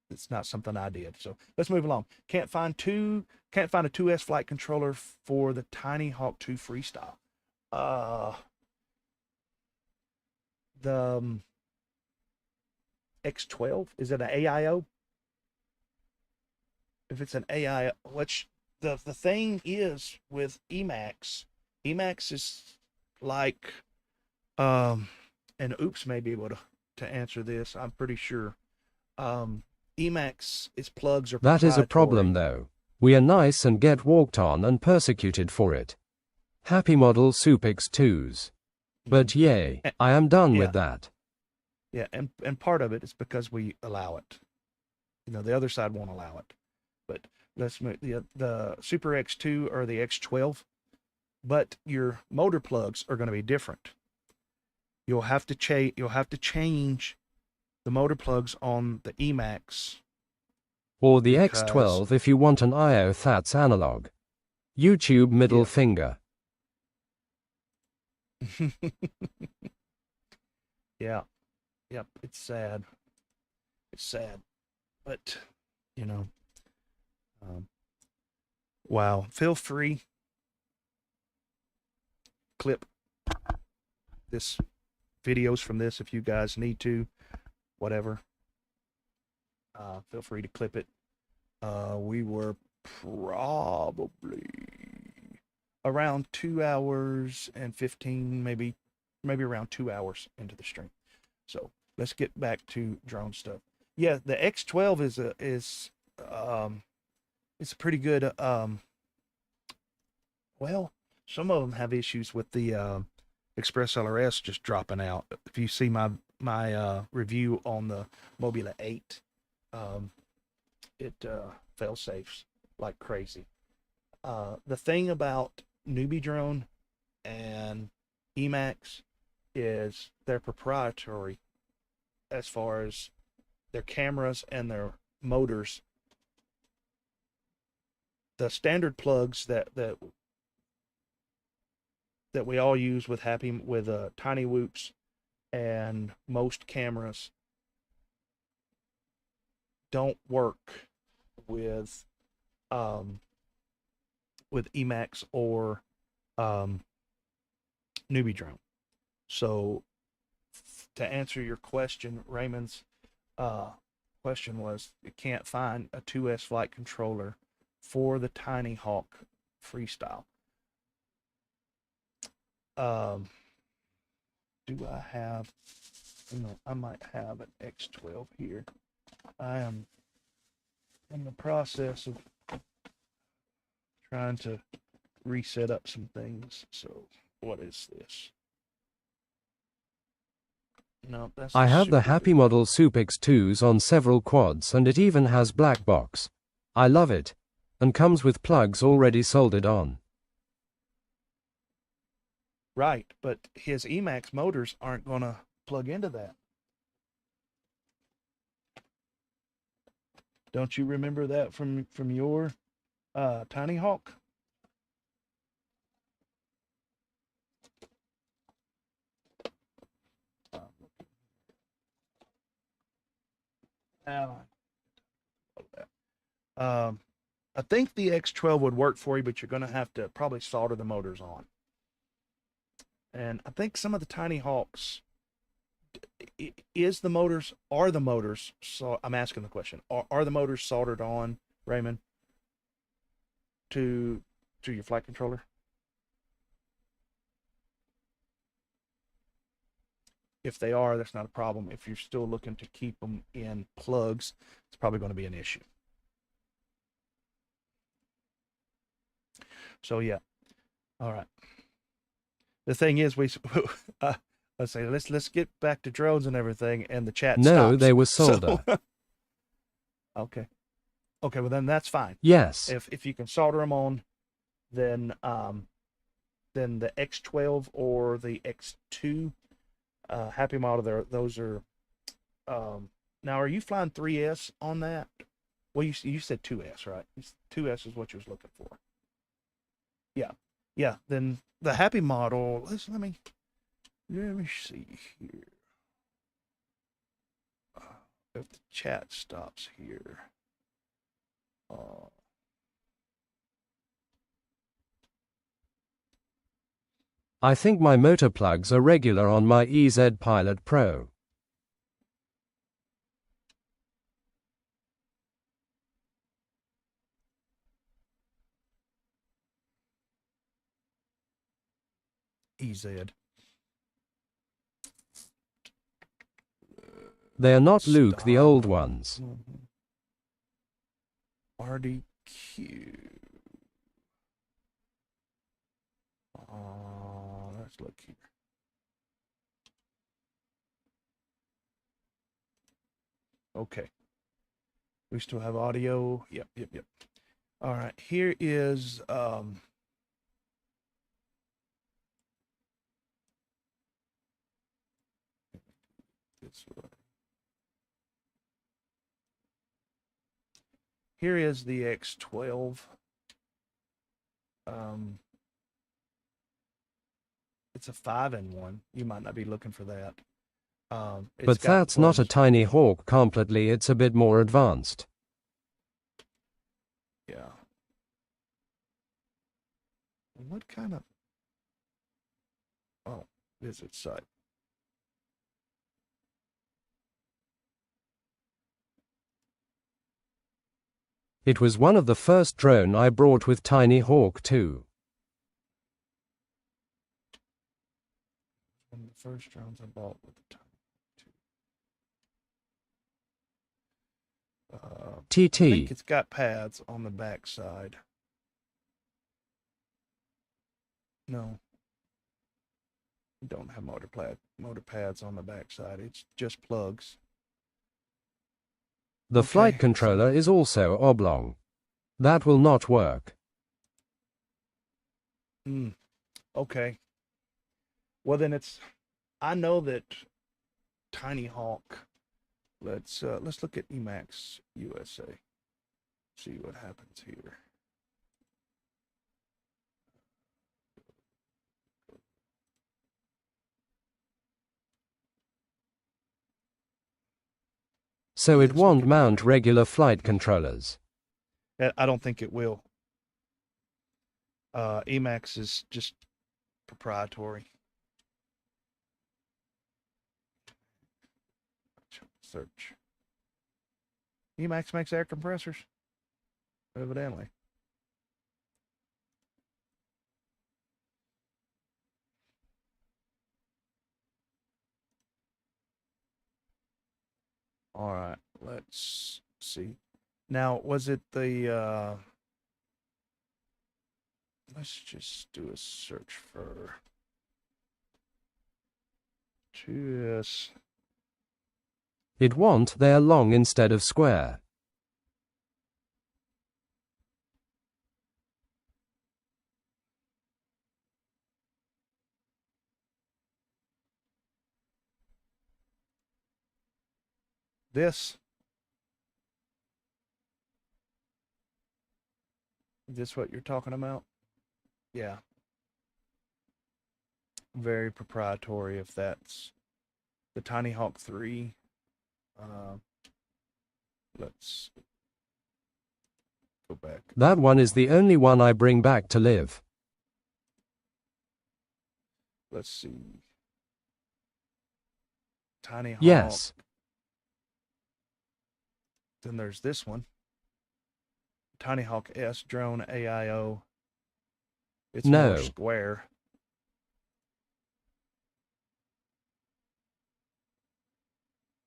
It's not something I did. So let's move along. Can't find a 2S flight controller for the TinyHawk 2 Freestyle. The X12, is it an AIO? If it's an AIO, the thing is with Emacs is like, and Oops may be able to answer this. I'm pretty sure. Emacs, its plugs are
That is a problem,
proprietary.
though. We are nice and get walked on and persecuted for it. Happy model Soup X2s. But yay, I am done
Yeah.
with that.
Yeah, and part of it is because we allow it. You know, the other side won't allow it. But let's move the Super X2 or the X12. But your motor plugs are going to be different. You'll have to change the motor plugs on the Emacs.
Or the
Because-
X12 if you want an IO that's analog. YouTube middle finger.
Yeah. Yep. It's sad. It's sad. But, you know, wow. Feel free. Clip this videos from this if you guys need to. Whatever. Feel free to clip it. We were probably around 2 hours and 15, maybe around 2 hours into the stream. So let's get back to drone stuff. Yeah, the X12 is it's pretty good. Well, some of them have issues with the Express LRS just dropping out. If you see my review on the Mobula 8, it fail safes like crazy. The thing about Newbie Drone and Emacs is they're proprietary as far as their cameras and their motors. The standard plugs that we all use with TinyWhoops and most cameras don't work with Emacs or Newbie Drone. So to answer your question, Raymond's question was, you can't find a 2S flight controller for the Tiny Hawk Freestyle. Do I have, I might have an X12 here. I am in the process of trying to reset up some things. So what is this? No, that's
I have the
Super
Happy Model Soup X2s on several quads and it even has black box. I love it. And comes with plugs already soldered on.
Right, but his Emacs motors aren't going to plug into that. Don't you remember that from your Tiny Hawk? I think the X12 would work for you, but you're going to have to probably solder the motors on. And I think some of the Tiny Hawks, are the motors, so I'm asking the question, are the motors soldered on, Raymond, to your flight controller? If they are, that's not a problem. If you're still looking to keep them in plugs, it's probably going to be an issue. So yeah, all right. The thing is, let's get back to drones and everything, and the chat
No,
stops.
they were solder.
So, okay, well then that's fine.
Yes.
If you can solder them on, then the X12 or the X2 Happy Model, those are. Now, are you flying 3S on that? Well, you said 2S, right? 2S is what you was looking for. Yeah. Then the Happy Model. Let me see here. If the chat stops here.
I think my motor plugs are regular on my EZ Pilot Pro.
EZ.
They are not Luke the
Stop.
old ones.
RDQ. Let's look here. Okay. We still have audio. Yep. All right. Here is this way. Here is the X12. It's a 5-in-1. You might not be looking for that.
But that's not a Tiny Hawk completely, it's a bit more advanced.
Yeah. What kind of... Oh, visit site.
It was one of the first drone I brought with Tiny Hawk too.
One of the first drones I bought with the Tiny Hawk 2. I think
TT.
it's got pads on the back side. No. We don't have motor pads on the back side. It's just plugs.
The
Okay,
flight controller is also oblong. That will not work.
Okay. Well, then I know that Tiny Hawk. Let's look at Emacs USA. See what happens here.
So it
Yes, we
won't
can-
mount regular flight controllers.
I don't think it will. Emacs is just proprietary. Search. Emacs makes air compressors, evidently. All right, let's see. Now, was it the, let's just do a search for 2S.
It won't, they are long instead of square.
This. Is this what you're talking about? Yeah. Very proprietary if that's the Tiny Hawk 3. Let's go back.
That one is the only one I bring back to live.
Let's see. Tiny Hawk.
Yes.
Then there's this one. Tiny Hawk S drone AIO. It's
No.
more square.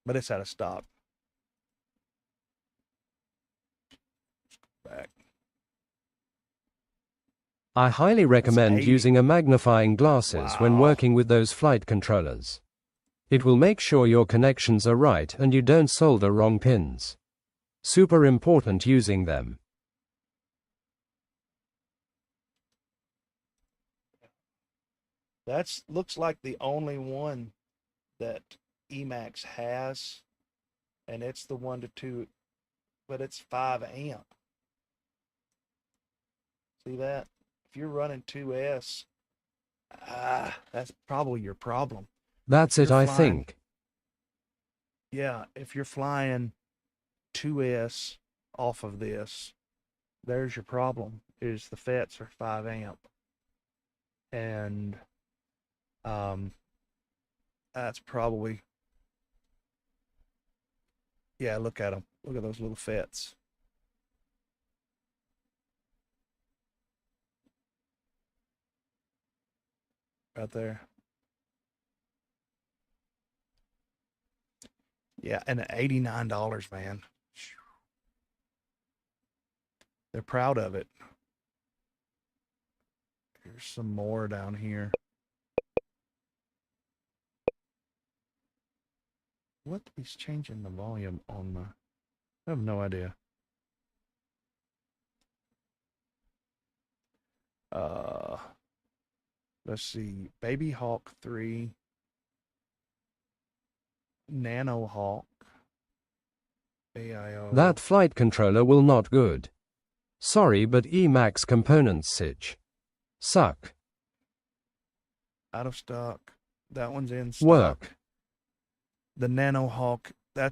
But it's out of stock. Back.
I highly recommend
80.
using a magnifying glasses when
Wow.
working with those flight controllers. It will make sure your connections are right and you don't solder wrong pins. Super important using them.
That's looks like the only one that Emacs has, and it's the 1 to 2, but it's 5 amp. See that? If you're running 2S, that's probably your problem.
That's it,
You're
I
flying.
think.
Yeah, if you're flying 2S off of this, there's your problem, is the FETs are 5 amp. And that's probably, yeah, look at them. Look at those little FETs. right there. Yeah, and $89, man. They're proud of it. Here's some more down here. What is changing the volume on my... I have no idea. Let's see. Baby Hawk 3. Nano Hawk. AIO.
That flight controller will not good. Sorry, but Emacs components suck.
Out of stock. That one's in stock.
Work.
The Nano Hawk, I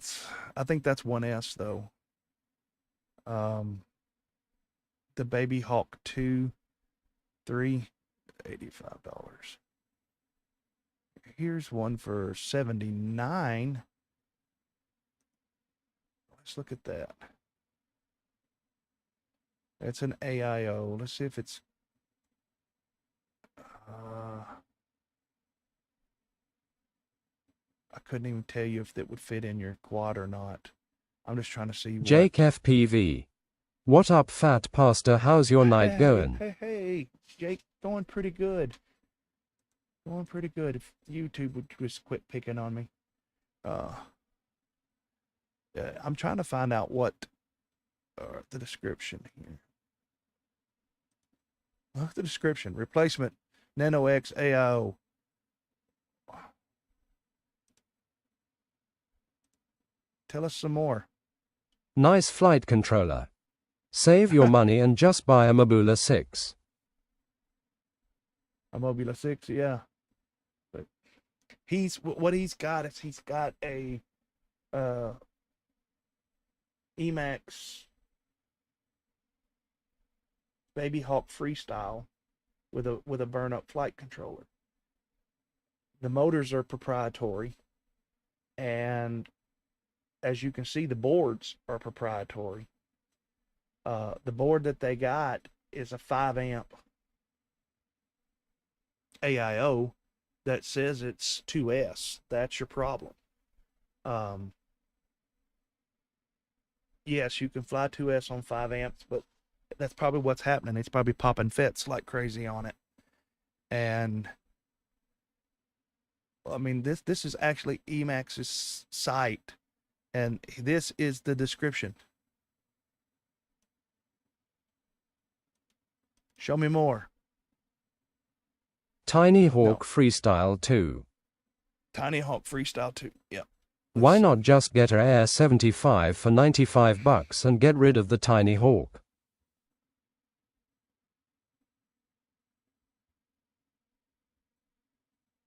think that's 1S though. The Baby Hawk 2, 3, $85. Here's one for $79. Let's look at that. It's an AIO. Let's see if it's I couldn't even tell you if that would fit in your quad or not. I'm just trying to see what...
Jake FPV. What up, PhatPastor? How's your night going?
Hey, Jake, going pretty good. Going pretty good. If YouTube would just quit picking on me. I'm trying to find out what the description here. Look at the description. Replacement Nano X AIO. Tell us some more.
Nice flight controller. Save your money and just buy a Mobula 6.
A Mobula 6, yeah. But what he's got is he's got a Emacs Baby Hawk Freestyle with a burn up flight controller. The motors are proprietary, and as you can see, the boards are proprietary. The board that they got is a 5-amp AIO that says it's 2S. That's your problem. Yes, you can fly 2S on 5 amps, but that's probably what's happening. It's probably popping fits like crazy on it. And I mean, this is actually Emacs's site, and this is the description. Show me more.
TinyHawk Freestyle 2.
TinyHawk Freestyle 2. Yep.
Why not just get a Air 75 for $95 and get rid of the TinyHawk?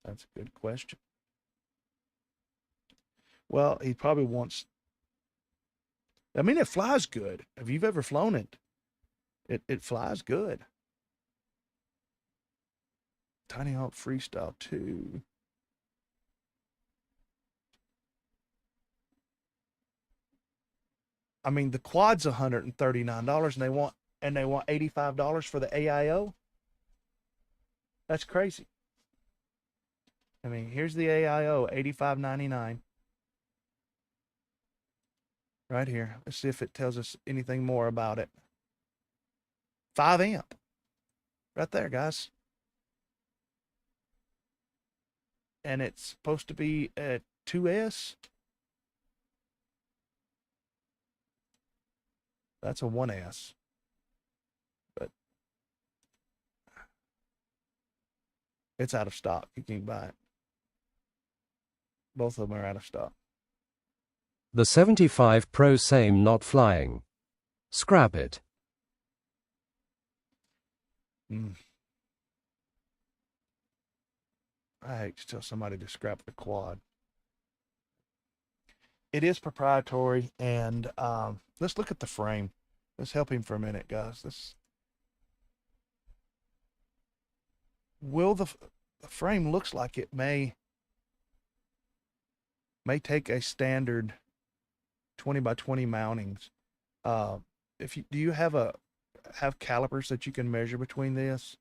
That's a good question. Well, he probably wants... I mean, it flies good. If you've ever flown it, it flies good. TinyHawk Freestyle 2. I mean, the quad's $139, and they want $85 for the AIO. That's crazy. I mean, here's the AIO, $85.99. Right here. Let's see if it tells us anything more about it. 5 amp. Right there, guys. And it's supposed to be a 2S. That's a 1S. But it's out of stock. You can't buy it. Both of them are out of stock.
The 75 Pro same not flying. Scrap it.
I hate to tell somebody to scrap the quad. It is proprietary, and let's look at the frame. Let's help him for a minute, guys. The frame looks like it may take a standard 20 by 20 mountings. Do you have calipers that you can measure between this?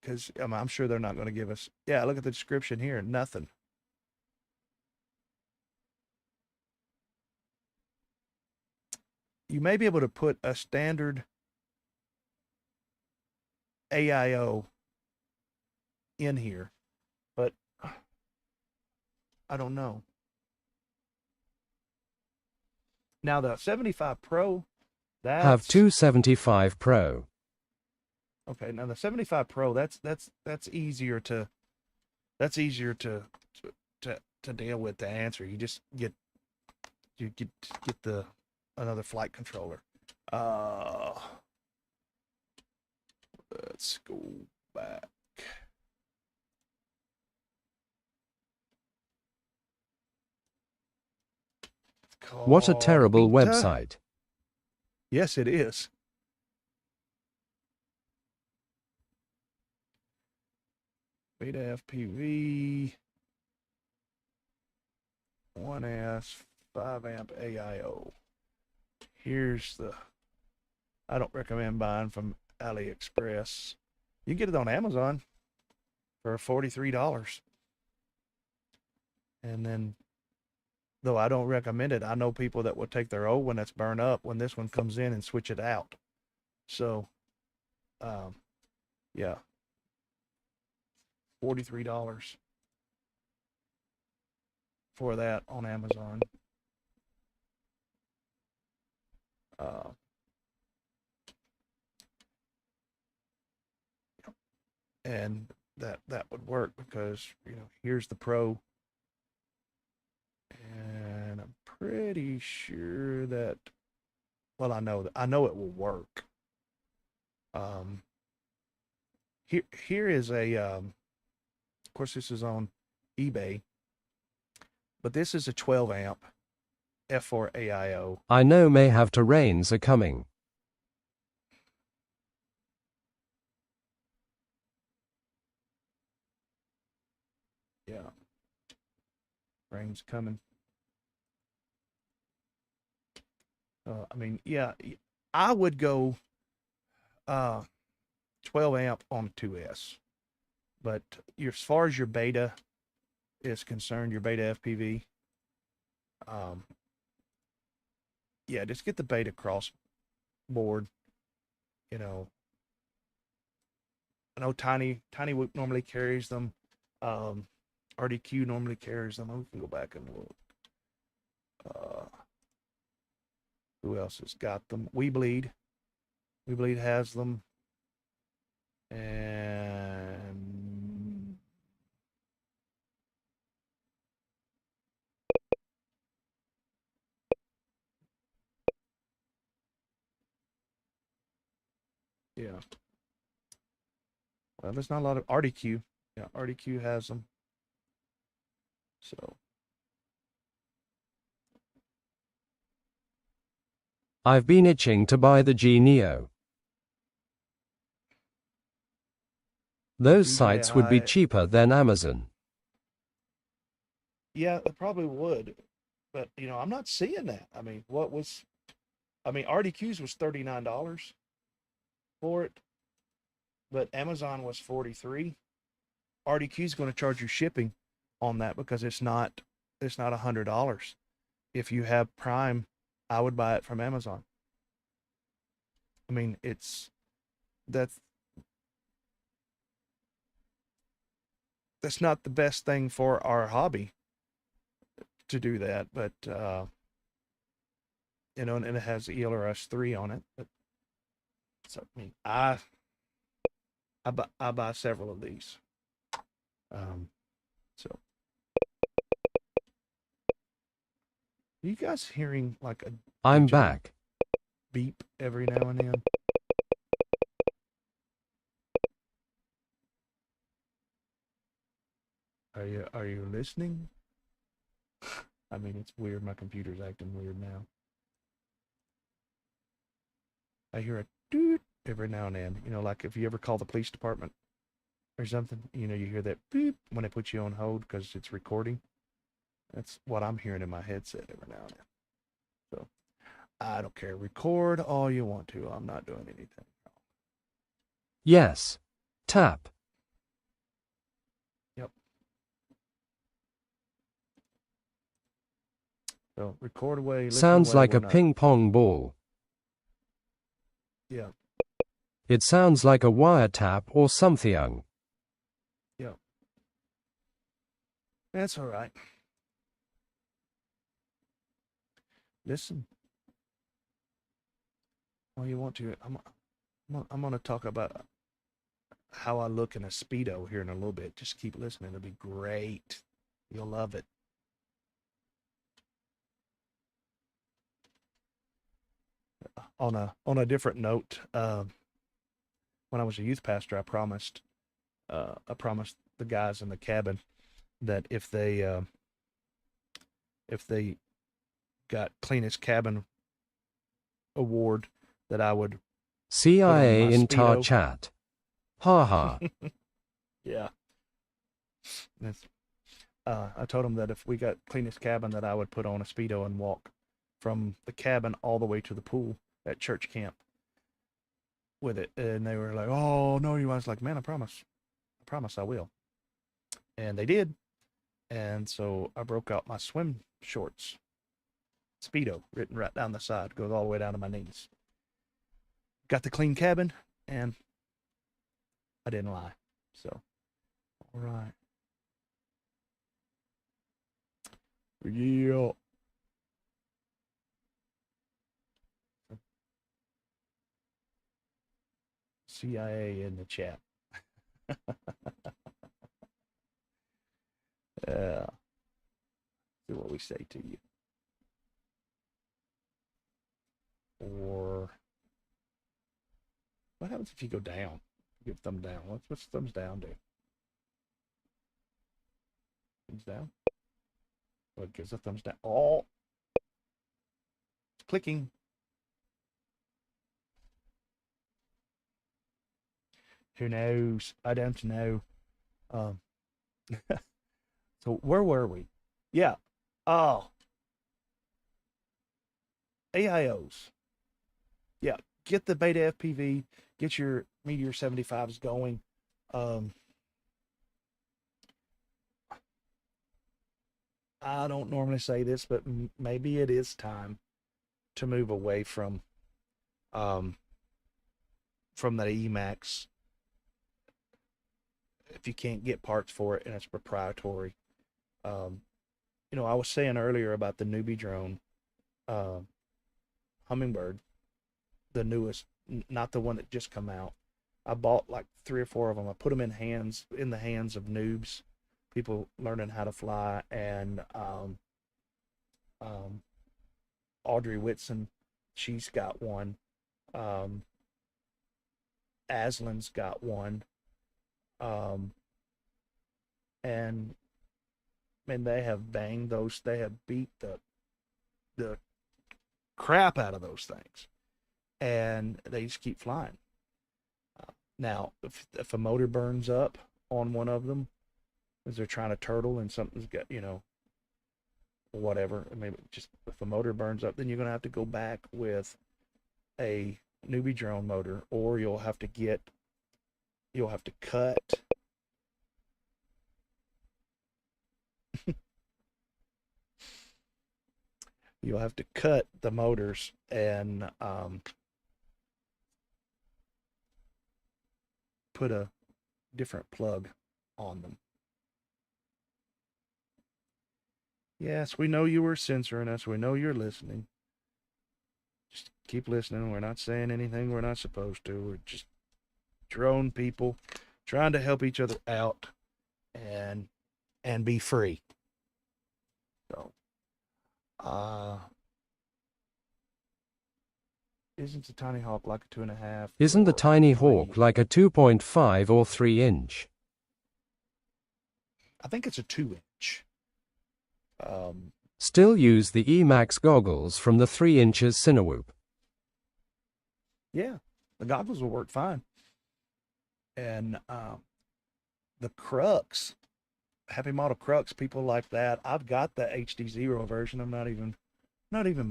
because I'm sure they're not going to give us. Yeah, look at the description here. Nothing. You may be able to put a standard AIO in here, but I don't know. Now the 75 Pro, that's
Have 275 Pro.
okay. Now the 75 Pro, that's easier to deal with, to answer. You just get the another flight controller. Let's go back.
What a terrible
Beta.
website.
Yes, it is. Beta FPV 1S 5 amp AIO. Here's the. I don't recommend buying from AliExpress. You can get it on Amazon for $43. And then, though I don't recommend it, I know people that will take their old one that's burned up when this one comes in and switch it out. So, yeah, $43 for that on Amazon. And that would work because, you know, here's the Pro. And I'm pretty sure that, well, I know it will work. Here is a, of course this is on eBay, but this is a 12 amp F4 AIO.
I know may have to rains are coming.
Yeah. Rain's coming. I mean, yeah, I would go 12 amp on 2S. But as far as your beta is concerned, your beta FPV, yeah, just get the beta cross board. You know, I know TinyWhoop normally carries them. RDQ normally carries them. We can go back and look. Who else has got them? WeBleed has them. And yeah. Well, there's not a lot of RDQ. Yeah, RDQ has them. So
I've been itching to buy the G Neo. Those sites would be
DJI.
cheaper than Amazon.
Yeah, it probably would. But, you know, I'm not seeing that. I mean, RDQ's was $39 for it, but Amazon was $43. RDQ's going to charge you shipping on that because it's not $100. If you have Prime, I would buy it from Amazon. I mean, that's not the best thing for our hobby to do that, but you know, and it has ELRS 3 on it. But so I mean, I buy several of these. So are you guys hearing like a
I'm
digital
back.
beep every now and then? Are you listening? I mean, it's weird. My computer's acting weird now. I hear a doot every now and then. You know, like if you ever call the police department or something, you know, you hear that beep when they put you on hold because it's recording. That's what I'm hearing in my headset every now and then. So I don't care. Record all you want to. I'm not doing anything.
Yes. Tap.
So record away. Listen
Sounds
away,
like
we're
a
not-
ping pong ball.
Yeah.
It sounds like a wiretap or something.
Yeah. That's all right. Listen. Well, you want to. I'm going to talk about how I look in a Speedo here in a little bit. Just keep listening. It'll be great. You'll love it. On a different note, when I was a youth pastor, I promised the guys in the cabin that if they got cleanest cabin award, that I would
CIA
my
in tar
Speedo.
chat. Ha ha.
Yeah. I told them that if we got cleanest cabin, that I would put on a Speedo and walk from the cabin all the way to the pool at church camp with it. And they were like, "Oh no, you." I was like, "Man, I promise I will." And they did. And so I broke out my swim shorts, Speedo, written right down the side, goes all the way down to my knees. Got the clean cabin, and I didn't lie. So, all right. Yeah. CIA in the chat. See what we say to you. Or what happens if you go down? Give thumb down. What's thumbs down do? Thumbs down? What gives a thumbs down? Oh, it's clicking. Who knows? I don't know. So where were we? Yeah. Oh. AIOs. Yeah. Get the beta FPV. Get your Meteor 75s going. I don't normally say this, but maybe it is time to move away from the Emacs. If you can't get parts for it and it's proprietary. I was saying earlier about the newbie drone, Hummingbird, the newest, not the one that just come out. I bought like 3 or 4 of them. I put them in the hands of noobs, people learning how to fly, and Audrey Whitson, she's got one. Aslan's got one. And they have banged those. They have beat the crap out of those things, and they just keep flying. Now, if a motor burns up on one of them, as they're trying to turtle and something's got, whatever, maybe just if a motor burns up, then you're gonna have to go back with a newbie drone motor, or you'll have to cut. You'll have to cut the motors and put a different plug on them. Yes, we know you were censoring us. We know you're listening. Just keep listening. We're not saying anything we're not supposed to. We're just drone people trying to help each other out and be free. So, isn't the Tiny Hawk like a 2.5?
Isn't the
or
Tiny
3?
Hawk like a 2.5 or 3 inch?
I think it's a 2-inch.
Still use the Emacs goggles from the 3 inches TinyWhoop.
Yeah, the goggles will work fine. And the Crux, Happy Model Crux, people like that. I've got the HDzero version. I'm not even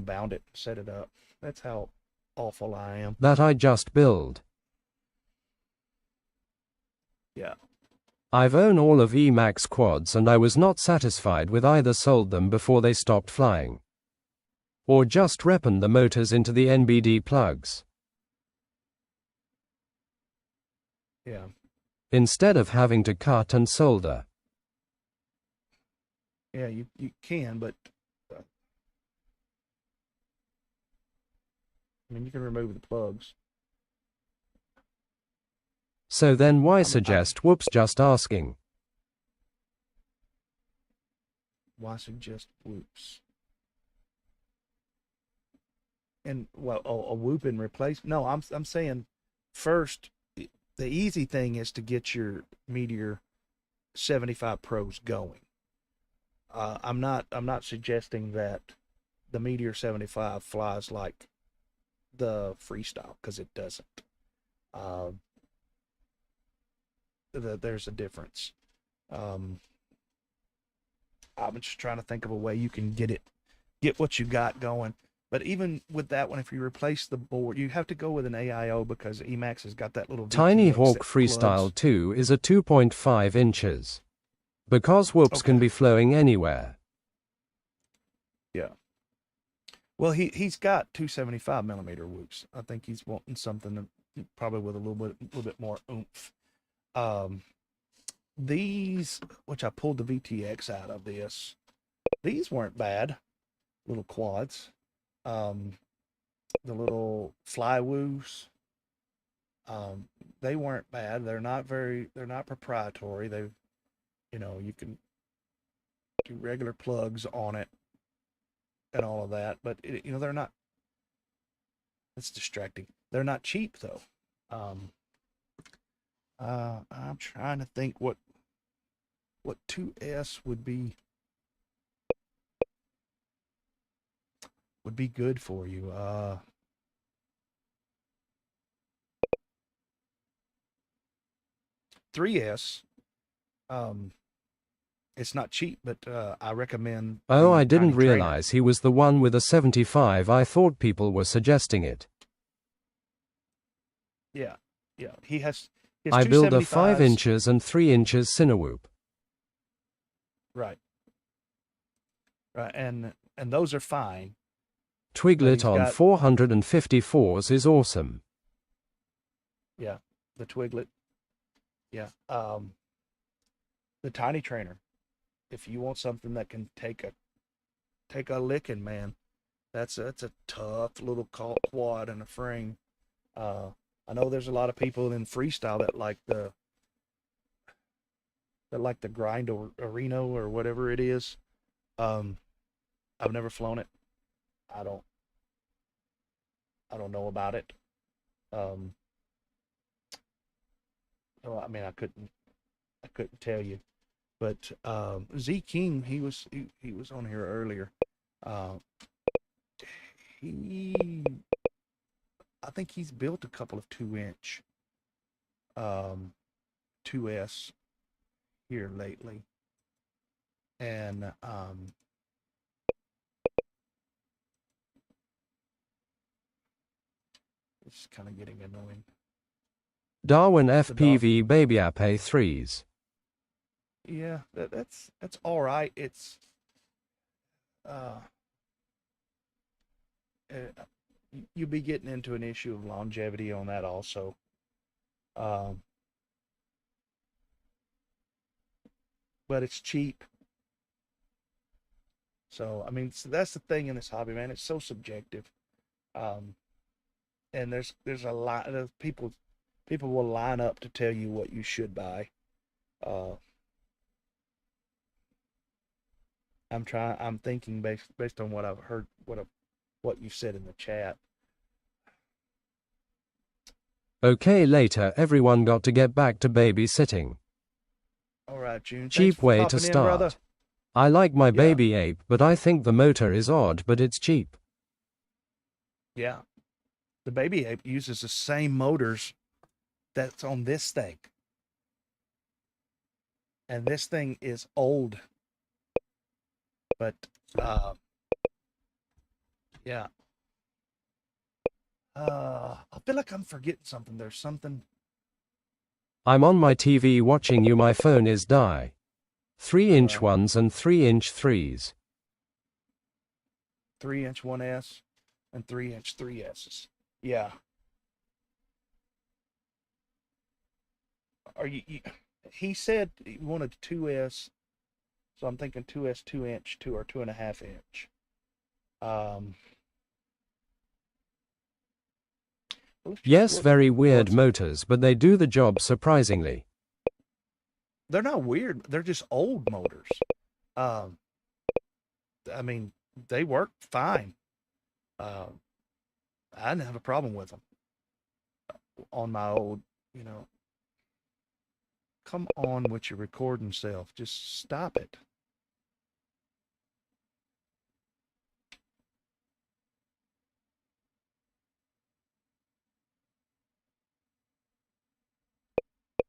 bound it, set it up. That's how awful I am.
That I just build.
Yeah.
I've owned all of Emacs quads and I was not satisfied with either, sold them before they stopped flying. Or just reppin the motors into the NBD plugs.
Yeah.
Instead of having to cut and solder.
Yeah, you can, but I mean, you can remove the plugs.
So then why suggest whoops? Just asking.
Why suggest whoops? And well, a whoop and replace? No, I'm saying first, the easy thing is to get your Meteor 75 Pros going. I'm not suggesting that the Meteor 75 flies like the Freestyle, because it doesn't. There's a difference. I'm just trying to think of a way you can get what you got going. But even with that one, if you replace the board, you have to go with an AIO, because Emax has got that little
TinyWhoop
that
Freestyle
plugs.
2 is a 2.5 inches. Because whoops can be flowing anywhere.
Yeah. Well, he's got 275 millimeter whoops. I think he's wanting something probably with a little bit more oomph. These, which I pulled the VTX out of this, these weren't bad. Little quads. The little flywoos. They weren't bad. They're not proprietary. They've, you can do regular plugs on it and all of that, but they're not, it's distracting. They're not cheap though. I'm trying to think what 2S would be good for you. 3S, it's not cheap, but I recommend.
Oh, I didn't
Tiny Trainer.
realize he was the one with a 75. I thought people were suggesting it.
Yeah. He has
I build a 5
275s.
inches and 3 inches TinyWhoop.
Right, and those are fine.
Twiglet on 454s is awesome.
Yeah, the Twiglet. Yeah, the Tiny Trainer. If you want something that can take a licking, man, that's a tough little quad and a frame. I know there's a lot of people in freestyle that like the grind or Reno or whatever it is. I've never flown it. I don't know about it. So I mean, I couldn't tell you. But Z King, he was on here earlier. I think he's built a couple of 2-inch 2S here lately, and it's kind of getting annoying.
Darwin FPV Baby App A3s.
Yeah, that's all right. It's you'll be getting into an issue of longevity on that also. But it's cheap. So I mean, that's the thing in this hobby, man. It's so subjective. And there's a lot of people will line up to tell you what you should buy. I'm thinking based on what I've heard, what you said in the chat.
Okay, later everyone got to get back to babysitting.
All right, June.
Cheap way to start. I like my baby ape, but I think the motor is odd, but it's cheap.
Yeah. The baby ape uses the same motors that's on this thing. And this thing is old. But yeah. I feel like I'm forgetting something. There's something.
I'm on my TV watching you. My phone is die. 3-inch ones and 3-inch 3s.
3-inch 1S and 3-inch 3Ss. Yeah. Are you he said he wanted 2S, so I'm thinking 2S 2-inch, 2 or 2.5 inch. Let's just
Yes,
look.
very weird
Let's-
motors, but they do the job surprisingly.
They're not weird. They're just old motors. I mean, they work fine. I didn't have a problem with them on my old, you know. Come on with your recording self. Just stop it.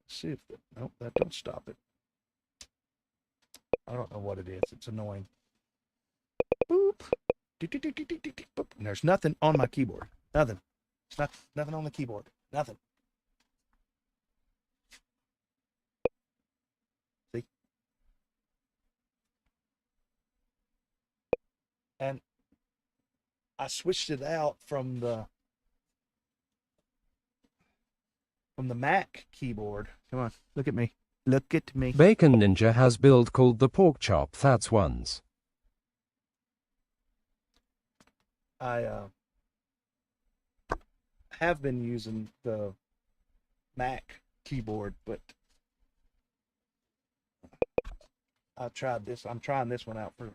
See if nope, that don't stop it. I don't know what it is. It's annoying. Boop. Boop. And there's nothing on my keyboard. Nothing. It's not nothing on the keyboard. Nothing. See? And I switched it out from the Mac keyboard. Come on, look at me. Look at me.
Bacon Ninja has build called the pork chop. That's ones.
I have been using the Mac keyboard, but I tried this. I'm trying this one out for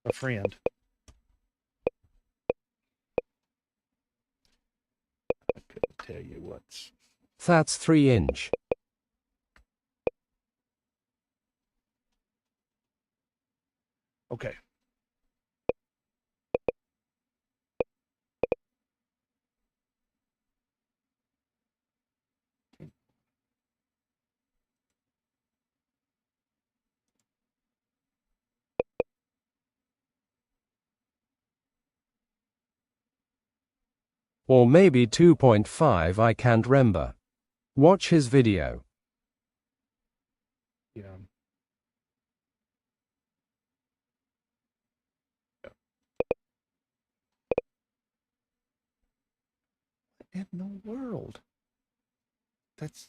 a friend. I couldn't tell you what's.
That's 3-inch.
Okay.
Or maybe 2.5, I can't remember. Watch his video.
Yeah. What in the world? That's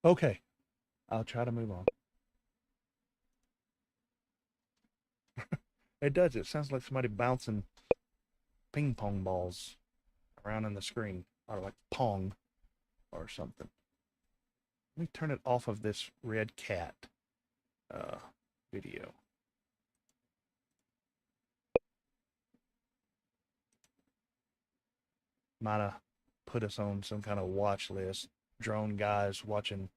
okay. I'll try to move on. It does. It sounds like somebody bouncing ping pong balls around in the screen, or like pong or something. Let me turn it off of this red cat video. Might have put us on some kind of watch list. Drone guys watching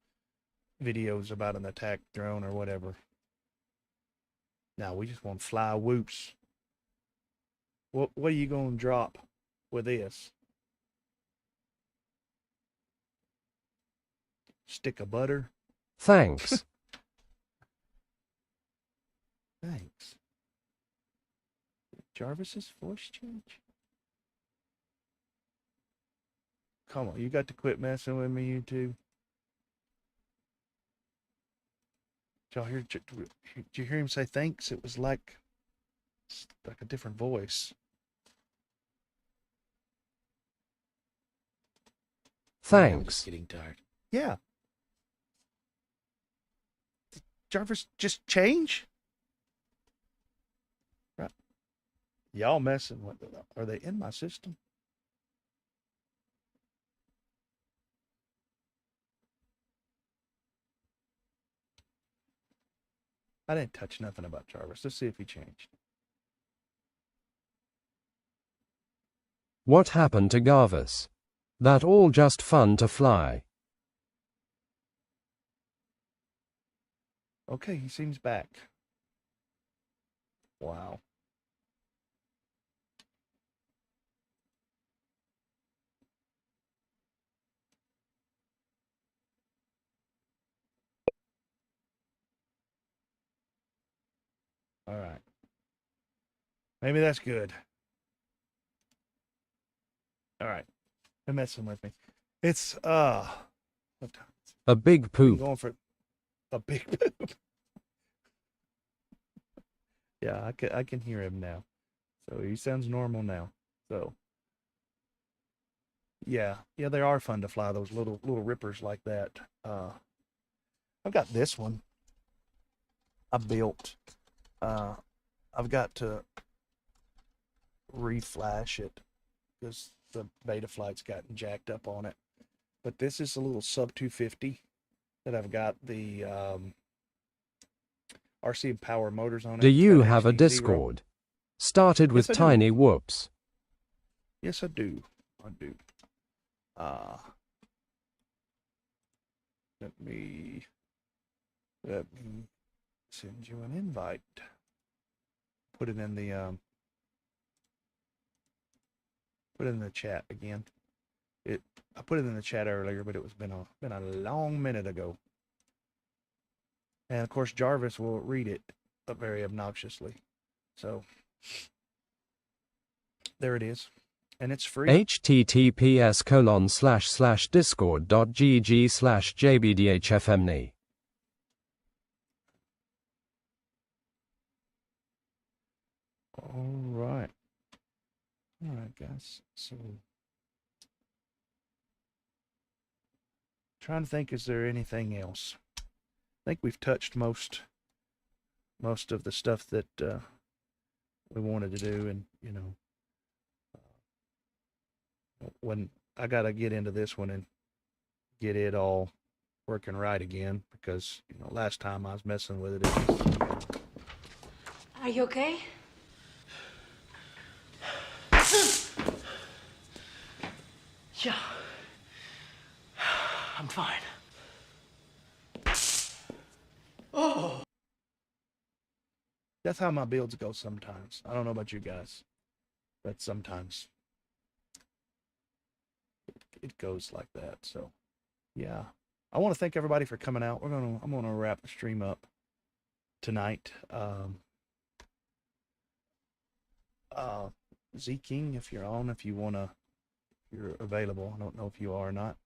videos about an attack drone or whatever. Now we just want fly whoops. What are you gonna drop with this? Stick of butter?
Thanks.
Thanks. Jarvis's voice change? Come on, you got to quit messing with me, you two. Did you hear him say thanks? It was like a different voice.
Thanks.
Getting tired.
Yeah. Did Jarvis just change? Right. Y'all messing with it. Are they in my system? I didn't touch nothing about Jarvis. Let's see if he changed.
What happened to Garvis? That all just fun to fly.
Okay, he seems back. Wow. All right. Maybe that's good. All right. They're messing with me. It's what time?
A big
Been
poop.
going for a big poop. Yeah, I can hear him now. So he sounds normal now. So yeah, they are fun to fly, those little rippers like that. I've got this one I built. I've got to reflash it because the beta flight's gotten jacked up on it. But this is a little sub 250 that I've got the RC power motors on it.
Do
It's
you
got
have a
HDzero.
Discord? Started with
Yes, I do.
TinyWhoops.
Yes, I do. I do. Let me send you an invite. Put it in the chat again. I put it in the chat earlier, but it was been a long minute ago. And of course Jarvis will read it very obnoxiously. So there it is. And it's free.
https://discord.gg/jbdhfmni.
All right, guys. So, trying to think, is there anything else? I think we've touched most of the stuff that we wanted to do, and when I gotta get into this one and get it all working right again, because last time I was messing with it.
Are you okay?
Yeah. I'm fine.
That's how my builds go sometimes. I don't know about you guys, but sometimes it goes like that. So yeah, I want to thank everybody for coming out. I'm gonna wrap the stream up tonight. Z King, if you're on, if you're available. I don't know if you are or not.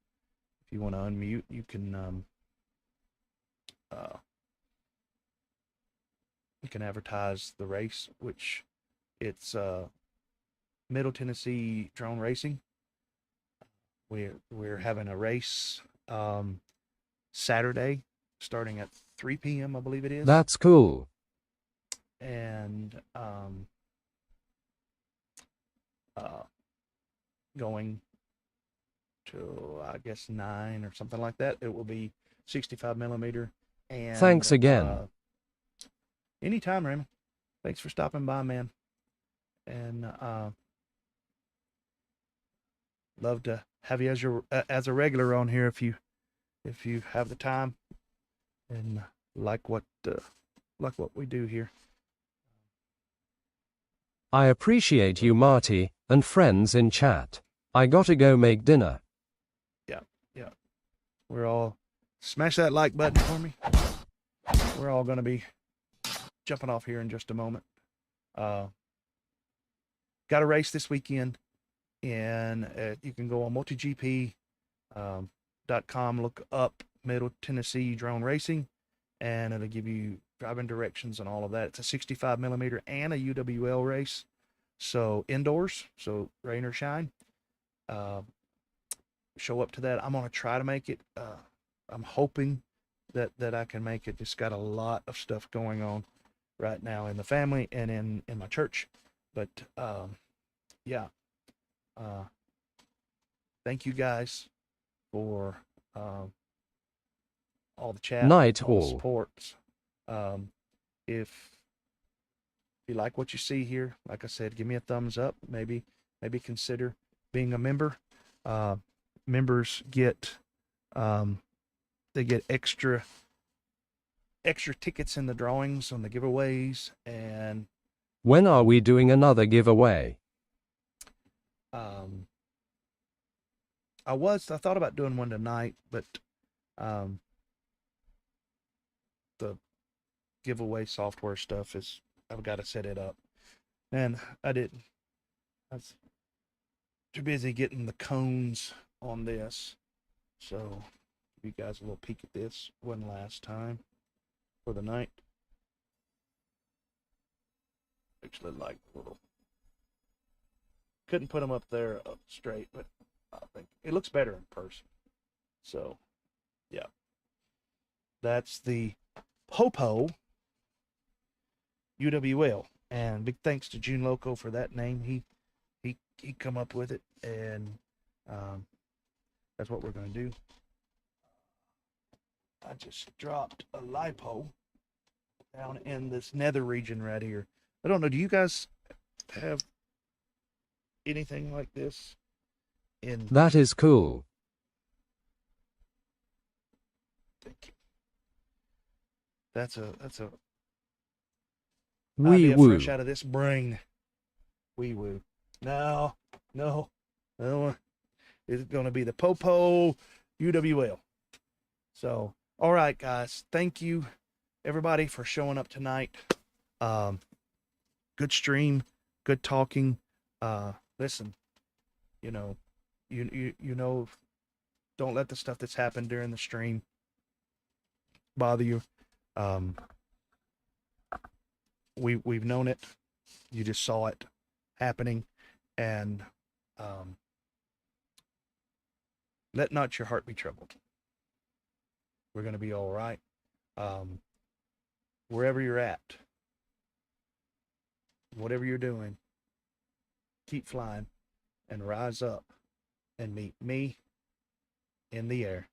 If you want to unmute, you can advertise the race, which it's Middle Tennessee Drone Racing. We're having a race Saturday starting at 3 p.m. I believe it is.
That's cool.
And going to, I guess, 9 or something like that. It will be 65 millimeter. And
Thanks again.
Anytime, Raymond. Thanks for stopping by, man. And love to have you as a regular on here if you have the time and like what we do here.
I appreciate you, Marty, and friends in chat. I gotta go make dinner.
Yeah. We're all smash that like button for me. We're all gonna be jumping off here in just a moment. Got a race this weekend, and you can go on multigp.com, look up Middle Tennessee Drone Racing, and it'll give you driving directions and all of that. It's a 65 millimeter and a UWL race, so indoors, so rain or shine. Show up to that. I'm gonna try to make it. I'm hoping that I can make it. Just got a lot of stuff going on right now in the family and in my church, but yeah. Thank you guys for all the chat,
Night
all the
all.
supports. If you like what you see here, like I said, give me a thumbs up. Maybe consider being a member. Members get they get extra tickets in the drawings on the giveaways, and
When are we doing another giveaway?
I thought about doing one tonight, but the giveaway software stuff I've got to set it up, and I didn't. I was too busy getting the cones on this, so give you guys a little peek at this one last time for the night. actually like the little. Couldn't put them up there up straight, but I think it looks better in person. So, yeah. That's the Popo UWL. And big thanks to June Loco for that name. He come up with it, and that's what we're going to do. I just dropped a lipo down in this nether region right here. I don't know, do you guys have anything like this in?
That is cool.
Thank you. That's a
Wee
idea
woo.
fresh out of this brain. Wee woo. No. It's going to be the Popo UWL. So, all right, guys. Thank you, everybody, for showing up tonight. Good stream. Good talking. Listen, you know, don't let the stuff that's happened during the stream bother you. We've known it. You just saw it happening, and let not your heart be troubled. We're going to be all right. Wherever you're at, whatever you're doing, keep flying and rise up and meet me in the air.